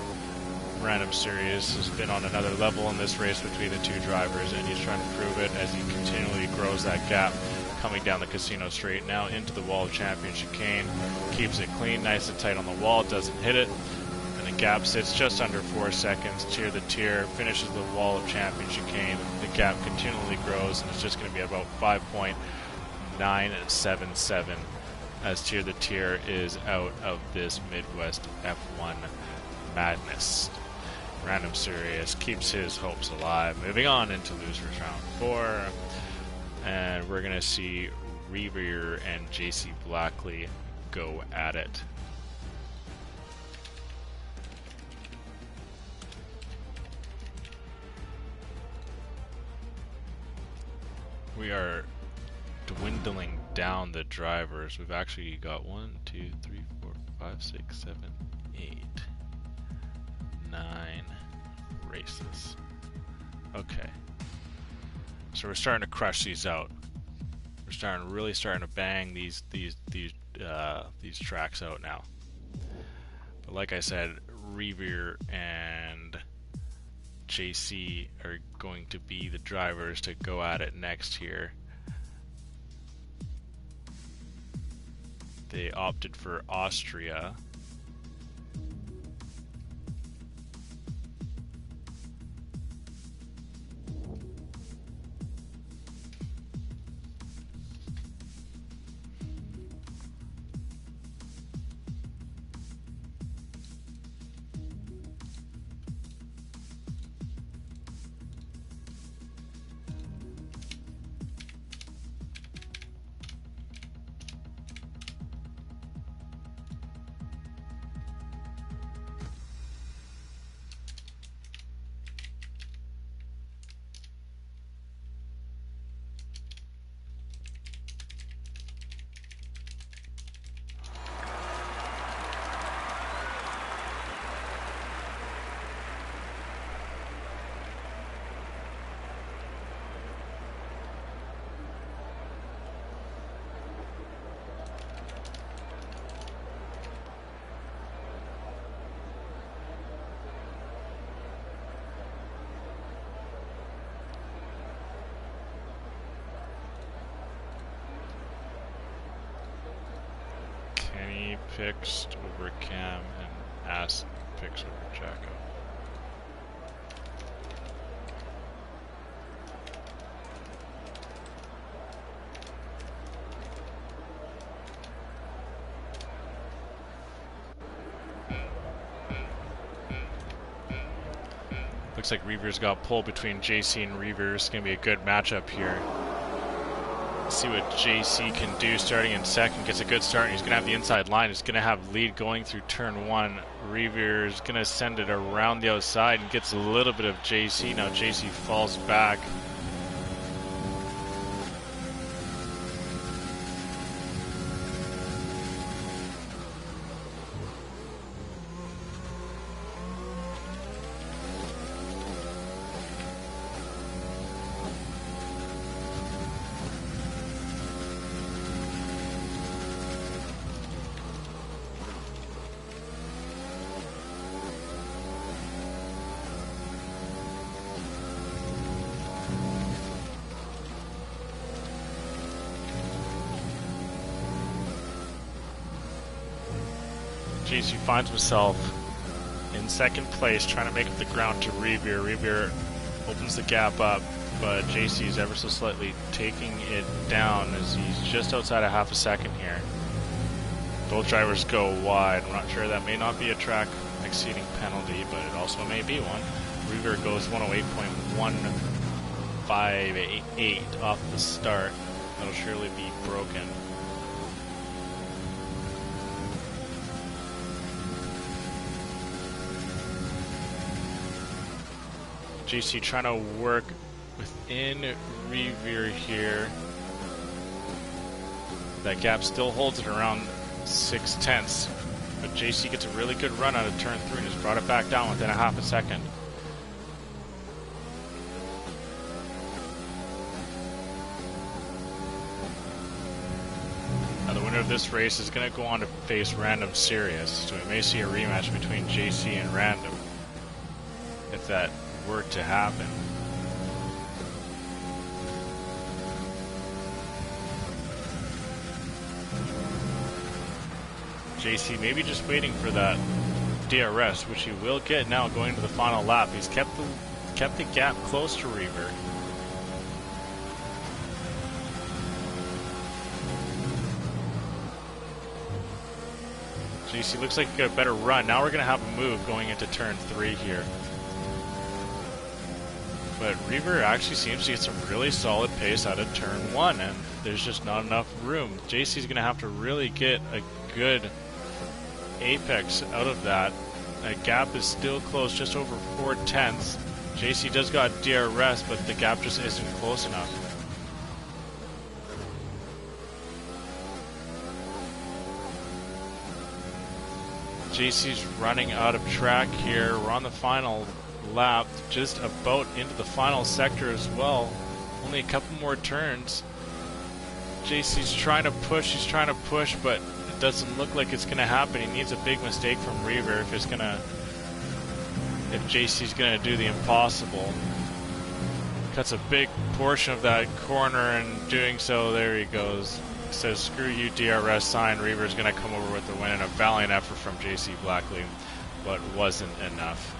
Random Series has been on another level in this race between the two drivers, and he's trying to prove it as he continually grows that gap. Coming down the Casino Straight now into the wall of Champion Chicane. Keeps it clean, nice and tight on the wall, doesn't hit it. And the gap sits just under 4 seconds. Tear the Tier finishes the wall of Champion Chicane. The gap continually grows, and it's just going to be about 5.977 as Tear the Tier is out of this Midwest F1 Madness. Random Series keeps his hopes alive. Moving on into Losers Round 4. And we're going to see Reaver and JC Blackley go at it. We are dwindling down the drivers. We've actually got 1, 2, 3, 4, 5, 6, 7, 8, 9 races. Okay. So we're starting to crush these out. We're really starting to bang these tracks out now. But like I said, Reaver and JC are going to be the drivers to go at it next here. They opted for Austria. Picks over Cam and Ass picks over Jacko. Looks like Reaver's got pulled between JC and Reaver. It's going to be a good matchup here. Let's see what JC can do starting in second. Gets a good start, and he's going to have the inside line. He's going to have lead going through turn one. Revere is going to send it around the outside and gets a little bit of JC. Now JC falls back. JC finds himself in second place, trying to make up the ground to Revere. Revere opens the gap up, but JC is ever so slightly taking it down as he's just outside of half a second here. Both drivers go wide. I'm not sure, that may not be a track exceeding penalty, but it also may be one. Revere goes 108.158 off the start. That'll surely be broken. JC trying to work within Revere here. That gap still holds it around 0.6, but JC gets a really good run out of turn 3 and has brought it back down within a half a second. Now the winner of this race is going to go on to face Random Sirius, so we may see a rematch between JC and Random if that were to happen. JC maybe just waiting for that DRS, which he will get now going to the final lap. He's kept the gap close to Revere. JC looks like he got a better run. Now we're going to have a move going into turn 3 here. But Revere actually seems to get some really solid pace out of turn 1, and there's just not enough room. JC's going to have to really get a good apex out of that. That gap is still close, just over 0.4. JC does got DRS, but the gap just isn't close enough. JC's running out of track here. We're on the final lap, just about into the final sector as well. Only a couple more turns. JC's trying to push, he's trying to push, but it doesn't look like it's going to happen. He needs a big mistake from Revere if JC's going to do the impossible. Cuts a big portion of that corner, and doing so, there he goes. Says, screw you, DRS sign. Revere's going to come over with the win, and a valiant effort from JC Blackley, but wasn't enough.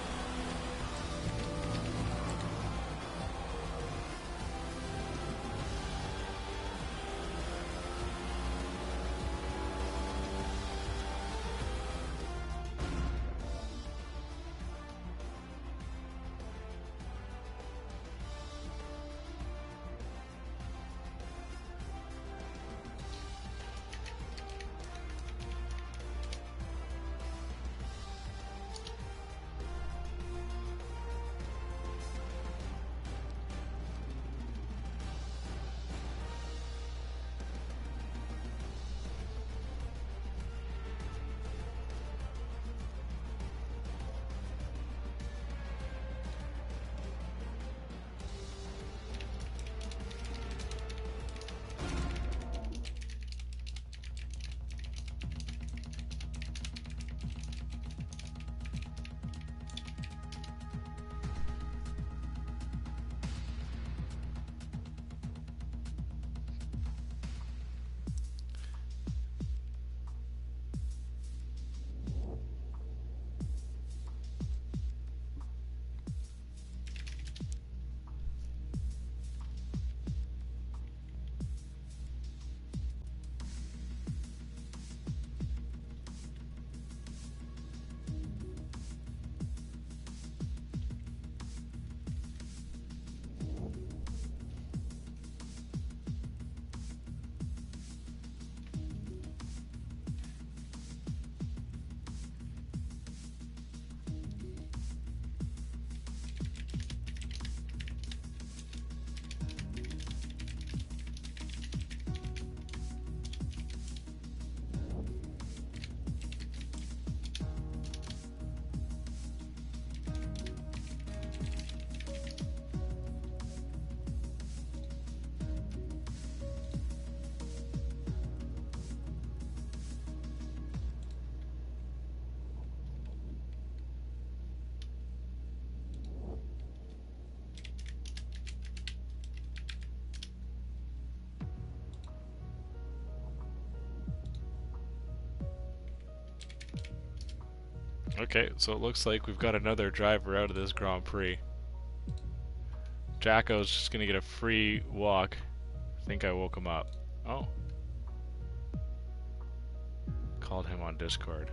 Okay, so it looks like we've got another driver out of this Grand Prix. Jacko's just gonna get a free walk. I think I woke him up. Oh. Called him on Discord.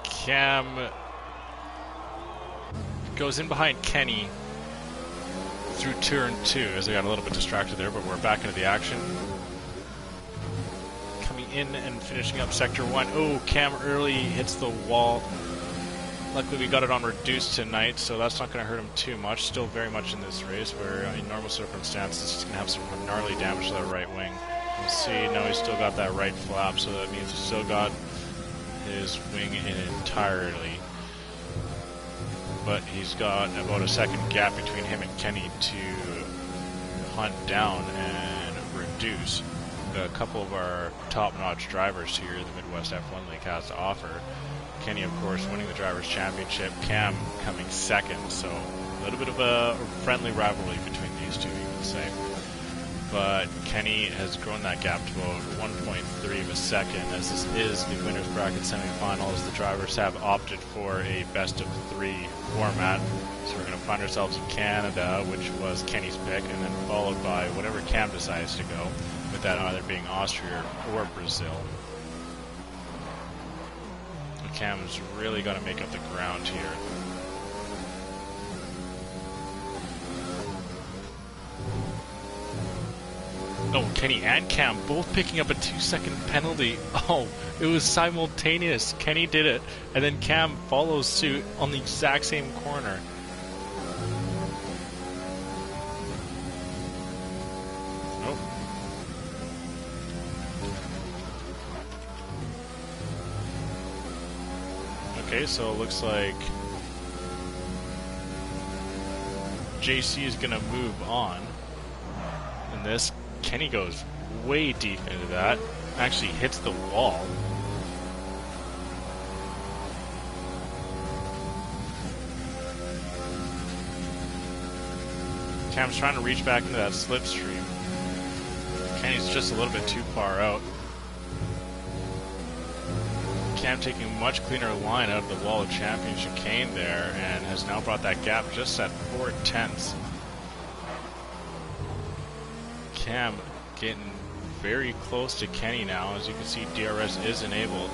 Cam goes in behind Kenny through turn 2 as I got a little bit distracted there, but we're back into the action. Coming in and finishing up sector 1. Oh, Cam early hits the wall. Luckily we got it on reduced tonight, so that's not going to hurt him too much. Still very much in this race where in normal circumstances he's going to have some gnarly damage to that right wing. You see, now he's still got that right flap, so that means he's still got his wing in entirely, but he's got about a second gap between him and Kenny to hunt down and reduce a couple of our top-notch drivers here the Midwest F1 League has to offer. Kenny, of course, winning the Drivers' Championship, Cam coming second, so a little bit of a friendly rivalry between these two, you could say. But Kenny has grown that gap to about 1.3 of a second, as this is the winner's bracket semifinals. The drivers have opted for a best-of-3 format, so we're going to find ourselves in Canada, which was Kenny's pick, and then followed by whatever Cam decides to go, with that either being Austria or Brazil. Cam's really got to make up the ground here. Oh, Kenny and Cam both picking up a 2-second penalty. Oh, it was simultaneous. Kenny did it, and then Cam follows suit on the exact same corner. Nope. Okay, so it looks like JC is going to move on in this. Kenny goes way deep into that, actually hits the wall. Cam's trying to reach back into that slipstream. Kenny's just a little bit too far out. Cam taking a much cleaner line out of the wall of champion chicane there, and has now brought that gap just at 4/10. Cam getting very close to Kenny now. As you can see, DRS is enabled.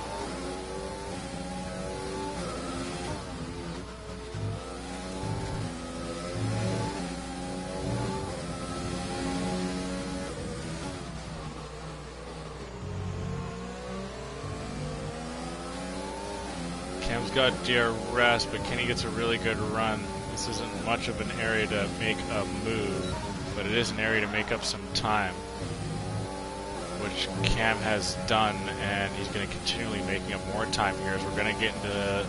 Cam's got DRS, but Kenny gets a really good run. This isn't much of an area to make a move, but it is an area to make up some time, which Cam has done, and he's going to continually making up more time here as we're going to get into the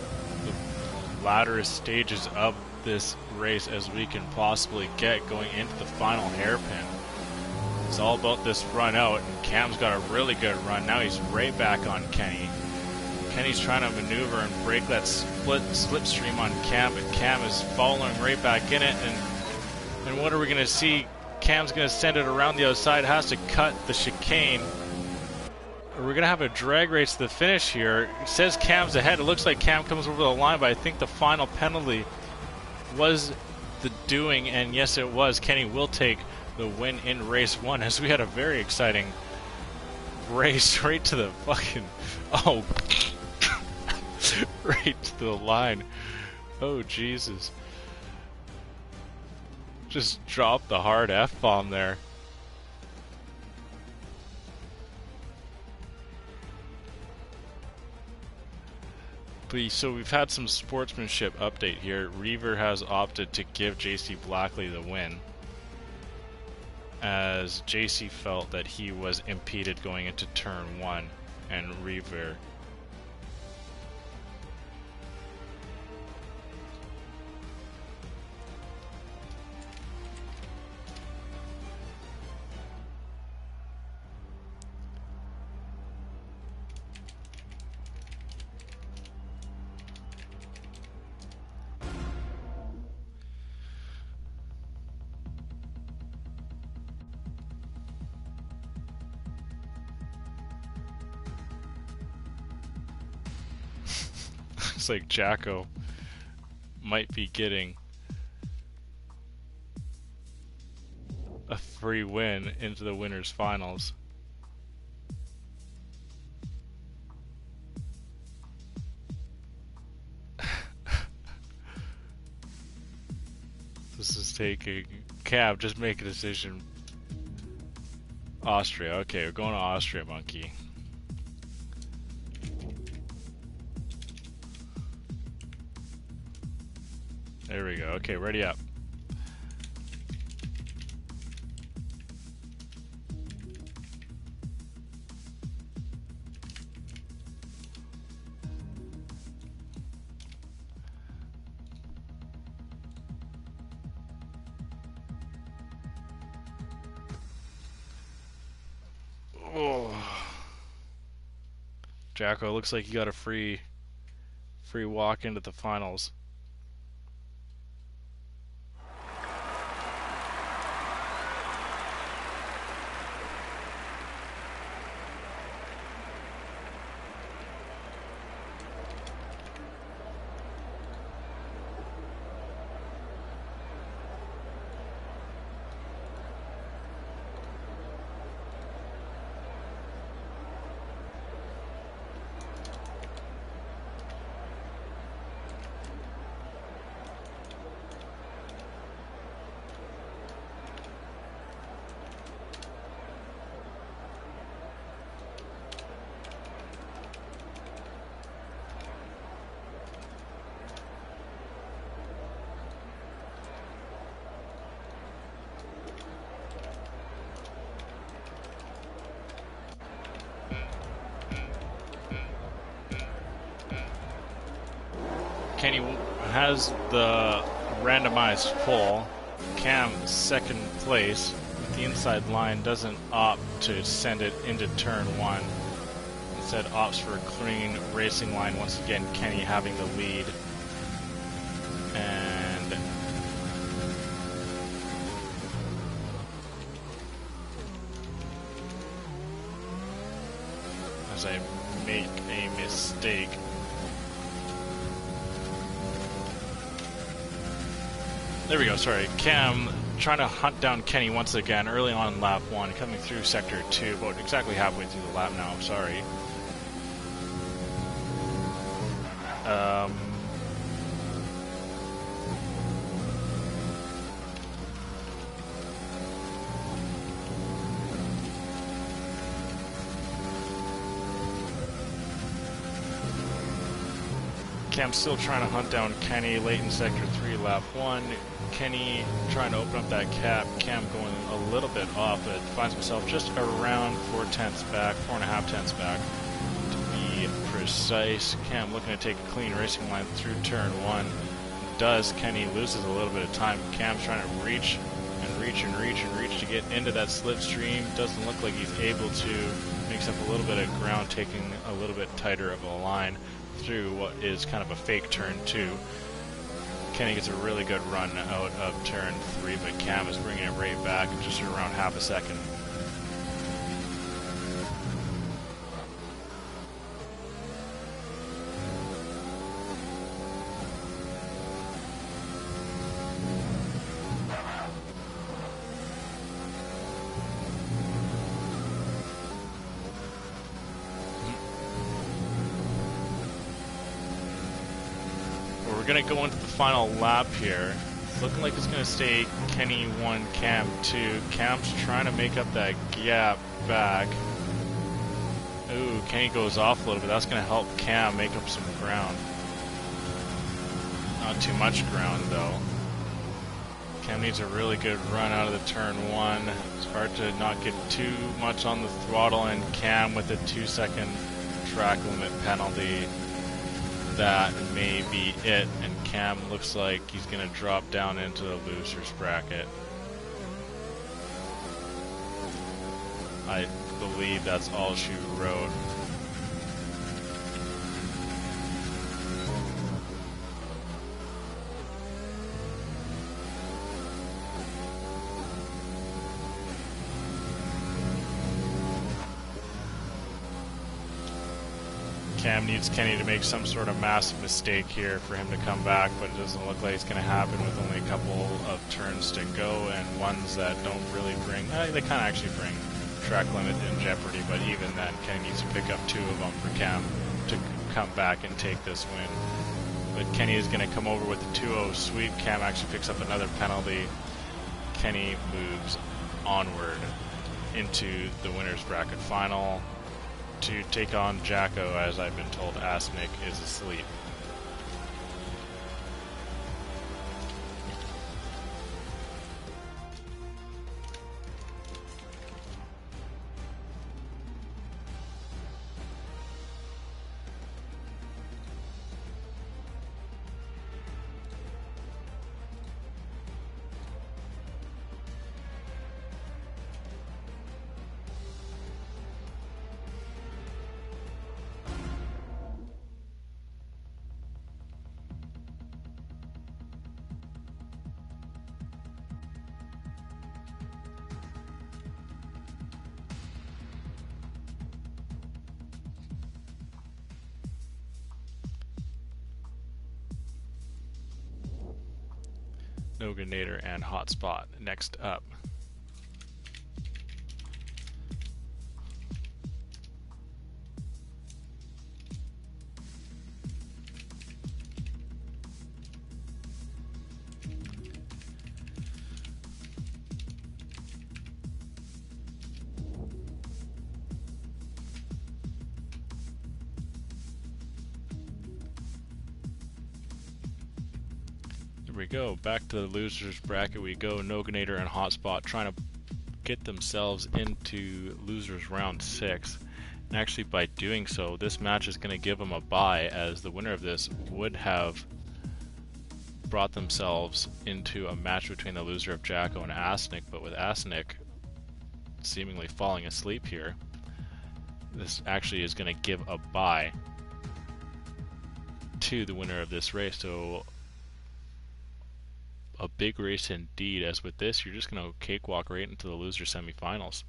latter stages of this race as we can possibly get going into the final hairpin. It's all about this run out, and Cam's got a really good run. Now he's right back on Kenny. Kenny's trying to maneuver and break that slipstream on Cam, but Cam is following right back in it, and what are we going to see? Cam's going to send it around the outside, has to cut the chicane. We're going to have a drag race to the finish here. It says Cam's ahead. It looks like Cam comes over the line, but I think the final penalty was the doing, and yes it was. Kenny will take the win in race 1, as we had a very exciting race right to the fucking... Oh. Right to the line. Oh, Jesus. Just dropped the hard F-bomb there. But so we've had some sportsmanship update here. Reaver has opted to give JC Blackley the win, as JC felt that he was impeded going into turn 1, and Reaver looks like Jacko might be getting a free win into the winners finals. This is taking Cab, just make a decision. Austria, okay, we're going to Austria, monkey. There we go. Okay, ready up. Oh. Jacko, looks like you got a free walk into the finals. Kenny has the randomized full. Cam second place. The inside line doesn't opt to send it into turn 1. Instead opts for a clean racing line. Once again, Kenny having the lead. And as I make a mistake, there we go, sorry. Cam trying to hunt down Kenny once again early on in lap 1, coming through sector 2, about exactly halfway through the lap now, I'm sorry. Cam's still trying to hunt down Kenny late in sector 3, lap 1. Kenny trying to open up that cap. Cam going a little bit off, but finds himself just around 4 tenths back, 4.5 tenths back, to be precise. Cam looking to take a clean racing line through turn 1. Does. Kenny loses a little bit of time. Cam's trying to reach and reach and reach and reach to get into that slipstream. Doesn't look like he's able to. Makes up a little bit of ground, taking a little bit tighter of a line through what is kind of a fake turn 2. Kenny gets a really good run out of turn 3, but Cam is bringing it right back in just around half a second. We're going to go into the final lap here. Looking like it's going to stay Kenny 1, Cam 2. Cam's trying to make up that gap back. Ooh, Kenny goes off a little bit. That's going to help Cam make up some ground. Not too much ground, though. Cam needs a really good run out of the turn 1. It's hard to not get too much on the throttle, and Cam with a 2-second track limit penalty. That may be it, and Cam looks like he's going to drop down into the loser's bracket. I believe that's all she wrote. Cam needs Kenny to make some sort of massive mistake here for him to come back, but it doesn't look like it's going to happen with only a couple of turns to go, and ones that don't really bring, they kind of actually bring track limit in jeopardy, but even then, Kenny needs to pick up 2 of them for Cam to come back and take this win. But Kenny is going to come over with a 2-0 sweep. Cam actually picks up another penalty. Kenny moves onward into the winner's bracket final to take on Jacko, as I've been told Asnick is asleep. Noganator and Hotspot next up. We go back to the losers bracket. We go. Noganator and Hotspot trying to get themselves into losers round 6, and actually by doing so, this match is going to give them a bye, as the winner of this would have brought themselves into a match between the loser of Jacko and Asnick. But with Asnick seemingly falling asleep here, this actually is going to give a bye to the winner of this race. So a big race indeed, as with this, you're just going to cakewalk right into the loser semifinals.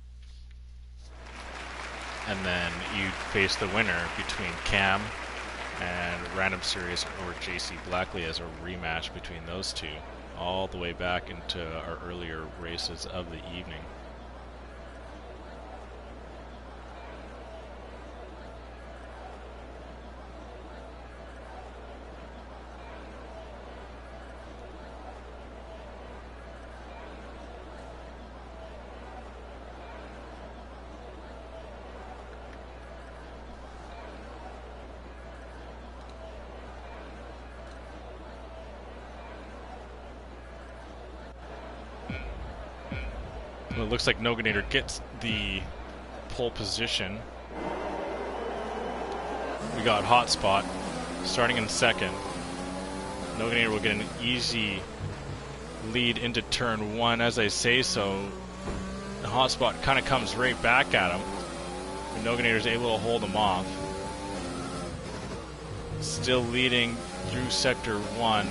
And then you face the winner between Cam and Random Series or JC Blackley as a rematch between those two, all the way back into our earlier races of the evening. It looks like Noganator gets the pole position. we got Hotspot starting in second. Noganator will get an easy lead into turn 1. As I say so, the Hotspot kind of comes right back at him. But Noganator is able to hold him off. Still leading through sector 1.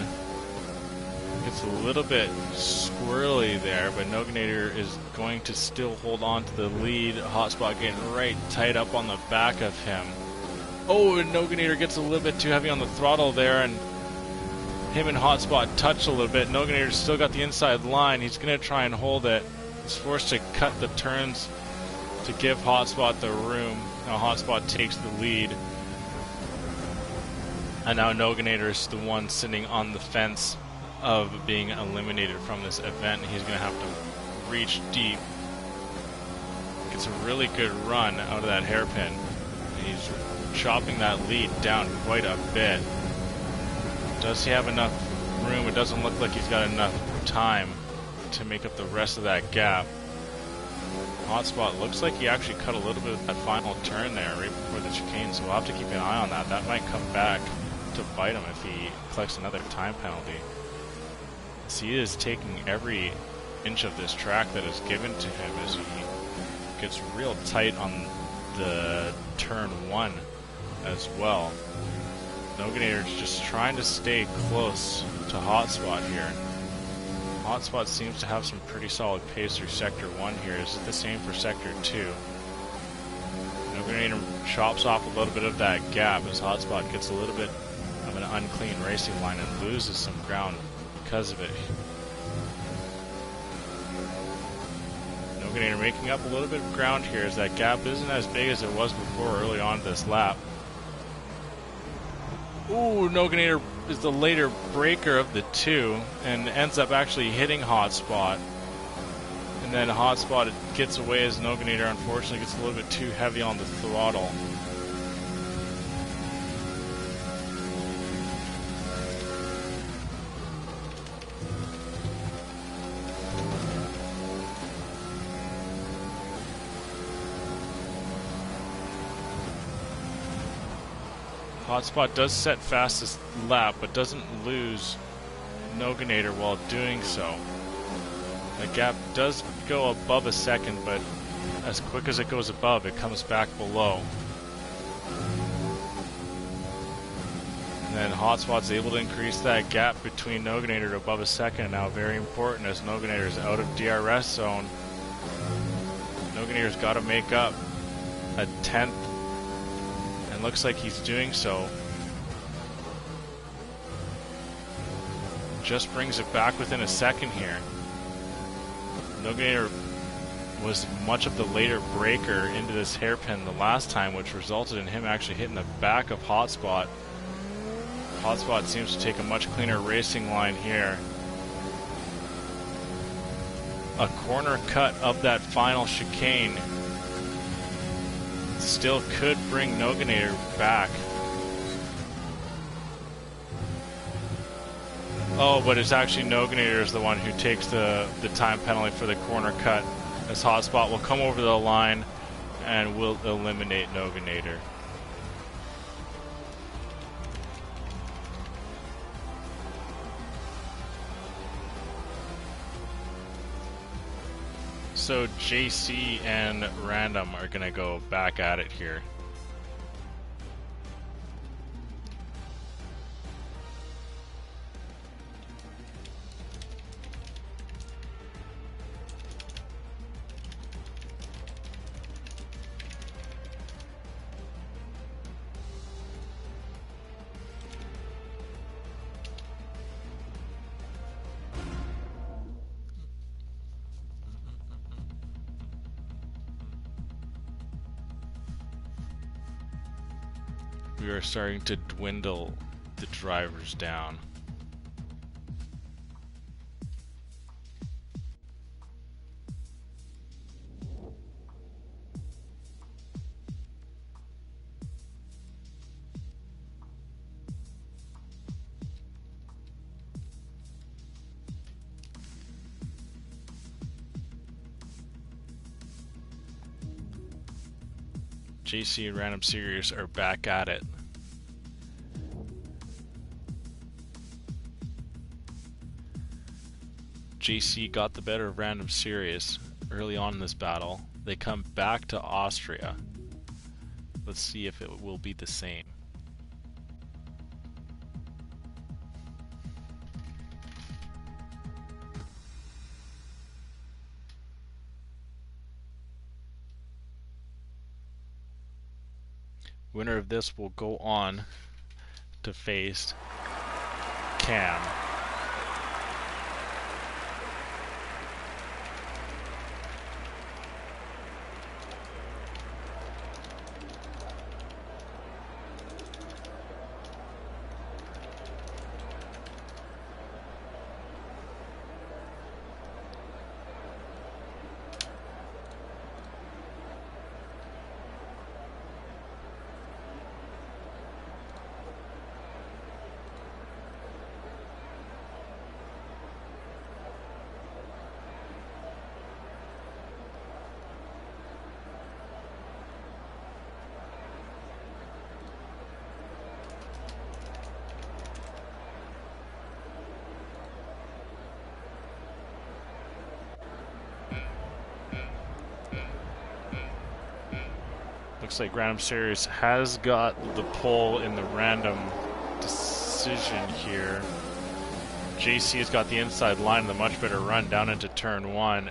It's a little bit squirrely there, but Noganator is going to still hold on to the lead. Hotspot getting right tight up on the back of him. Oh, and Noganator gets a little bit too heavy on the throttle there, and him and Hotspot touch a little bit. Noganator's still got the inside line. He's going to try and hold it. He's forced to cut the turns to give Hotspot the room. Now Hotspot takes the lead. And now Noganator is the one sitting on the fence of being eliminated from this event. He's going to have to reach deep. Gets a really good run out of that hairpin. He's chopping that lead down quite a bit. Does he have enough room? It doesn't look like he's got enough time to make up the rest of that gap. Hotspot looks like he actually cut a little bit of that final turn there right before the chicane, so we'll have to keep an eye on that. That might come back to bite him if he collects another time penalty. So he is taking every inch of this track that is given to him as he gets real tight on the turn 1 as well. Noganator is just trying to stay close to Hotspot here. Hotspot seems to have some pretty solid pace through sector 1 here. Is it the same for sector 2? Noganator chops off a little bit of that gap as Hotspot gets a little bit of an unclean racing line and loses some ground because of it. Noganator making up a little bit of ground here as that gap isn't as big as it was before early on this lap. Ooh, Noganator is the later breaker of the two and ends up actually hitting Hotspot. And then Hotspot gets away as Noganator unfortunately gets a little bit too heavy on the throttle. Hotspot does set fastest lap, but doesn't lose Noganator while doing so. The gap does go above a second, but as quick as it goes above, it comes back below. And then Hotspot's able to increase that gap between Noganator to above a second. Now very important as Noganator is out of DRS zone. Noganator's got to make up a 10th. And looks like he's doing so. Just brings it back within a second here. Noganator was much of the later breaker into this hairpin the last time, which resulted in him actually hitting the back of Hotspot. Hotspot seems to take a much cleaner racing line here. A corner cut of that final chicane still could bring Noganator back. Oh, but it's actually Noganator is the one who takes the time penalty for the corner cut, as Hotspot will come over the line and will eliminate Noganator. So JC and Random are going to go back at it here. We are starting to dwindle the drivers down. JC and Random Series are back at it. JC got the better of Random Serious early on in this battle. They come back to Austria. Let's see if it will be the same. Winner of this will go on to face Cam. Looks like Random Series has got the pole in the random decision here. JC has got the inside line and the much better run down into turn one.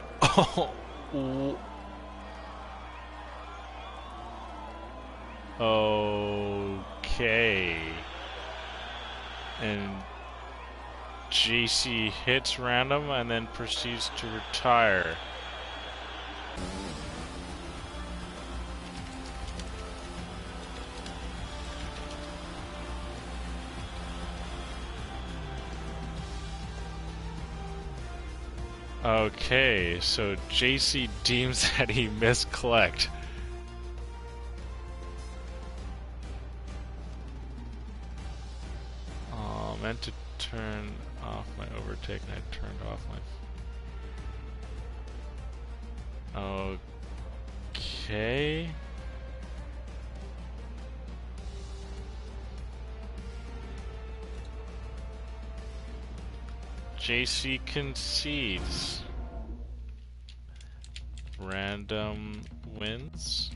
Okay. And JC hits Random and then proceeds to retire. Okay, so JC deems that he misclicked. Meant to turn off my overtake and I turned off my... Okay... JC concedes. Random wins.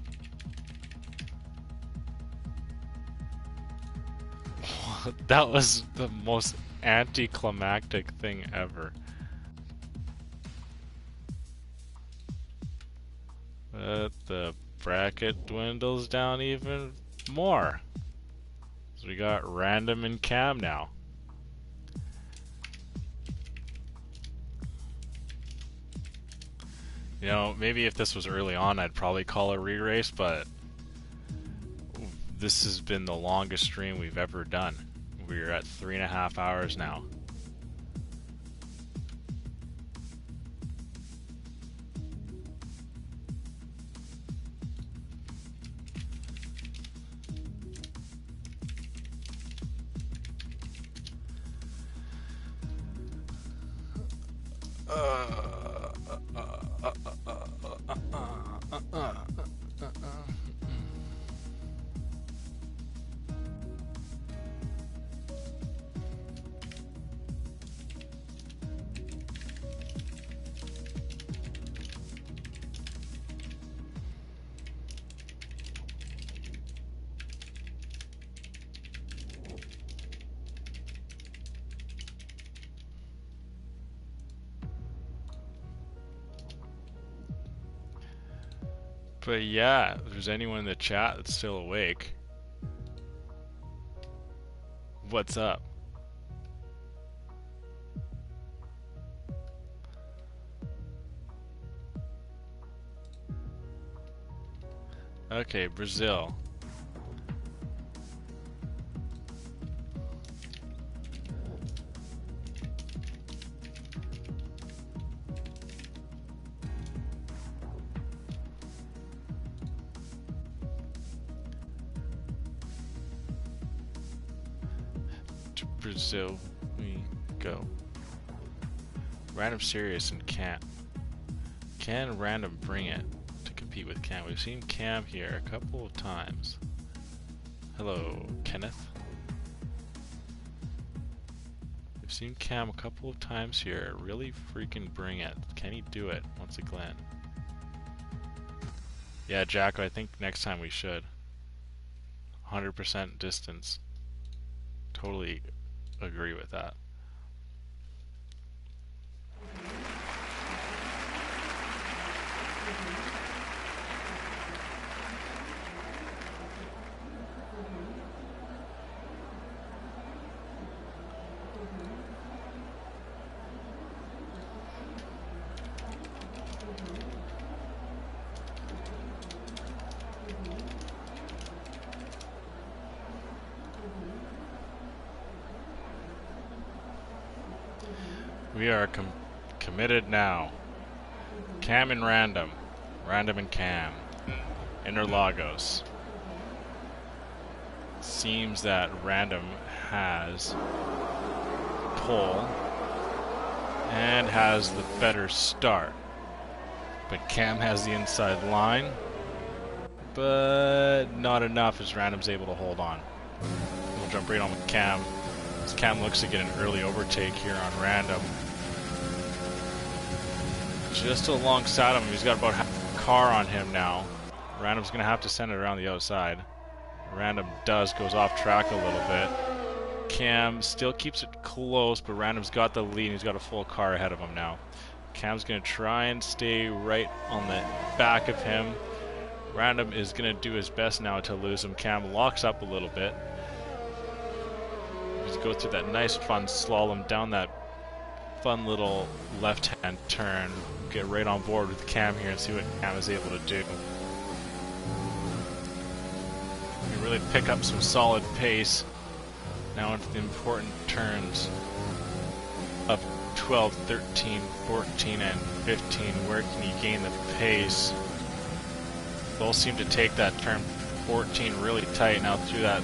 That was the most anticlimactic thing ever. But the bracket dwindles down even more. So we got Random and Cam now. You know, maybe if this was early on, I'd probably call a re-race, but this has been the longest stream we've ever done. We're at 3.5 hours now. But yeah, if there's anyone in the chat that's still awake, what's up? Okay, Brazil. Brazil we go. Random Serious and Cam. Can Random bring it to compete with Cam? We've seen Cam here a couple of times. Hello, Kenneth. We've We've seen Cam a couple of times here. Really freaking bring it. Can he do it once again? Yeah, Jacko, I think next time we should. 100% distance. Totally agree with that. We are committed now. Cam and Random. Random and Cam. Interlagos. Seems that Random has pole and has the better start. But Cam has the inside line. But not enough as Random's able to hold on. We'll jump right on with Cam. As Cam looks to get an early overtake here on Random. Just alongside him, he's got about half a car on him now. Random's going to have to send it around the outside. Random goes off track a little bit. Cam still keeps it close, but Random's got the lead and he's got a full car ahead of him now. Cam's going to try and stay right on the back of him. Random is going to do his best now to lose him. Cam locks up a little bit. Just go through that nice fun slalom down that fun little left-hand turn. Get right on board with Cam here and see what Cam is able to do. We really pick up some solid pace now into the important turns of 12, 13, 14, and 15. Where can you gain the pace? Both seem to take that turn 14 really tight now through that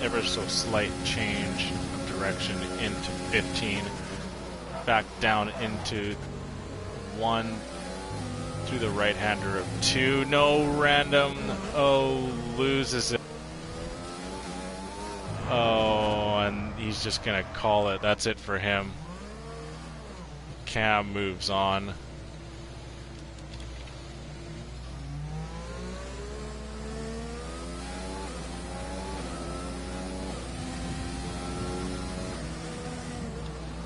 ever so slight change of direction into 15. Back down into 1 through the right-hander of 2. No, Random. Oh, loses it. Oh, and he's just going to call it. That's it for him. Cam moves on.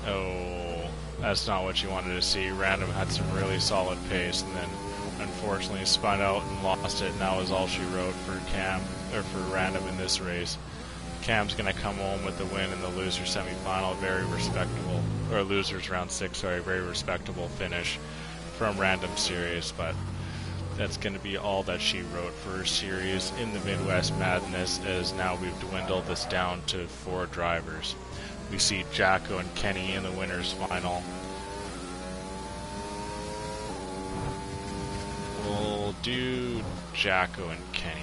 Oh, that's not what you wanted to see. Random had some really solid pace and then unfortunately spun out and lost it, and that was all she wrote for Cam, or for Random in this race. Cam's going to come home with the win in the loser semifinal. Very respectable, or losers round 6, sorry, very respectable finish from Random Series, but that's going to be all that she wrote for her series in the Midwest Madness, as now we've dwindled this down to 4 drivers. We see Jacko and Kenny in the winners final. We'll do Jacko and Kenny.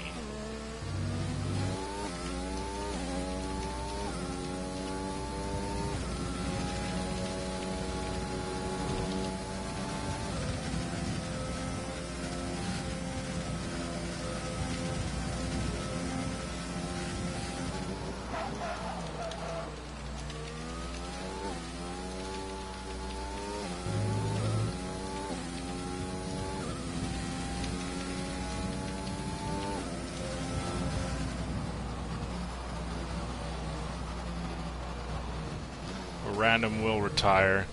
Random will retire.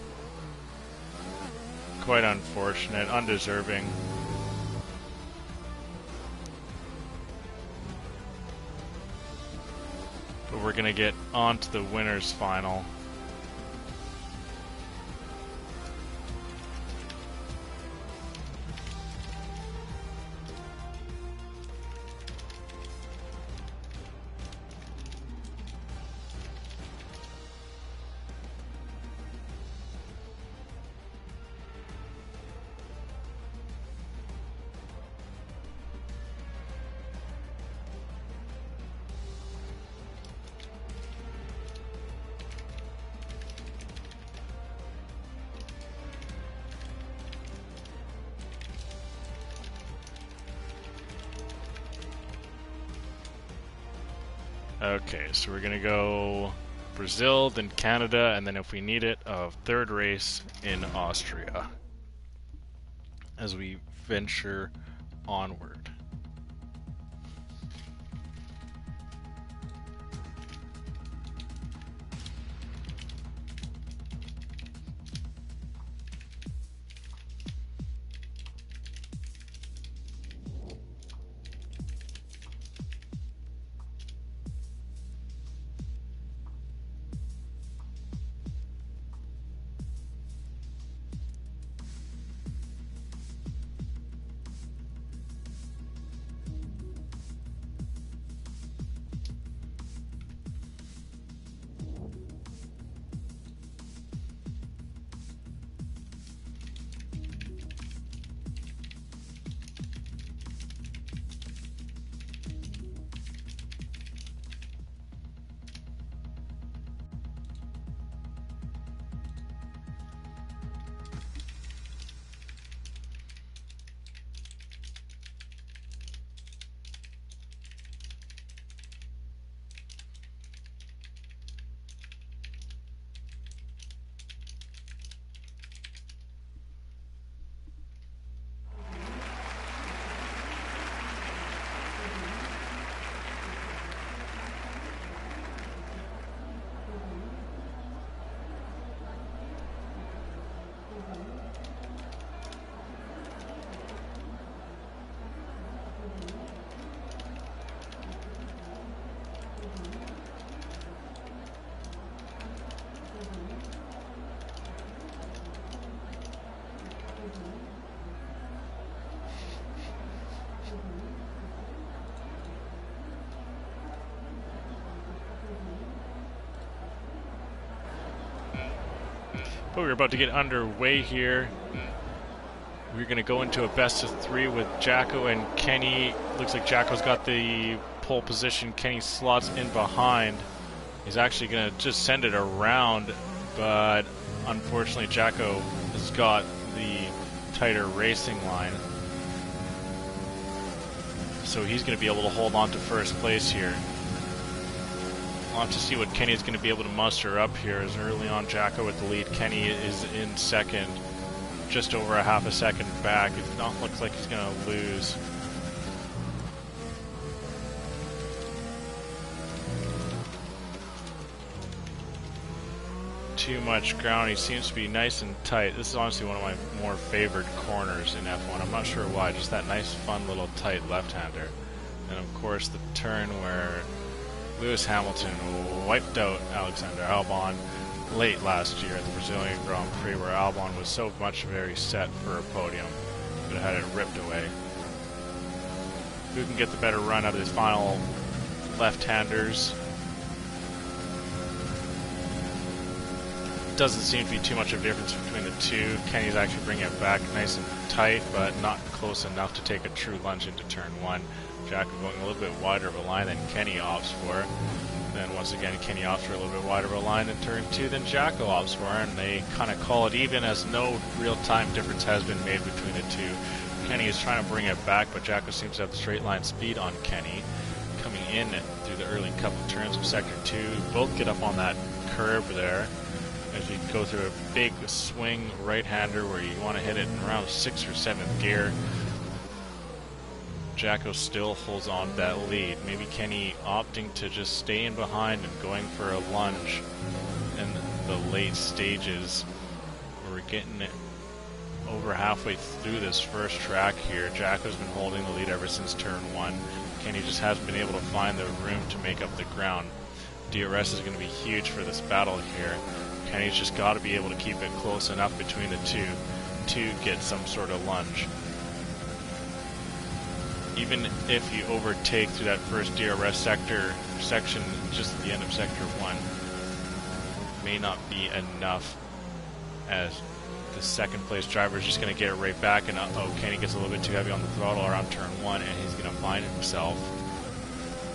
Quite unfortunate, undeserving. But we're gonna get on to the winners final. Okay, so we're gonna go Brazil, then Canada, and then if we need it, a third race in Austria as we venture onward. But we're about to get underway here. We're going to go into a best of three with Jacko and Kenny. Looks like Jacko's got the pole position. Kenny slots in behind. He's actually going to just send it around, but unfortunately Jacko has got the tighter racing line. So he's going to be able to hold on to first place here. We'll have to see what Kenny is going to be able to muster up here, as early on Jacko with the lead. Kenny is in second, just over a half a second back. It not looks like he's going to lose. Too much ground. He seems to be nice and tight. This is honestly one of my more favored corners in F1. I'm not sure why, just that nice fun little tight left-hander. And of course the turn where Lewis Hamilton wiped out Alexander Albon late last year at the Brazilian Grand Prix, where Albon was so much very set for a podium, but had it ripped away. Who can get the better run out of his final left-handers? Doesn't seem to be too much of a difference between the two. Kenny's actually bringing it back nice and tight, but not close enough to take a true lunge into turn one. Jacko going a little bit wider of a line than Kenny opts for. Then once again, Kenny opts for a little bit wider of a line in turn two than Jacko opts for, and they kind of call it even, as no real-time difference has been made between the two. Kenny is trying to bring it back, but Jacko seems to have the straight line speed on Kenny. Coming in through the early couple turns of sector two, both get up on that curve there. As you go through a big swing right-hander where you want to hit it in around 6th or 7th gear. Jacko still holds on to that lead. Maybe Kenny opting to just stay in behind and going for a lunge in the late stages. We're getting it over halfway through this first track here. Jacko's been holding the lead ever since turn one. Kenny just hasn't been able to find the room to make up the ground. DRS is going to be huge for this battle here. Kenny's just got to be able to keep it close enough between the two to get some sort of lunge. Even if you overtake through that first DRS section just at the end of sector one, may not be enough, as the second place driver is just going to get it right back, and Kenny gets a little bit too heavy on the throttle around turn one, and he's going to find himself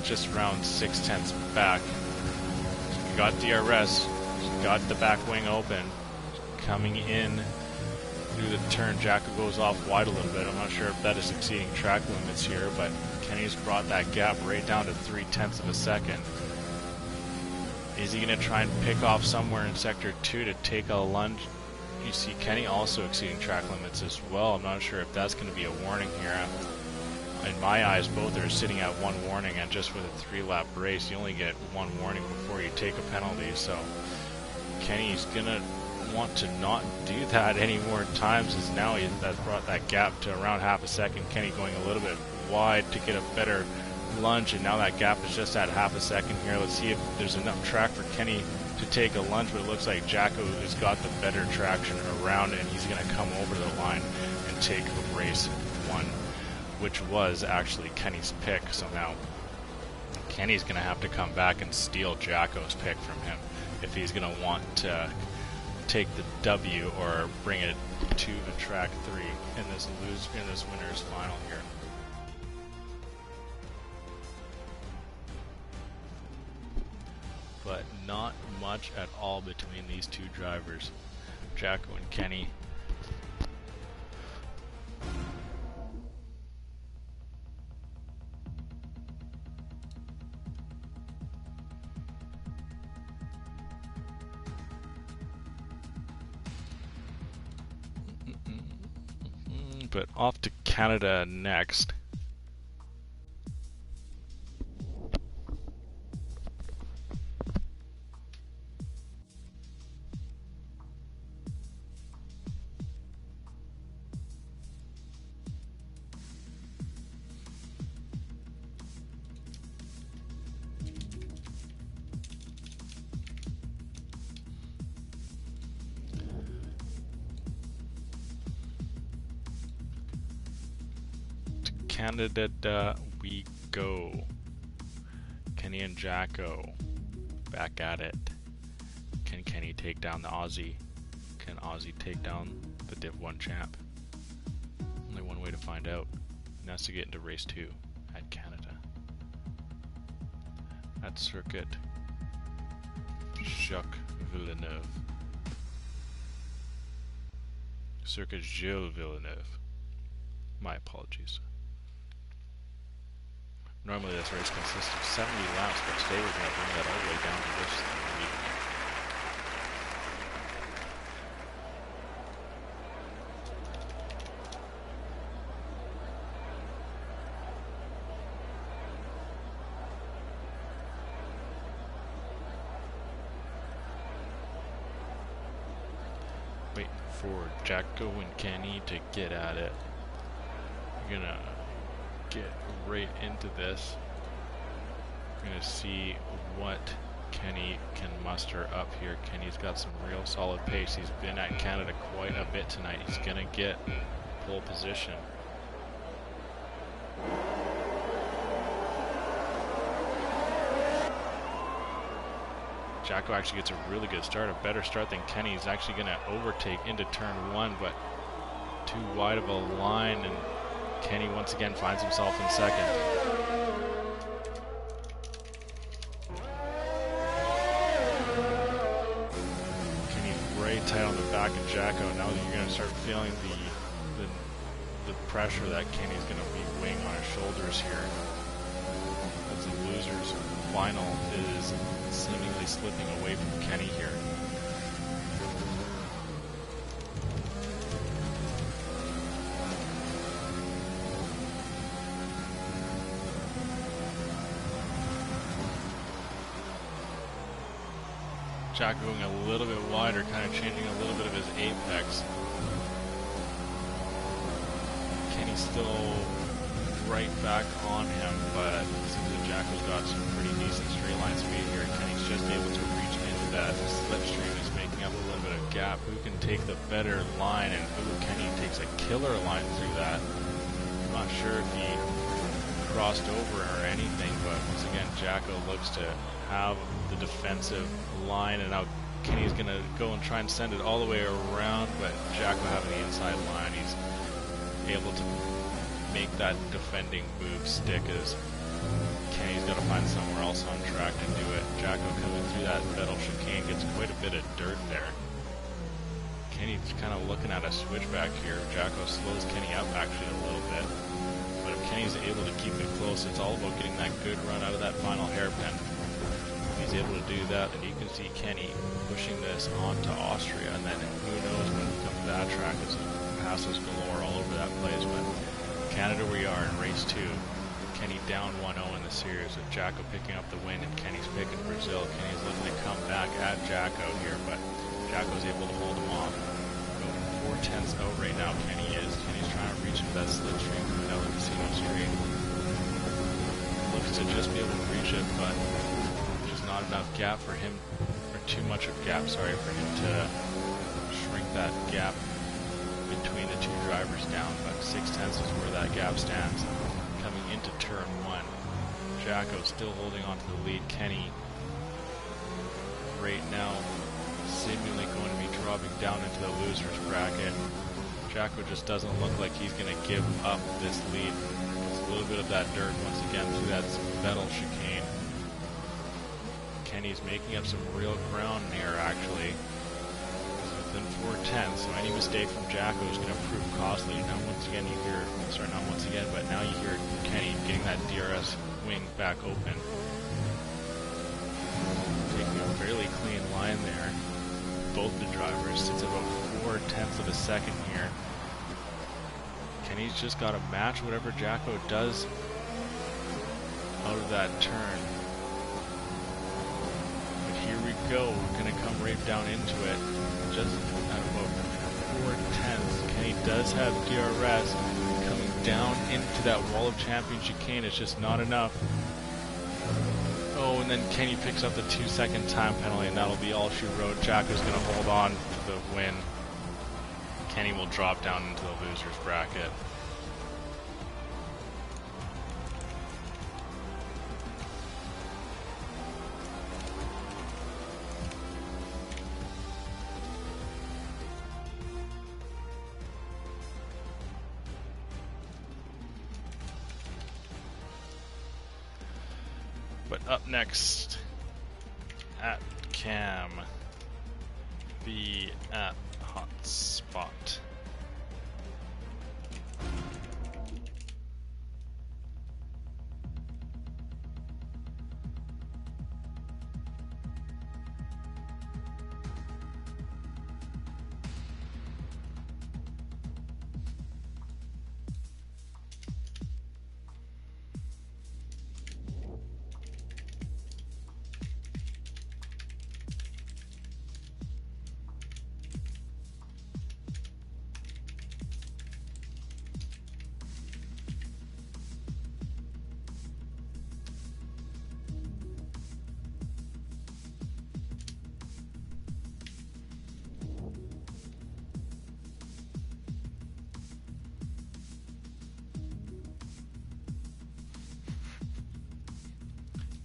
just around 6/10 back. So you got DRS. Got the back wing open. Coming in through the turn, Jacko goes off wide a little bit. I'm not sure if that is exceeding track limits here, but Kenny's brought that gap right down to 0.3 of a second. Is he going to try and pick off somewhere in Sector 2 to take a lunge? You see Kenny also exceeding track limits as well. I'm not sure if that's going to be a warning here. In my eyes, both are sitting at one warning, and just with a 3-lap race, you only get one warning before you take a penalty. So Kenny's going to want to not do that any more times, as now that's brought that gap to around half a second. Kenny going a little bit wide to get a better lunge, and now that gap is just at half a second here. Let's see if there's enough track for Kenny to take a lunge, but it looks like Jacko has got the better traction around it, and he's going to come over the line and take race 1, which was actually Kenny's pick. So now Kenny's going to have to come back and steal Jacko's pick from him if he's going to want to take the W or bring it to a track 3 in this winner's final here. But not much at all between these two drivers, Jacko and Kenny. But off to Canada next. Canada we go. Kenny and Jacko back at it. Can Kenny take down the Aussie? Can Aussie take down the Div 1 champ? Only one way to find out, and that's to get into race 2 at Canada. At Circuit Jacques Villeneuve. Circuit Gilles Villeneuve. My apologies. Normally this race consists of 70 laps, but today we're going to bring that all the way down to this 3. Waiting for Jacko and Kenny to get at it. We're going to get right into this. We're going to see what Kenny can muster up here. Kenny's got some real solid pace. He's been at Canada quite a bit tonight. He's going to get pole position. Jacko actually gets a really good start, a better start than Kenny. He's actually going to overtake into turn 1, but too wide of a line, and Kenny once again finds himself in second. Kenny's right tight on the back of Jacko. Now you're going to start feeling the pressure that Kenny's going to be weighing on his shoulders here, as the losers final is seemingly slipping away from Kenny here. Jacko going a little bit wider, kind of changing a little bit of his apex. Kenny's still right back on him, but it seems that Jacko's got some pretty decent straight line speed here. Kenny's just able to reach into that slipstream. Is making up a little bit of gap. Who can take the better line, and Kenny takes a killer line through that. I'm not sure if he crossed over or anything, but once again Jacko looks to have the defensive line, and now Kenny's gonna go and try and send it all the way around, but Jacko having the inside line, he's able to make that defending move stick, as Kenny's got to find somewhere else on track to do it. Jacko coming through that middle chicane gets quite a bit of dirt there. Kenny's kind of looking at a switchback here. Jacko slows Kenny up actually a little bit, but if Kenny's able to keep it close, it's all about getting that good run out of that final hairpin. he's able to do that, then you can see Kenny pushing this onto Austria, and then who knows when we come to that track, as passes galore all over that place. But Canada we are in race 2. Kenny down 1-0 in the series with Jacko picking up the win, and Kenny's picking Brazil. Kenny's looking to come back at Jacko here, but Jacko's able to hold him off. About 4/10 out right now, Kenny is. Kenny's trying to reach into that slipstream coming down the Casino Street. Looks to just be able to reach it, but there's not enough gap for him, or too much of gap, sorry, for him to shrink that gap between the two drivers down. But 6/10 is where that gap stands. Coming into turn 1, Jacko still holding on to the lead. Kenny right now seemingly going to be dropping down into the loser's bracket. Jacko just doesn't look like he's going to give up this lead. It's a little bit of that dirt once again through that metal chicane. Kenny's making up some real ground here, actually. He's within 4/10, so any mistake from Jacko is going to prove costly. Now once again you hear, sorry, not once again, but now you hear Kenny getting that DRS wing back open. Taking a fairly clean line there. Both the drivers, sits about 4/10 of a second here. Kenny's just got to match whatever Jacko does out of that turn. But here we go, we're going to come right down into it. Just at about 4/10. Kenny does have DRS coming down into that wall of champion chicane. It's just not enough. Oh, and then Kenny picks up the 2-second time penalty, and that'll be all she wrote. Jacko's going to hold on to the win. Kenny will drop down into the loser's bracket. But up next, at Cam, be at Hotspot.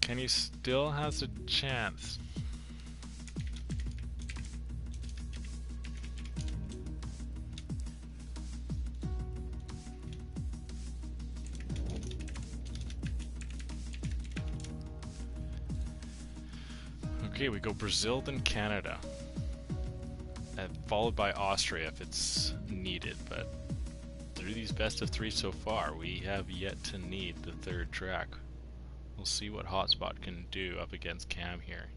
Kenny still has a chance. Okay, we go Brazil, then Canada. Followed by Austria if it's needed, but through these best of 3 so far, we have yet to need the third track. We'll see what Hotspot can do up against Cam here.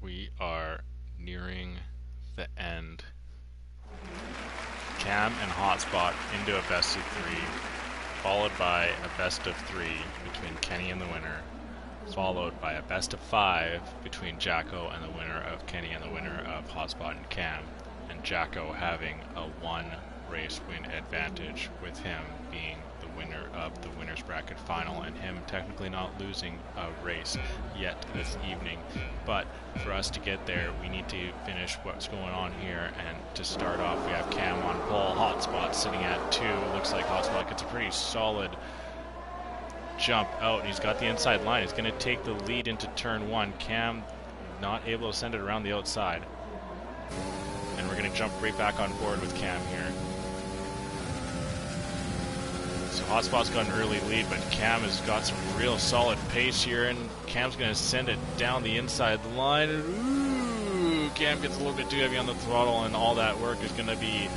We are nearing the end. Cam and Hotspot into a best of 3, followed by a best of 3 between Kenny and the winner, followed by a best of 5 between Jacko and the winner of Kenny and the winner of Hotspot and Cam, and Jacko having a 1 race win advantage, with him being the winner of the winner's bracket final, and him technically not losing a race yet this evening. But for us to get there, we need to finish what's going on here, and to start off, we have Cam on pole, Hotspot sitting at 2. Looks like Hotspot gets a pretty solid jump out, and he's got the inside line. He's going to take the lead into turn 1. Cam not able to send it around the outside, and we're going to jump right back on board with Cam here. So Hotspot's got an early lead, but Cam has got some real solid pace here, and Cam's going to send it down the inside line. Ooh, Cam gets a little bit too heavy on the throttle, and all that work is going to be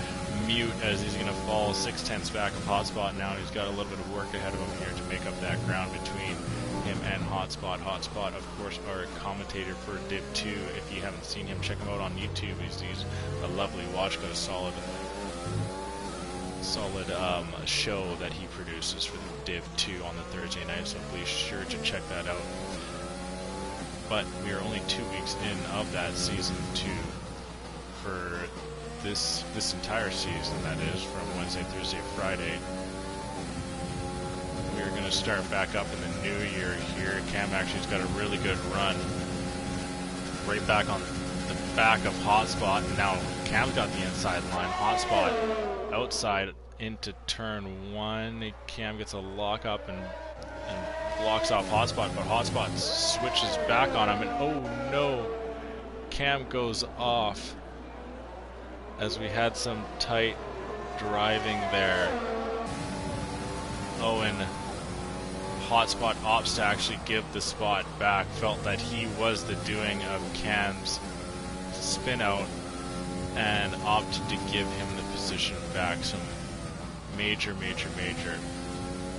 mute as he's going to fall 6/10 back of Hotspot now, and he's got a little bit of work ahead of him here to make up that ground between him and Hotspot. Hotspot, of course, our commentator for Div 2. If you haven't seen him, check him out on YouTube. He's a lovely watch, got a solid show that he produces for the Div 2 on the Thursday night, so please sure to check that out. But we are only 2 weeks in of that season 2 for this entire season, that is, from Wednesday, Thursday, Friday. We're going to start back up in the new year here. Cam actually's got a really good run right back on the back of Hotspot. Now Cam's got the inside line. Hotspot outside into turn 1. Cam gets a lock up and blocks off Hotspot, but Hotspot switches back on him, and oh no, Cam goes off as we had some tight driving there. Oh, and Hotspot opts to actually give the spot back, felt that he was the doing of Cam's spin out, and opted to give him the position back. Some major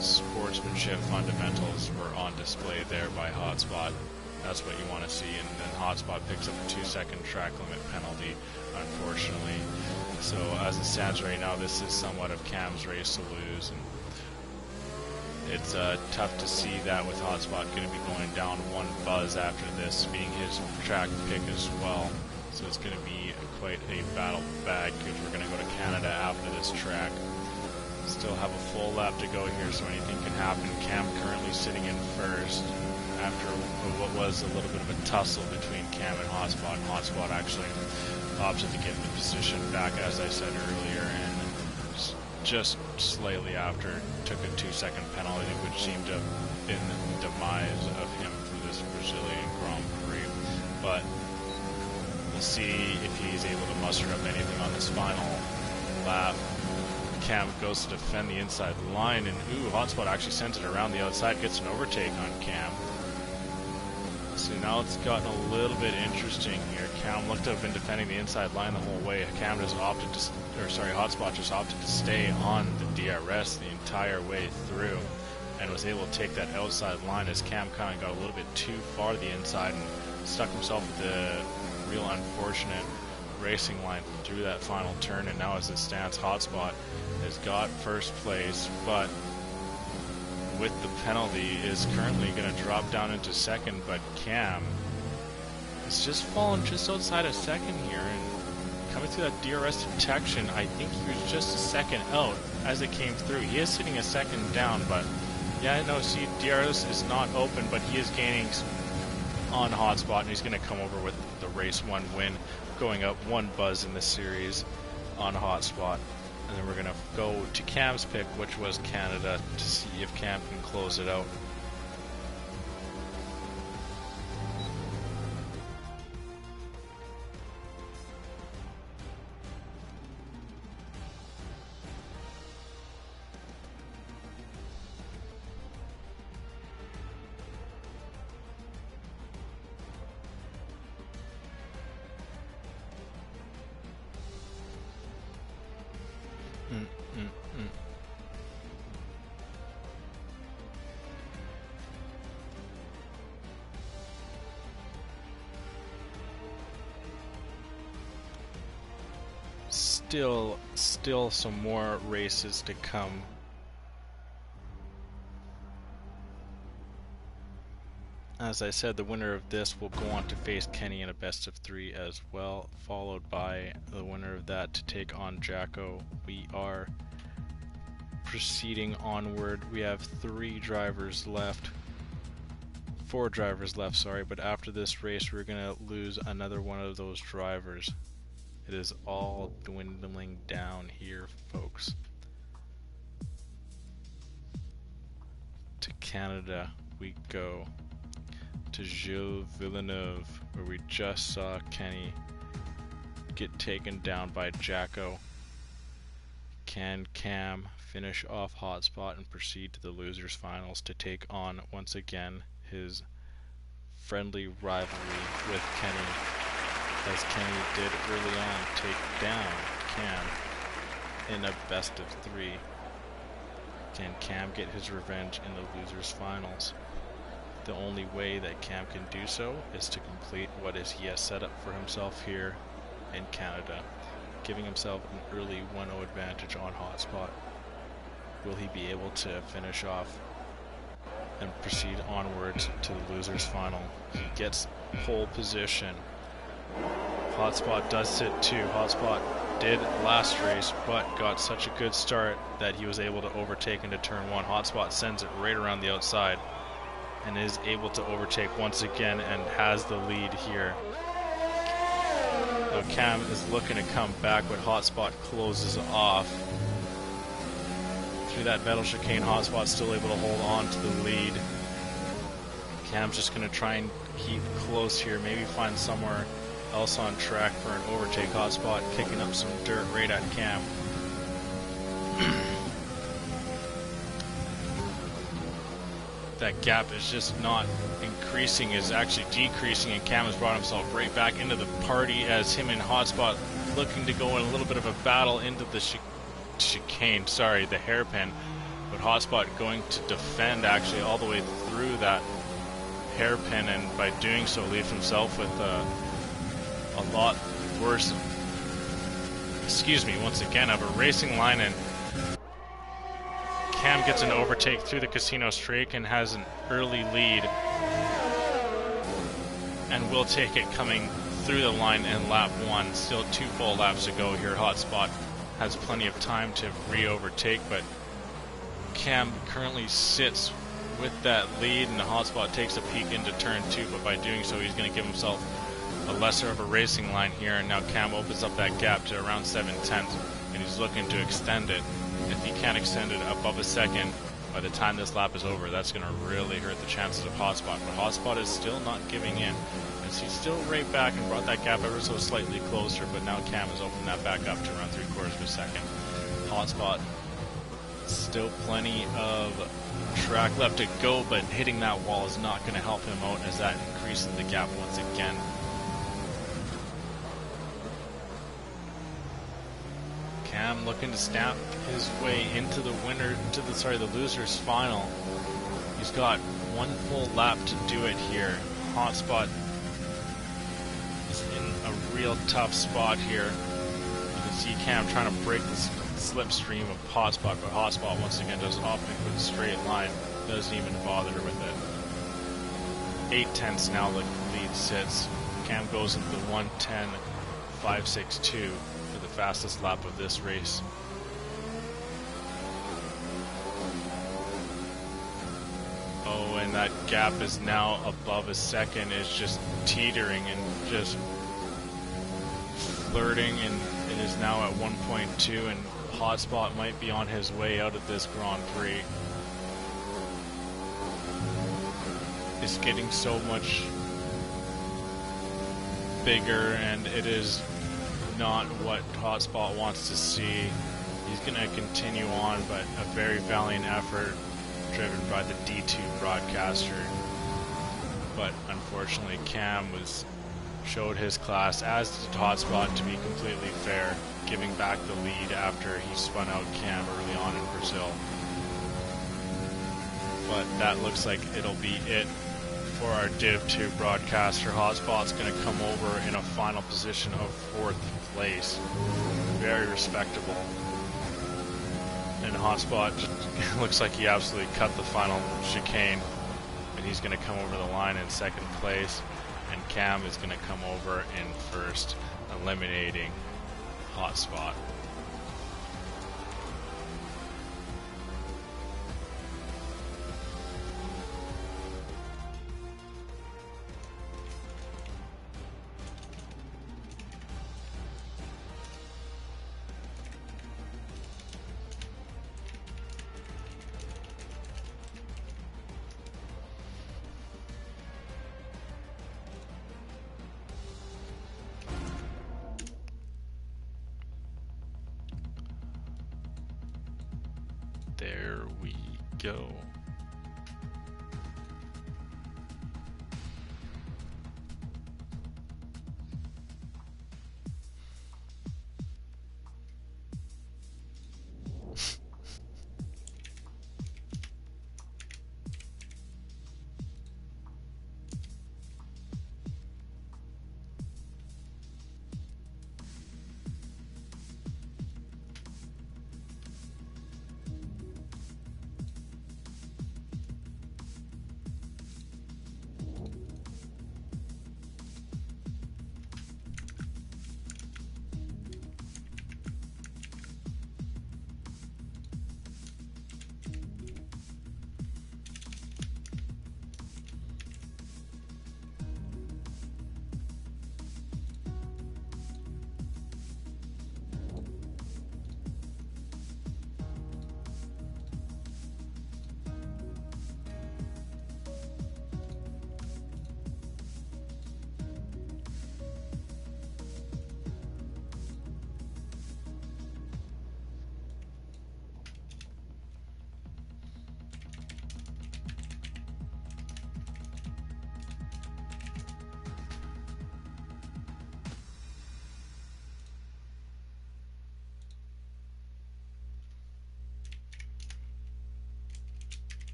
sportsmanship fundamentals were on display there by Hotspot. That's what you want to see, and then Hotspot picks up a 2-second track limit penalty, unfortunately. So as it stands right now, this is somewhat of Cam's race to lose, and it's tough to see that with Hotspot going to be going down 1 buzz after this, being his track pick as well. So it's going to be quite a battle bag, because we're going to go to Canada after this track. Still have a full lap to go here, so anything can happen. Cam currently sitting in first after what was a little bit of a tussle between Cam and Hotspot. Hotspot actually opted to give the position back, as I said earlier, and just slightly after took a 2-second penalty, which seemed to have been the demise of him for this Brazilian Grand Prix. But we'll see if he's able to muster up anything on this final lap. Cam goes to defend the inside line, and ooh, Hotspot actually sends it around the outside, gets an overtake on Cam. So now it's gotten a little bit interesting here. Cam looked to have been defending the inside line the whole way. Cam just opted to, Hotspot just opted to stay on the DRS the entire way through, and was able to take that outside line as Cam kind of got a little bit too far to the inside and stuck himself with the real unfortunate racing line through that final turn. And now as it stands, Hotspot has got first place, but with the penalty is currently going to drop down into second, but Cam has just fallen just outside of second here, and coming through that DRS detection, I think he was just a second out as it came through. He is sitting a second down, but yeah, no, see, DRS is not open, but he is gaining on Hotspot, and he's going to come over with the race 1 win, going up 1 buzz in this series on Hotspot. And then we're going to go to Cam's pick, which was Canada, to see if Cam can close it out. Still some more races to come. As I said, the winner of this will go on to face Kenny in a best of 3 as well, followed by the winner of that to take on Jacko. We are proceeding onward. We have 4 drivers left, sorry, but after this race we're gonna lose another one of those drivers. It is all dwindling down here, folks. To Canada we go, to Gilles Villeneuve, where we just saw Kenny get taken down by Jacko. Can Cam finish off Hotspot and proceed to the losers finals to take on once again his friendly rivalry with Kenny, as Kenny did early on take down Cam in a best of 3. Can Cam get his revenge in the losers finals? The only way that Cam can do so is to complete what he has set up for himself here in Canada, giving himself an early 1-0 advantage on Hotspot. Will he be able to finish off and proceed onwards to the losers final? He gets pole position. Hotspot does sit too. Hotspot did last race, but got such a good start that he was able to overtake into turn 1. Hotspot sends it right around the outside and is able to overtake once again and has the lead here. Though Cam is looking to come back, but Hotspot closes off. Through that metal chicane, Hotspot's still able to hold on to the lead. Cam's just going to try and keep close here, maybe find somewhere else on track for an overtake. Hotspot kicking up some dirt right at Cam. That gap is just not increasing, is actually decreasing, and Cam has brought himself right back into the party as him and Hotspot looking to go in a little bit of a battle into the chicane, sorry, the hairpin, but Hotspot going to defend actually all the way through that hairpin, and by doing so leaves himself with a lot worse, once again, of a racing line, and Cam gets an overtake through the casino straight and has an early lead, and will take it coming through the line in lap 1. Still 2 full laps to go here. Hotspot has plenty of time to re-overtake, but Cam currently sits with that lead, and the Hotspot takes a peek into turn 2, but by doing so he's going to give himself a lesser of a racing line here, and now Cam opens up that gap to around 7/10, and he's looking to extend it. If he can't extend it above a second by the time this lap is over, that's going to really hurt the chances of Hotspot. But Hotspot is still not giving in, as he's still right back and brought that gap ever so slightly closer, but now Cam has opened that back up to around 3/4 of a second. Hotspot, still plenty of track left to go, but hitting that wall is not going to help him out, as that increases the gap once again. Cam looking to stamp his way into the losers final. He's got 1 full lap to do it here. Hotspot is in a real tough spot here. You can see Cam trying to break the slipstream of Hotspot, but Hotspot once again does opting for the straight line. Doesn't even bother with it. 8/10 now the lead sits. Cam goes into the 1:10.562. Fastest lap of this race. Oh, and that gap is now above a second. It's just teetering and just flirting, and it is now at 1.2, and Hotspot might be on his way out of this Grand Prix. It's getting so much bigger, and it is not what Hotspot wants to see. He's going to continue on, but a very valiant effort driven by the D2 broadcaster. But unfortunately Cam showed his class, as did Hotspot, to be completely fair, giving back the lead after he spun out Cam early on in Brazil. But that looks like it'll be it for our Div 2 broadcaster. Hotspot's going to come over in a final position of 4th place. Very respectable. And Hotspot just looks like he absolutely cut the final chicane, and he's going to come over the line in 2nd place, and Cam is going to come over in 1st, eliminating Hotspot. There we go.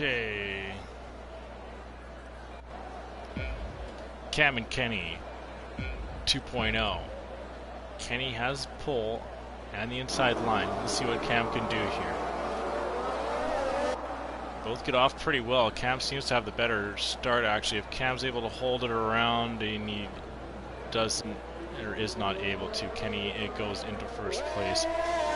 Okay. Cam and Kenny 2.0. Kenny has pull and the inside line. Let's see what Cam can do here. Both get off pretty well. Cam seems to have the better start actually. If Cam's able to hold it around and he doesn't or is not able to, Kenny it goes into first place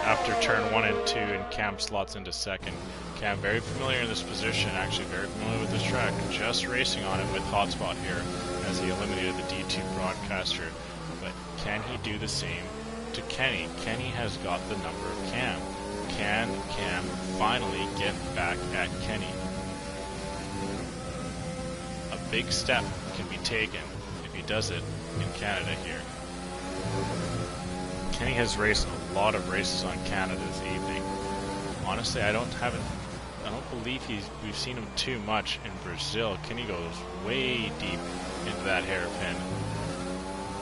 after turn 1 and 2, and Cam slots into second. Cam very familiar in this position, actually very familiar with this track, just racing on it with Hotspot here as he eliminated the D2 broadcaster. But can he do the same to Kenny? Kenny has got the number of Cam. Can Cam finally get back at Kenny? A big step can be taken if he does it in Canada here. Kenny has raced a lot of races on Canada this evening. Honestly, I don't believe we've seen him too much in Brazil. Kenny goes way deep into that hairpin.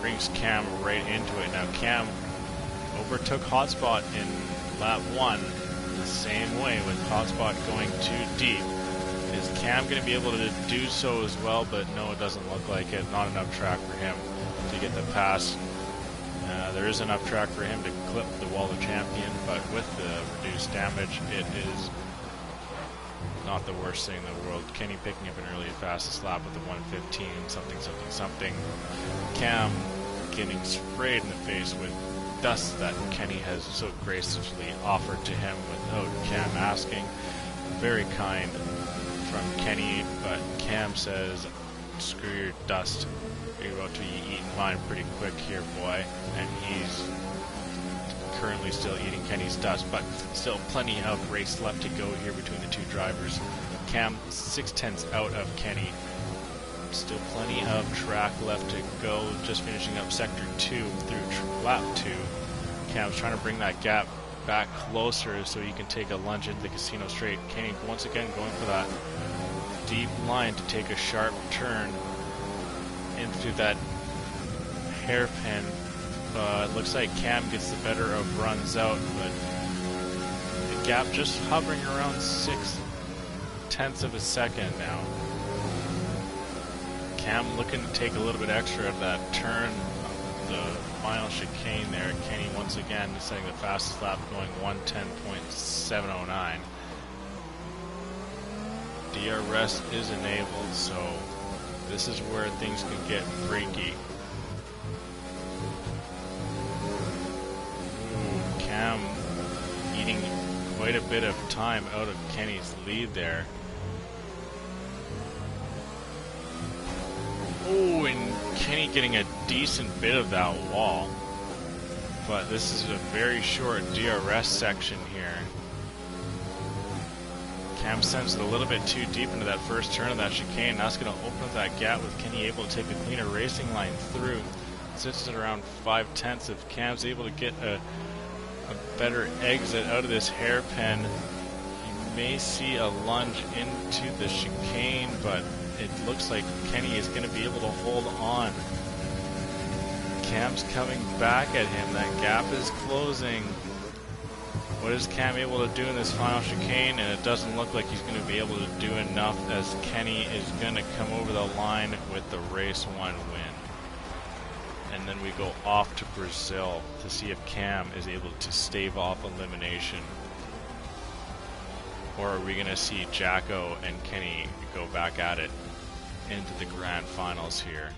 Brings Cam right into it. Now Cam overtook Hotspot in lap 1 the same way with Hotspot going too deep. Is Cam going to be able to do so as well? But no, it doesn't look like it. Not enough track for him to get the pass. There is enough track for him to clip the wall of champion, but with the reduced damage, it is not the worst thing in the world. Kenny picking up an early fastest lap with the 1:15 something. Cam getting sprayed in the face with dust that Kenny has so graciously offered to him without Cam asking. Very kind from Kenny, but Cam says, screw your dust. You're about to be eating mine pretty quick here, boy. And he's currently still eating Kenny's dust, but still plenty of race left to go here between the two drivers. Cam 6/10 out of Kenny. Still plenty of track left to go. Just finishing up sector 2 through lap 2. Cam's trying to bring that gap back closer so he can take a lunge into the casino straight. Kenny once again going for that deep line to take a sharp turn into that hairpin. It looks like Cam gets the better of runs out, but the gap just hovering around 6 tenths of a second now. Cam looking to take a little bit extra of that turn of the final chicane there. Kenny once again setting the fastest lap, going 1:10.709. DRS is enabled, so this is where things can get freaky. Cam eating quite a bit of time out of Kenny's lead there. Oh, and Kenny getting a decent bit of that wall. But this is a very short DRS section here. Cam sends it a little bit too deep into that first turn of that chicane. That's going to open up that gap with Kenny able to take a cleaner racing line through. Since it's around 5/10 if Cam's able to get a better exit out of this hairpin, you may see a lunge into the chicane, but it looks like Kenny is going to be able to hold on. Cam's coming back at him. That gap is closing. What is Cam able to do in this final chicane? And it doesn't look like he's going to be able to do enough, as Kenny is going to come over the line with the race 1 win. And then we go off to Brazil to see if Cam is able to stave off elimination. Or are we going to see Jacko and Kenny go back at it into the grand finals here?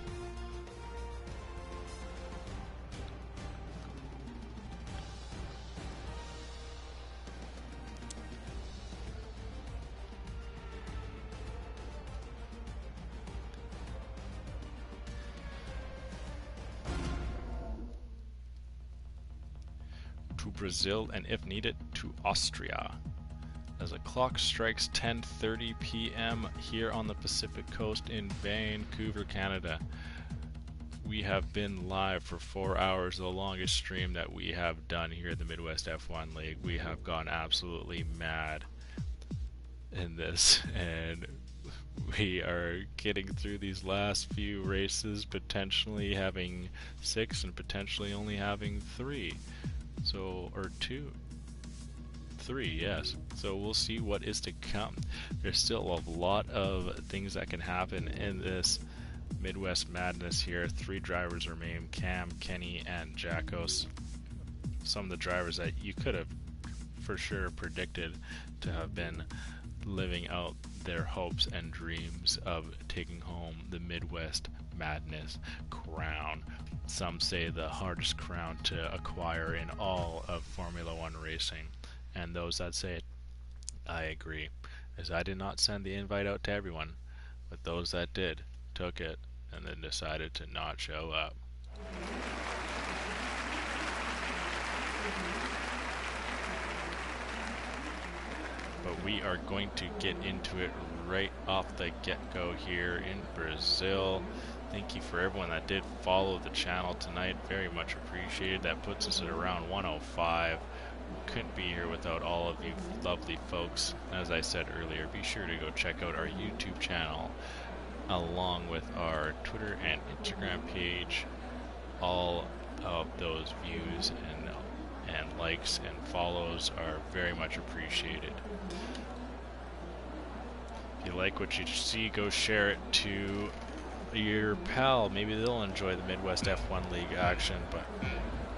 To Brazil, and if needed, to Austria. As the clock strikes 10:30 p.m. here on the Pacific Coast in Vancouver, Canada. We have been live for 4 hours, the longest stream that we have done here at the Midwest F1 League. We have gone absolutely mad in this, and we are getting through these last few races, potentially having 6 and potentially only having 3. So, or 3, yes. So we'll see what is to come. There's still a lot of things that can happen in this Midwest madness here. 3 drivers remain: Cam, Kenny, and Jackos. Some of the drivers that you could have for sure predicted to have been living out their hopes and dreams of taking home the Midwest Madness crown. Some say the hardest crown to acquire in all of Formula One racing. And those that say it, I agree, as I did not send the invite out to everyone, but those that did took it and then decided to not show up. But we are going to get into it right off the get-go here in Brazil. Thank you for everyone that did follow the channel tonight. Very much appreciated. That puts us at around 105. We couldn't be here without all of you lovely folks. As I said earlier, be sure to go check out our YouTube channel along with our Twitter and Instagram page. All of those views and likes and follows are very much appreciated. If you like what you see, go share it to your pal. Maybe they'll enjoy the Midwest F1 League action. But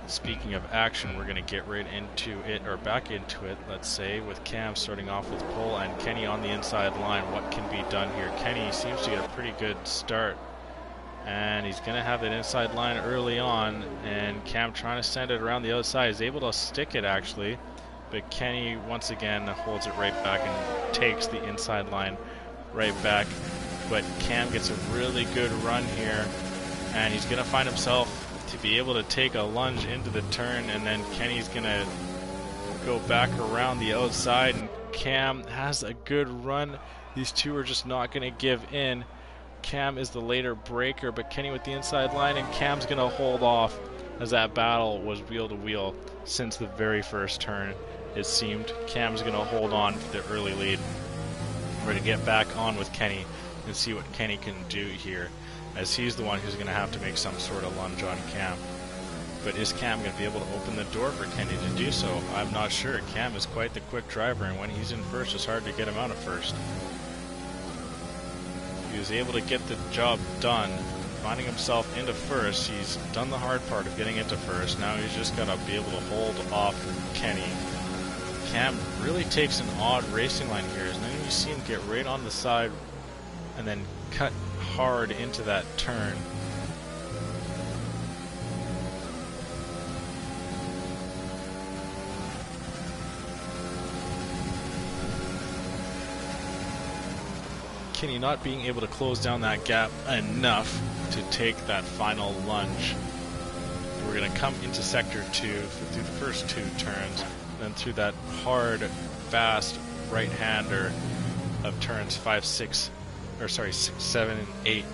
speaking of action, we're going to get right into it, or back into it, let's say, with Cam starting off with pole and Kenny on the inside line. What can be done here? Kenny seems to get a pretty good start, and he's going to have that inside line early on, and Cam trying to send it around the outside. He's able to stick it, actually, but Kenny once again holds it right back and takes the inside line right back. But Cam gets a really good run here, and he's going to find himself to be able to take a lunge into the turn, and then Kenny's going to go back around the outside, and Cam has a good run. These two are just not going to give in. Cam is the later breaker, but Kenny with the inside line, and Cam's going to hold off, as that battle was wheel to wheel since the very first turn. It seemed Cam's going to hold on for the early lead. We're going to get back on with Kenny and see what Kenny can do here, as he's the one who's going to have to make some sort of lunge on Cam. But is Cam going to be able to open the door for Kenny to do so? I'm not sure. Cam is quite the quick driver, and when he's in first, it's hard to get him out of first. he was able to get the job done, finding himself into first. He's done the hard part of getting into first. Now he's just got to be able to hold off Kenny. Cam really takes an odd racing line here, and then you see him get right on the side and then cut hard into that turn. Kenny not being able to close down that gap enough to take that final lunge. We're going to come into sector 2 through the first 2 turns, then through that hard, fast right-hander of turns 5, 6, 7, and 8.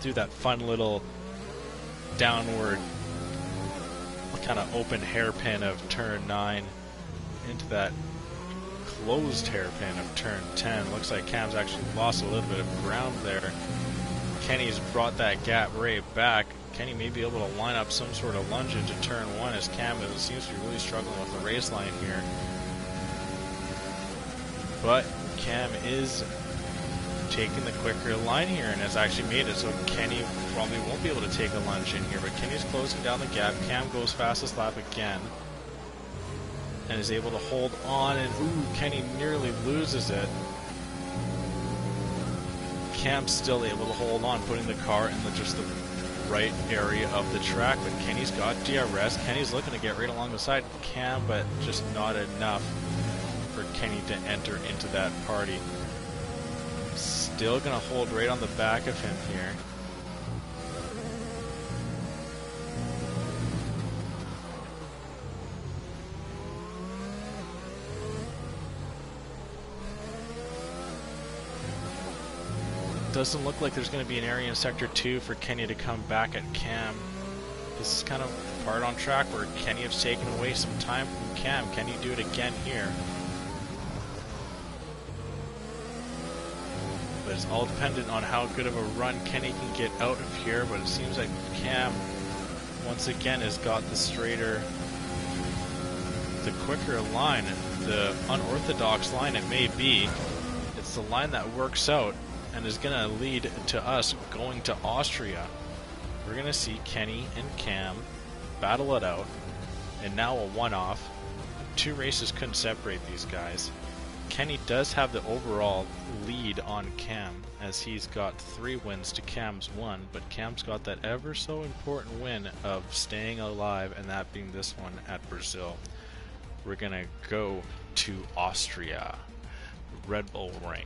Through that fun little downward kind of open hairpin of turn 9 into that closed hairpin of turn 10. Looks like Cam's actually lost a little bit of ground there. Kenny's brought that gap right back. Kenny may be able to line up some sort of lunge into turn 1 as Cam seems to be really struggling with the race line here. But Cam is taking the quicker line here and has actually made it, so Kenny probably won't be able to take a lunge in here, but Kenny's closing down the gap. Cam goes fastest lap again and is able to hold on, and Kenny nearly loses it. Cam's still able to hold on, putting the car in just the right area of the track, but Kenny's got DRS. Kenny's looking to get right along the side of Cam, but just not enough for Kenny to enter into that party. Still gonna hold right on the back of him here. Doesn't look like there's going to be an area in Sector 2 for Kenny to come back at Cam. This is kind of part on track where Kenny has taken away some time from Cam. Can he do it again here? But it's all dependent on how good of a run Kenny can get out of here, but it seems like Cam once again has got the straighter, the quicker line, the unorthodox line it may be. It's the line that works out and is going to lead to us going to Austria. We're going to see Kenny and Cam battle it out, and now a one-off. 2 races couldn't separate these guys. Kenny does have the overall lead on Cam, as he's got 3 wins to Cam's 1, but Cam's got that ever so important win of staying alive, and that being this one at Brazil. We're going to go to Austria, Red Bull Ring.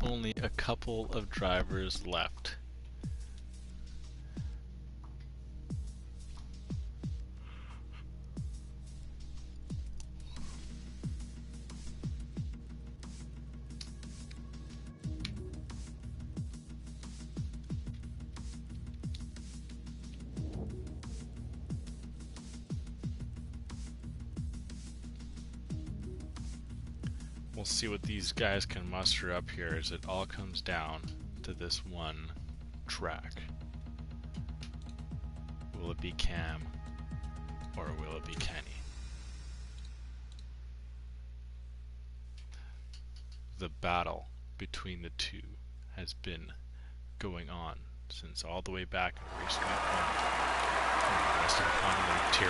Only a couple of drivers left. We'll see what these guys can muster up here as it all comes down to this one track. Will it be Cam or will it be Kenny? The battle between the two has been going on since all the way back in Race Week 1 in the Western Continental Tier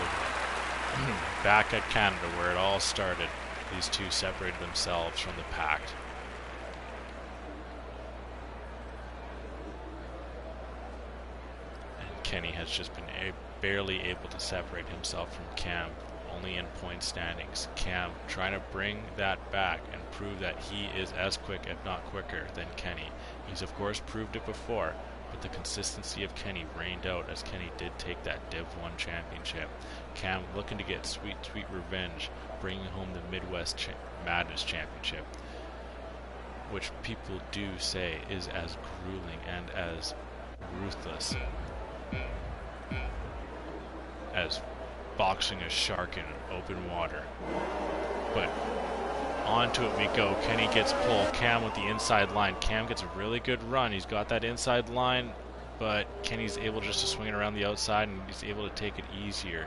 1. Back at Canada where it all started. These two separated themselves from the pack. And Kenny has just been barely able to separate himself from Cam, only in point standings. Cam trying to bring that back and prove that he is as quick, if not quicker, than Kenny. He's of course proved it before, but the consistency of Kenny reigned out as Kenny did take that Div 1 championship. Cam looking to get sweet, sweet revenge, bringing home the Midwest Madness Championship. which people do say is as grueling and as ruthless as boxing a shark in open water. But onto it we go. Kenny gets pulled. Cam with the inside line. Cam gets a really good run. He's got that inside line, but Kenny's able just to swing it around the outside, and he's able to take it easier.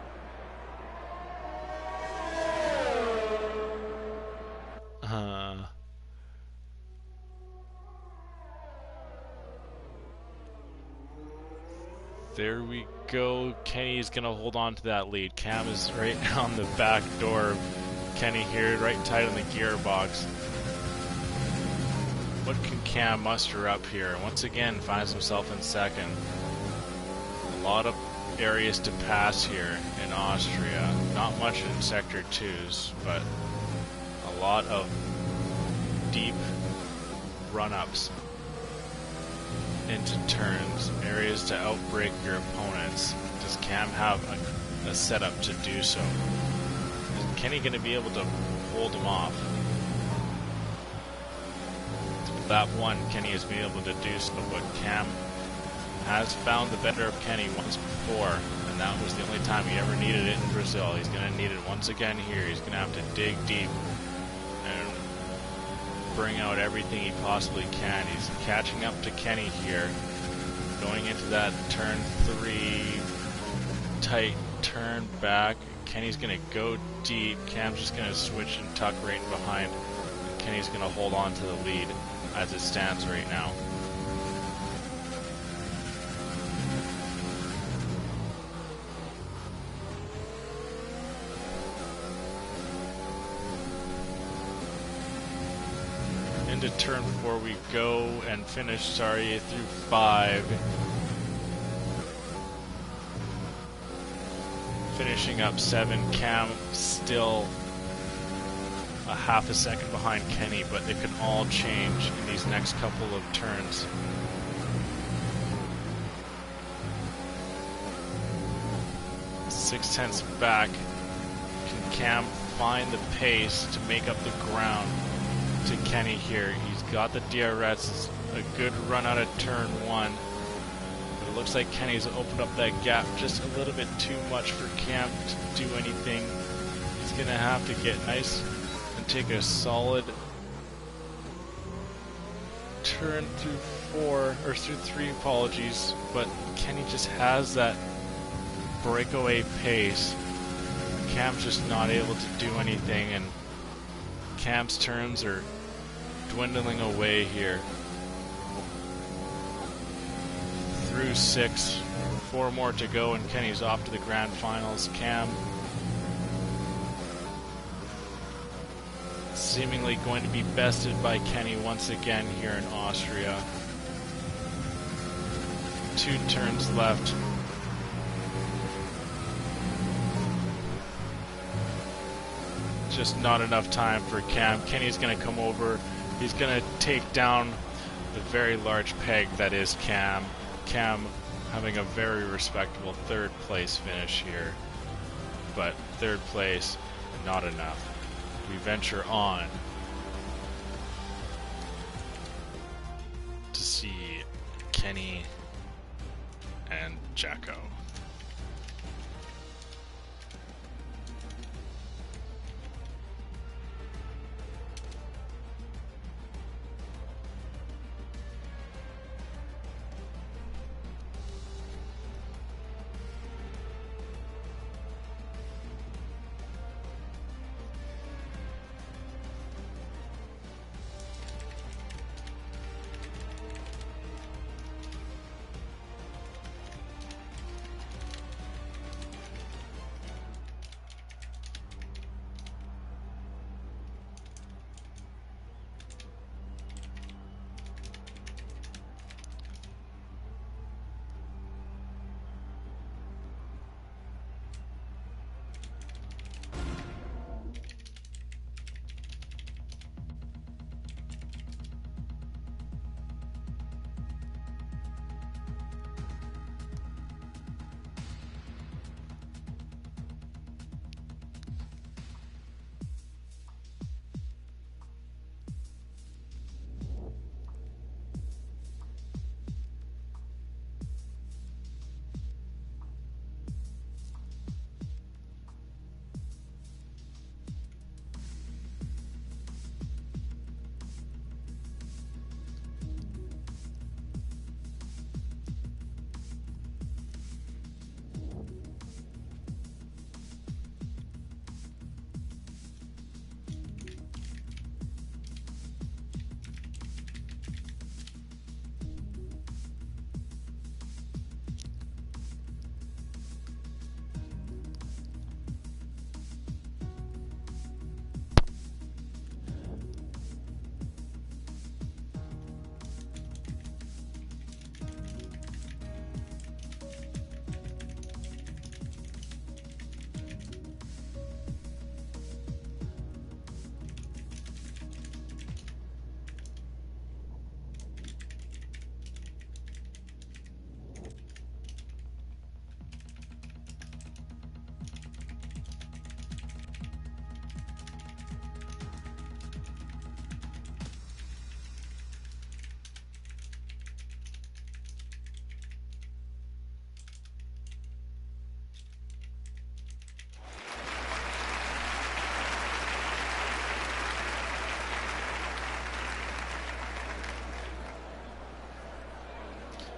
There we go. Kenny's going to hold on to that lead. Cam is right on the back door of Kenny here, right tight on the gearbox. What can Cam muster up here? Once again, finds himself in second. A lot of areas to pass here in Austria. Not much in Sector 2s, but a lot of deep run-ups into turns, areas to outbrake your opponents. Does Cam have a setup to do so? Is Kenny going to be able to hold him off? That one, Kenny has been able to do so, but Cam has found the better of Kenny once before, and that was the only time he ever needed it in Brazil. He's going to need it once again here. He's going to have to dig deep and bring out everything he possibly can. He's catching up to Kenny here, going into that turn 3 tight turn back. Kenny's going to go deep. Cam's just going to switch and tuck right in behind. And Kenny's going to hold on to the lead as it stands right now. Into turn 4 we go and finish, through 5. Finishing up 7. Cam still a half a second behind Kenny, but it can all change in these next couple of turns. Six-tenths back. Can Cam find the pace to make up the ground to Kenny here? He's got the DRS. It's a good run out of turn 1. But it looks like Kenny's opened up that gap just a little bit too much for Cam to do anything. He's going to have to get nice and take a solid turn through 4, or through 3, apologies. But Kenny just has that breakaway pace. Cam's just not able to do anything, and Cam's turns are dwindling away here. Through 6, 4 more to go, and Kenny's off to the grand finals. Cam seemingly going to be bested by Kenny once again here in Austria. 2 turns left. Just not enough time for Cam. Kenny's going to come over. He's going to take down the very large peg that is Cam. Cam having a very respectable 3rd place finish here. But 3rd place, not enough. We venture on to see Kenny and Jacko.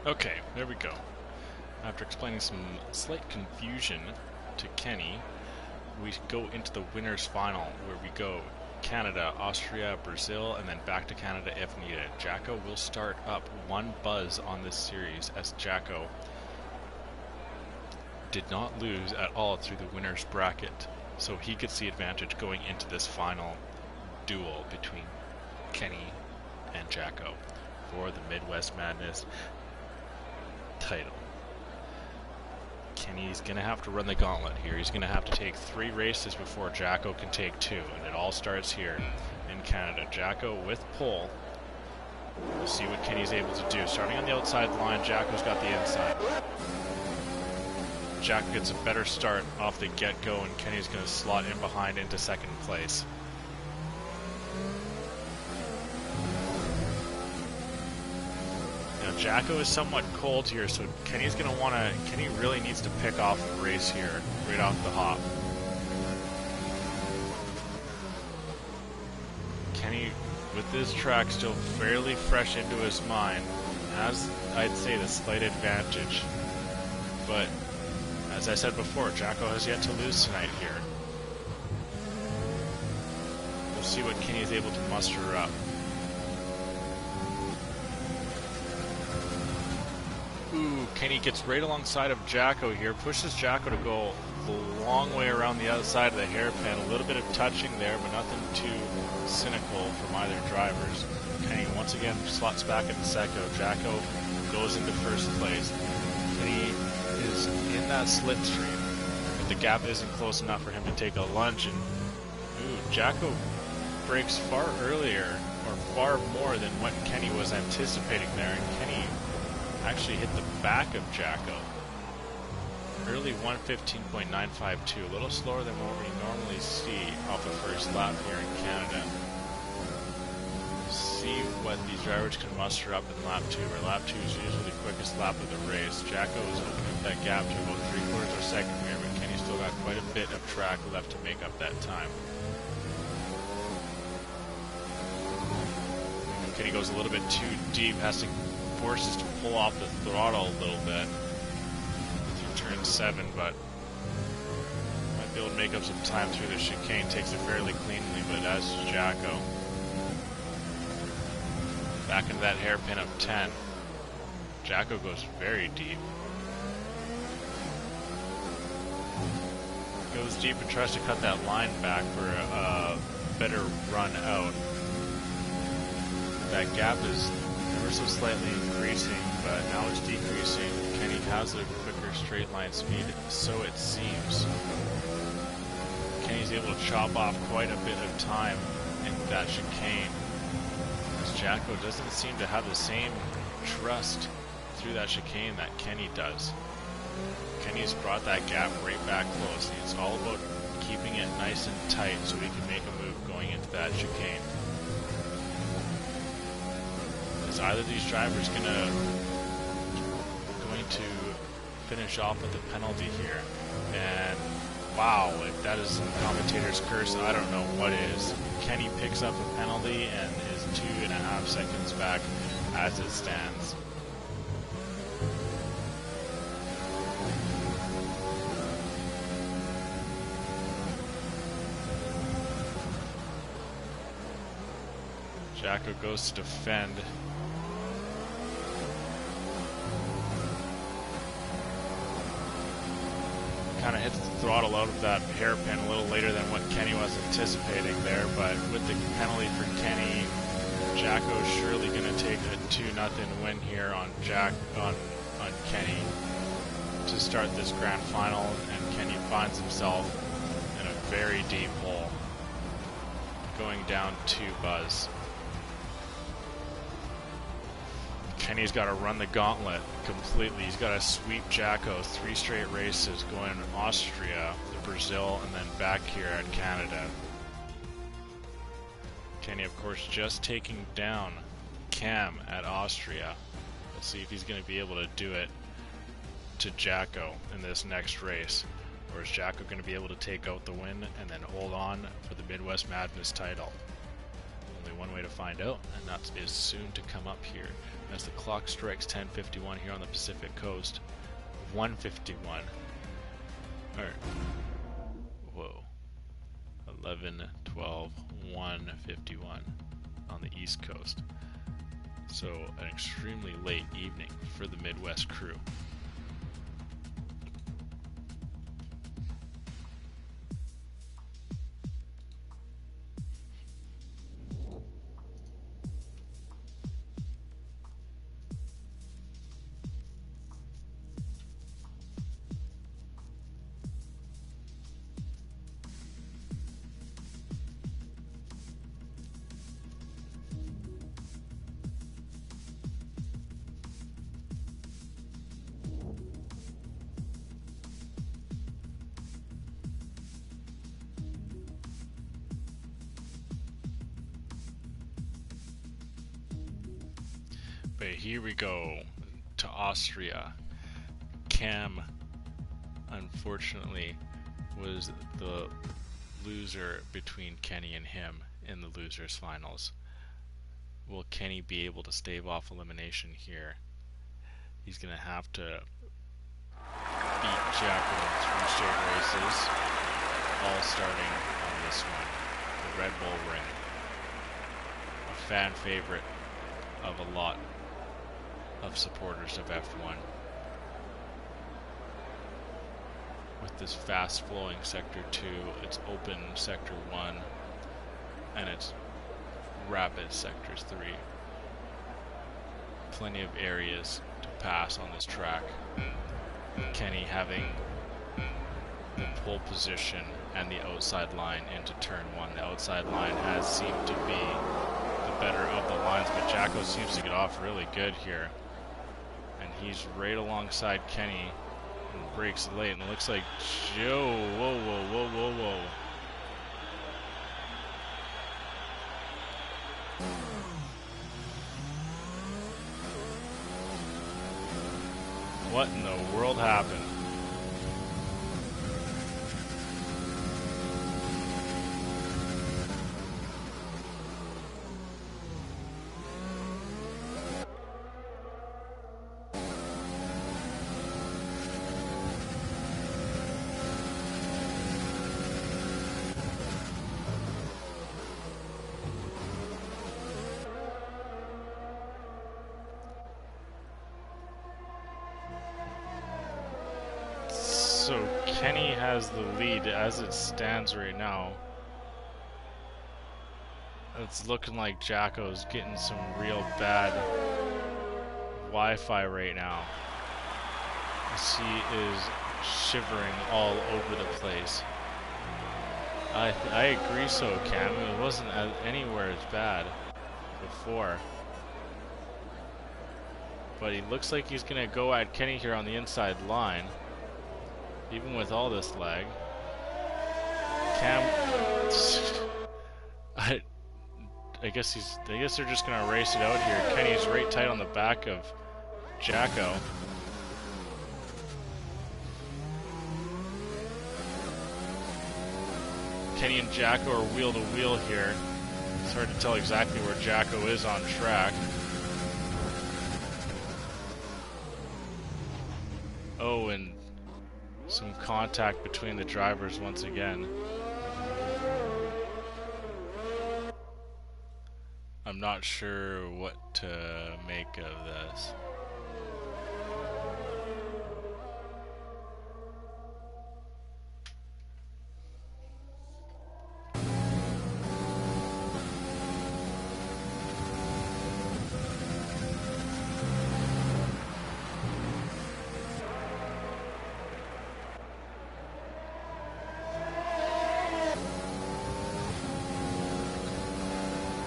Okay, there we go. After explaining some slight confusion to Kenny, we go into the winner's final, where we go Canada, Austria, Brazil, and then back to Canada if needed. Jacko will start up one buzz on this series, as Jacko did not lose at all through the winner's bracket, so he gets the advantage going into this final duel between Kenny and Jacko for the Midwest Madness title. Kenny's going to have to run the gauntlet here. He's going to have to take 3 races before Jacko can take 2, and it all starts here in Canada. Jacko with pole. We'll see what Kenny's able to do. Starting on the outside line, Jacko's got the inside. Jacko gets a better start off the get-go, and Kenny's going to slot in behind into second place. Jacko is somewhat cold here, so Kenny really needs to pick off the race here, right off the hop. Kenny, with this track still fairly fresh into his mind, has, I'd say, the slight advantage. But, as I said before, Jacko has yet to lose tonight here. We'll see what Kenny is able to muster up. Ooh, Kenny gets right alongside of Jacko here, pushes Jacko to go the long way around the outside of the hairpin. A little bit of touching there, but nothing too cynical from either drivers. Kenny once again slots back into second. Jacko goes into first place. Kenny is in that slipstream, but the gap isn't close enough for him to take a lunge. And Jacko breaks far earlier, or far more than what Kenny was anticipating there, and Kenny actually hit the back of Jacko. Early 1:15.952, a little slower than what we normally see off the first lap here in Canada. See what these drivers can muster up in lap 2, where lap 2 is usually the quickest lap of the race. Jacko is opening up that gap to about 3/4 of a second here, but Kenny's still got quite a bit of track left to make up that time. Kenny goes a little bit too deep, forces to pull off the throttle a little bit through turn 7, but might be able to make up some time through the chicane. Takes it fairly cleanly, but as is Jacko. Back into that hairpin of 10. Jacko goes very deep. Goes deep and tries to cut that line back for a better run out. That gap is ever so slightly increasing, but now it's decreasing. Kenny has a quicker straight line speed, so it seems. Kenny's able to chop off quite a bit of time in that chicane, as Jacko doesn't seem to have the same trust through that chicane that Kenny does. Kenny's brought that gap right back close. It's all about keeping it nice and tight so he can make a move going into that chicane. Is either of these drivers going to finish off with a penalty here? And wow, if that is some commentator's curse, I don't know what is. Kenny picks up a penalty and is 2.5 seconds back as it stands. Jacko goes to defend. Kind of hits the throttle out of that hairpin a little later than what Kenny was anticipating there, but with the penalty for Kenny, Jacko's surely going to take a 2-0 win here on Kenny to start this grand final, and Kenny finds himself in a very deep hole, going down 2 buzz. Kenny's got to run the gauntlet completely. He's got to sweep Jacko 3 straight races, going to Austria, to Brazil, and then back here at Canada. Kenny, of course, just taking down Cam at Austria. Let's see if he's going to be able to do it to Jacko in this next race. Or is Jacko going to be able to take out the win and then hold on for the Midwest Madness title? Only only one way to find out, and that is soon to come up here as the clock strikes 10:51 here on the Pacific Coast. 1:51. Or, whoa. 11, 12, 1:51 on the East Coast. So an extremely late evening for the Midwest crew. But here we go to Austria. Cam, unfortunately, was the loser between Kenny and him in the losers finals. Will Kenny be able to stave off elimination here? He's going to have to beat Jacko in 3 straight races, all starting on this one, the Red Bull Ring. A fan favorite of a lot of supporters of F1. With this fast flowing Sector 2, it's open Sector 1, and it's rapid Sectors 3. Plenty of areas to pass on this track. Kenny having the pole position and the outside line into turn 1. The outside line has seemed to be the better of the lines, but Jacko seems to get off really good here. And he's right alongside Kenny and breaks late, and it looks like Joe, whoa. What in the world happened? So Kenny has the lead as it stands right now. It's looking like Jacko's getting some real bad Wi-Fi right now. He is shivering all over the place. I agree so, Cam. It wasn't anywhere as bad before. But he looks like he's going to go at Kenny here on the inside line. Even with all this lag. Cam, I guess they're just gonna race it out here. Kenny's right tight on the back of Jacko. Kenny and Jacko are wheel to wheel here. It's hard to tell exactly where Jacko is on track. Oh, and some contact between the drivers once again. I'm not sure what to make of this.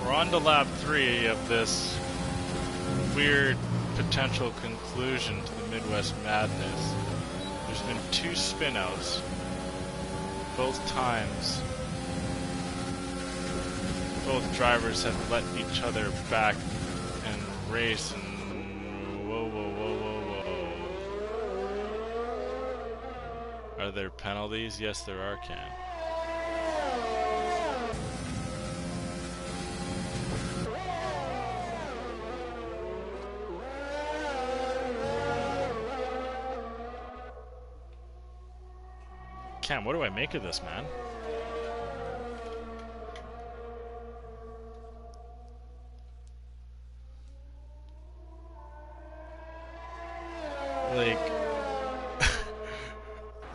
We're on to lap 3 of this weird potential conclusion to the Midwest madness. There's been 2 spinouts. Both times, both drivers have let each other back and race, and whoa. Are there penalties? Yes, there are, Cam. Cam, what do I make of this, man? Like,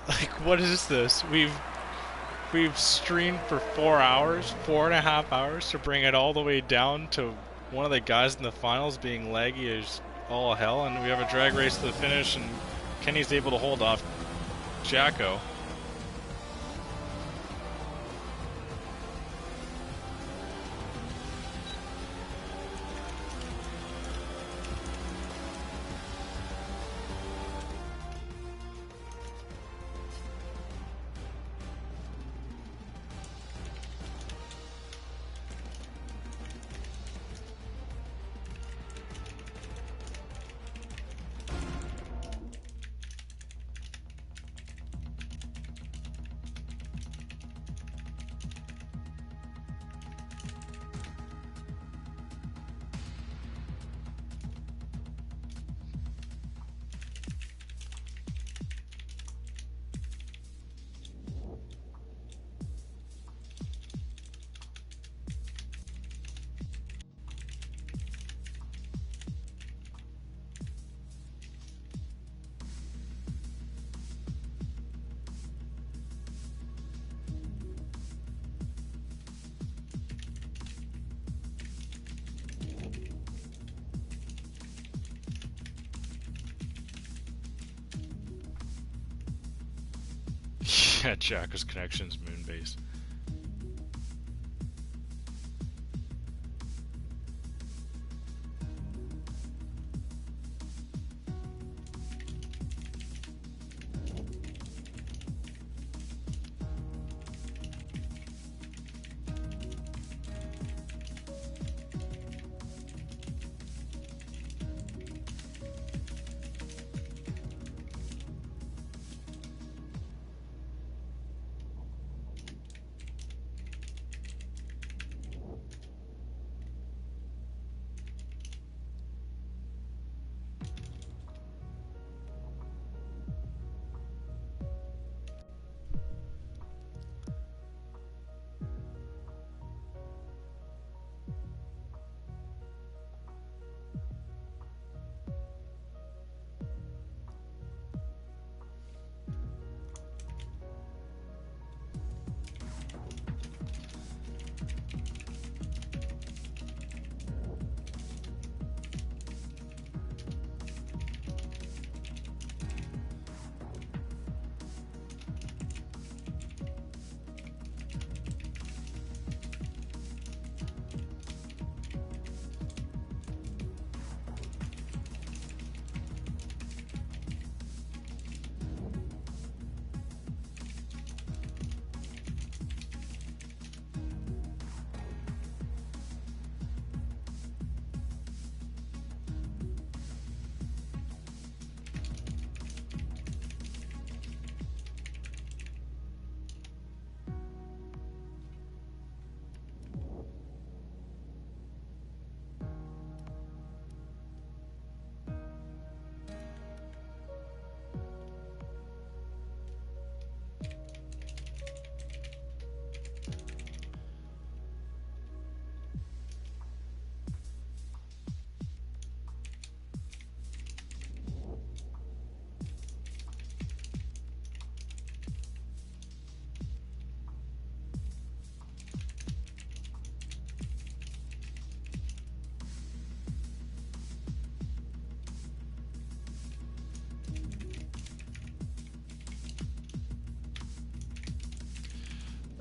like, what is this? We've streamed for 4 hours, 4.5 hours to bring it all the way down to one of the guys in the finals being laggy as all hell, and we have a drag race to the finish, and Kenny's able to hold off Jacko. Yeah, Jacko's connection's moon-based.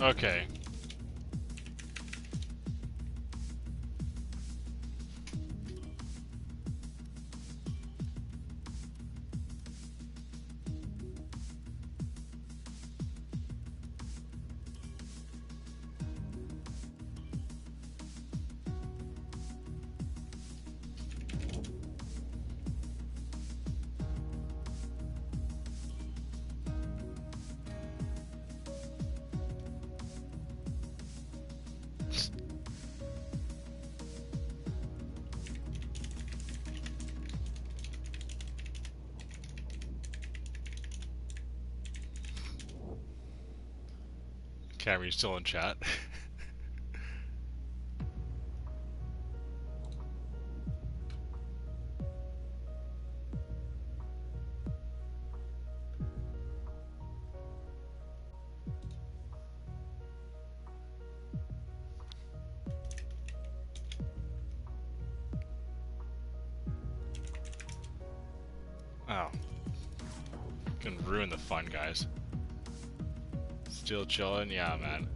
Okay. Cam, are you still in chat? Oh. Gonna ruin the fun, guys. Still chilling? Yeah, man.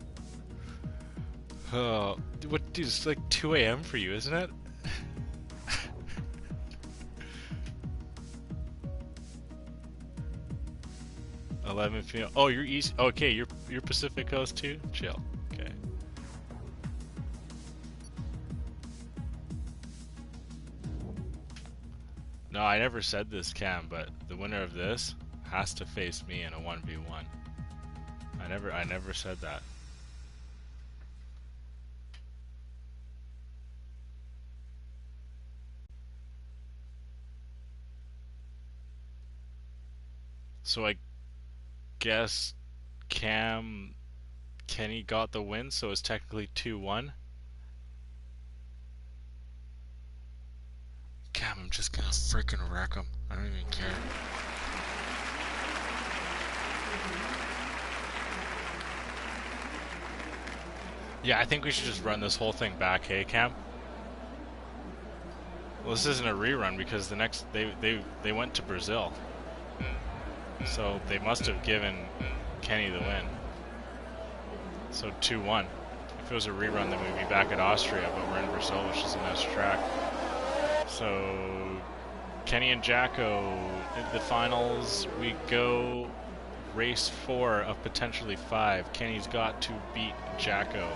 Oh, what, dude, it's like 2 a.m. for you, isn't it? 11 p.m. Oh, you're East. Okay, you're Pacific Coast too? Chill. Okay. No, I never said this, Cam, but the winner of this has to face me in a 1v1. I never said that. So I guess Kenny got the win, so it's technically 2-1. Cam, I'm just gonna freaking wreck him. I don't even care. Yeah, I think we should just run this whole thing back, hey Cam? Well, this isn't a rerun because the next they went to Brazil. So they must have given Kenny the win. So 2-1. If it was a rerun, then we'd be back at Austria, but we're in Brazil, which is a nice track. So Kenny and Jacko in the finals. We go race 4 of potentially 5. Kenny's got to beat Jacko.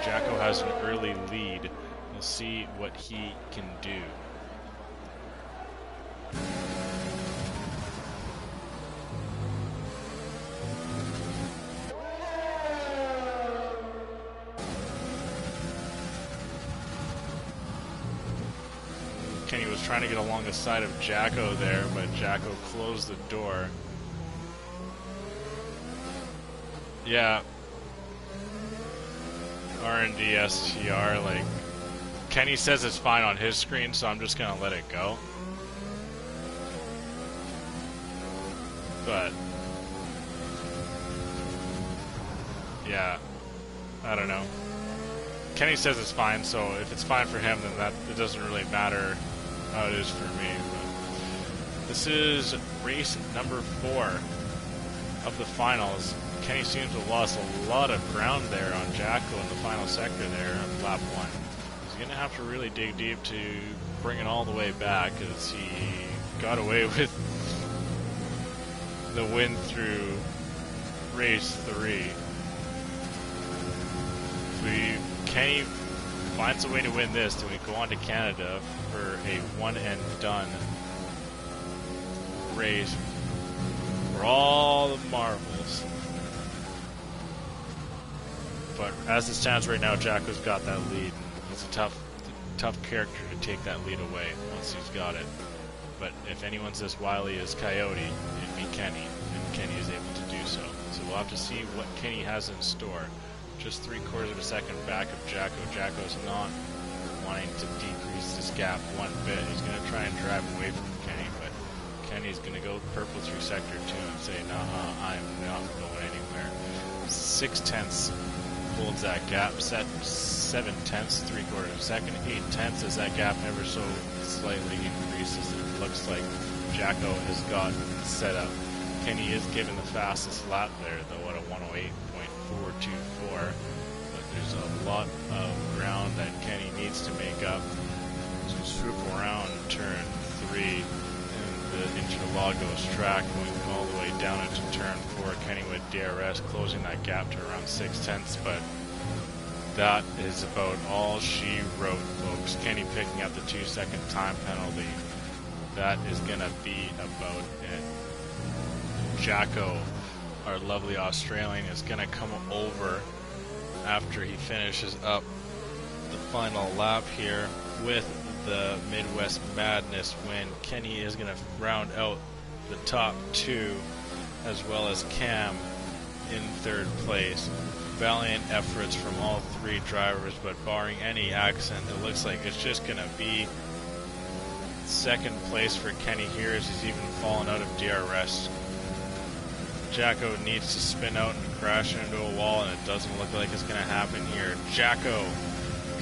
Jacko has an early lead. We'll see what he can do. Kenny was trying to get along the side of Jacko there, but Jacko closed the door. Yeah. R&D STR, like, Kenny says it's fine on his screen, so I'm just gonna let it go. But, yeah, I don't know. Kenny says it's fine, so if it's fine for him, then it doesn't really matter how it is for me. But this is race number 4 of the finals. Kenny seems to have lost a lot of ground there on Jacko in the final sector there on lap 1. He's going to have to really dig deep to bring it all the way back, because he got away with the win through race 3. If Kenny finds a way to win this, then we go on to Canada for a one-and-done race for all the marbles. But as it stands right now, Jacko's got that lead. He's a tough character to take that lead away once he's got it. But if anyone's as wily as Coyote, it'd be Kenny, and Kenny is able to do so. So we'll have to see what Kenny has in store. Just 3/4 of a second back of Jacko. Jacko's not wanting to decrease this gap one bit. He's going to try and drive away from Kenny, but Kenny's going to go purple through sector 2 and say, nah, I'm not going anywhere. 6/10 holds that gap. 7/10, 3/4 of a second. 8/10 as that gap ever so slightly increases. It looks like Jacko has got set up. Kenny is given the fastest lap there, though, at a 108.424. But there's a lot of ground that Kenny needs to make up. So swoop around turn 3 in the Interlagos track, going all the way down into turn 4. Kenny with DRS closing that gap to around 6/10, but that is about all she wrote, folks. Kenny picking up the 2-second time penalty. That is going to be about it. Jacko, our lovely Australian, is going to come over after he finishes up the final lap here with the Midwest Madness win. Kenny is going to round out the top 2, as well as Cam in 3rd place. valiant efforts from all three drivers, but barring any accident, it looks like it's just going to be second place for Kenny here as he's even fallen out of DRS. Jacko needs to spin out and crash into a wall, and it doesn't look like it's going to happen here. Jacko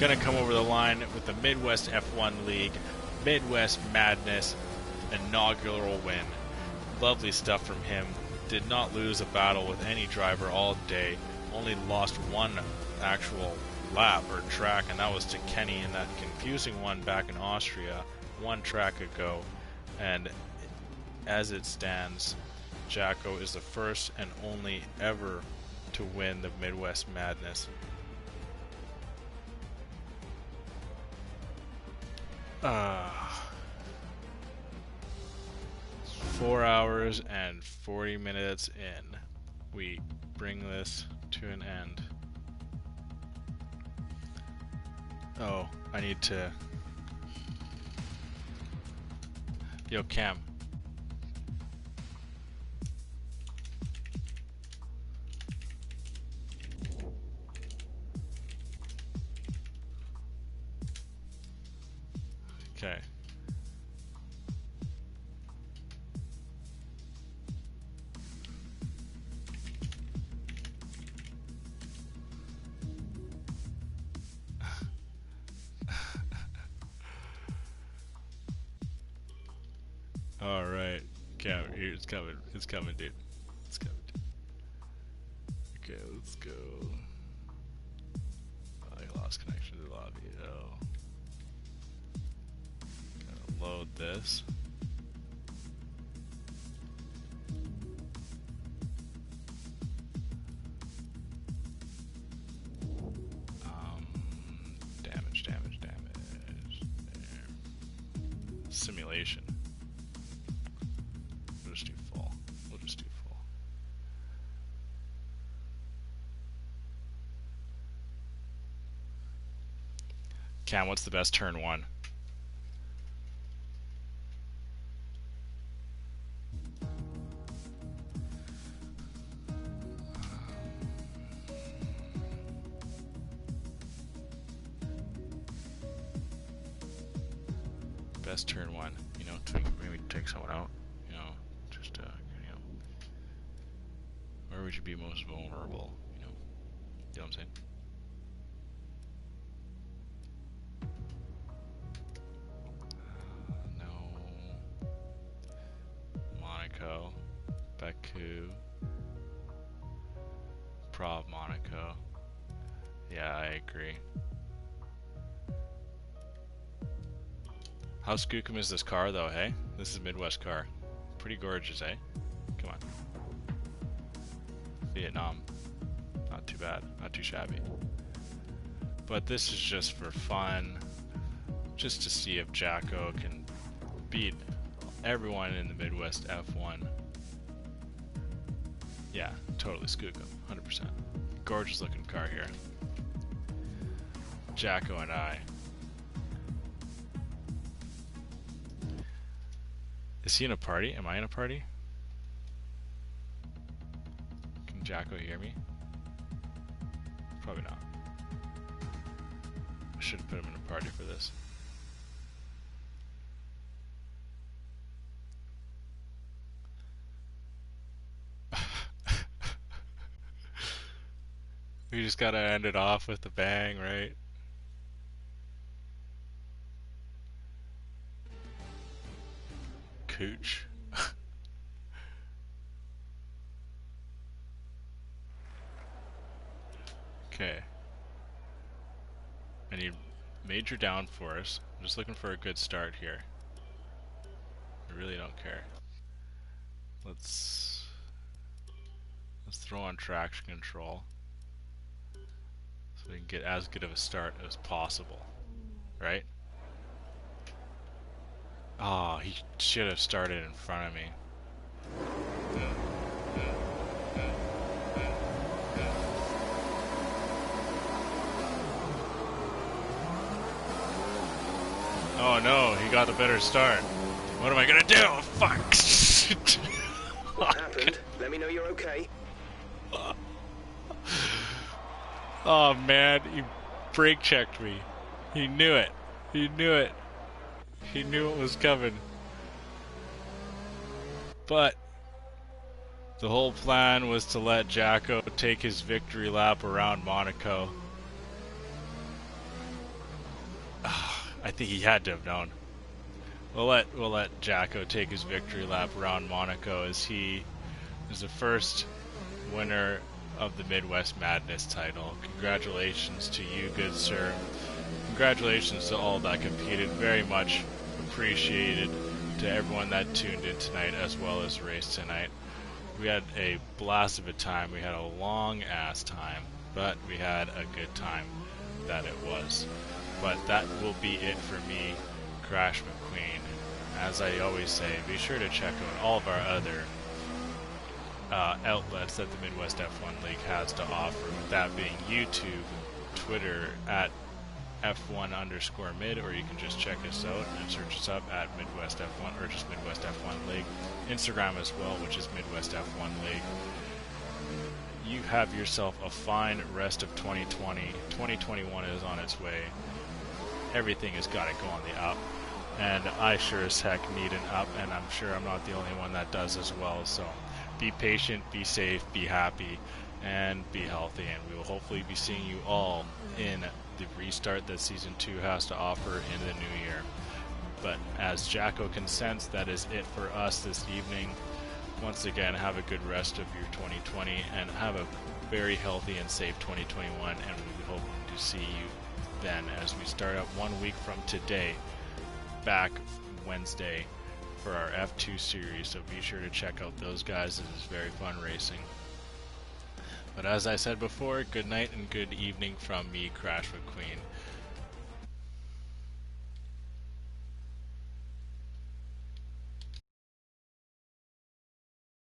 going to come over the line with the Midwest F1 League, Midwest Madness, inaugural win. Lovely stuff from him. Did not lose a battle with any driver all day. Only lost one actual lap or track, and that was to Kenny in that confusing one back in Austria one track ago. And as it stands, Jacko is the first and only ever to win the Midwest Madness. 4 hours and 40 minutes in, we bring this to an end. Oh, I need to... Yo, Cam. Okay. All right, Cam, here it's coming. It's coming, dude. It's coming. Okay, let's go. I lost connection to the lobby. Oh. Gotta load this. Damage. There. Simulation. We'll just do full. Cam, what's the best turn one? Best turn one, you know, to maybe take someone out, you know, just, you know, where would you be most vulnerable, you know what I'm saying? No. Monaco, Baku, Prague, Monaco. Yeah, I agree. How skookum is this car though, hey? This is a Midwest car. Pretty gorgeous, eh? Come on. Vietnam. Not too bad. Not too shabby. But this is just for fun. Just to see if Jacko can beat everyone in the Midwest F1. Yeah, totally skookum. 100%. Gorgeous looking car here. Jacko and I. Is he in a party? Am I in a party? Can Jacko hear me? Probably not. I should have put him in a party for this. We just gotta end it off with a bang, right? Cooch. Okay. I need major downforce. I'm just looking for a good start here. I really don't care. Let's throw on traction control so we can get as good of a start as possible, right? Oh, he should have started in front of me. Oh no, he got a better start. What am I gonna do? Oh, fuck! What happened? Let me know you're okay. Oh man, he brake checked me. He knew it. He knew it. He knew it was coming. But the whole plan was to let Jacko take his victory lap around Monaco. I think he had to have known. We'll let Jacko take his victory lap around Monaco as he is the first winner of the Midwest Madness title. Congratulations to you, good sir. Congratulations to all that competed. Very much appreciated to everyone that tuned in tonight as well as race tonight. We had a blast of a time. We had a long ass time, but we had a good time that it was. But that will be it for me, Crash McQueen. As I always say, be sure to check out all of our other outlets that the Midwest F1 League has to offer, with that being YouTube, Twitter at F1_mid, or you can just check us out and search us up at Midwest F1 or just Midwest F1 League. Instagram as well, which is Midwest F1 League. You have yourself a fine rest of 2020. 2021 is on its way. Everything has got to go on the up, and I sure as heck need an up, and I'm sure I'm not the only one that does as well. So be patient, be safe, be happy, and be healthy, and we will hopefully be seeing you all in the restart that Season 2 has to offer in the new year. But as Jacko consents, that is it for us this evening. Once again, have a good rest of your 2020, and have a very healthy and safe 2021, and we hope to see you then as we start up 1 week from today, back Wednesday, for our F2 series. So be sure to check out those guys. It is very fun racing. But as I said before, good night and good evening from me, Crash McQueen.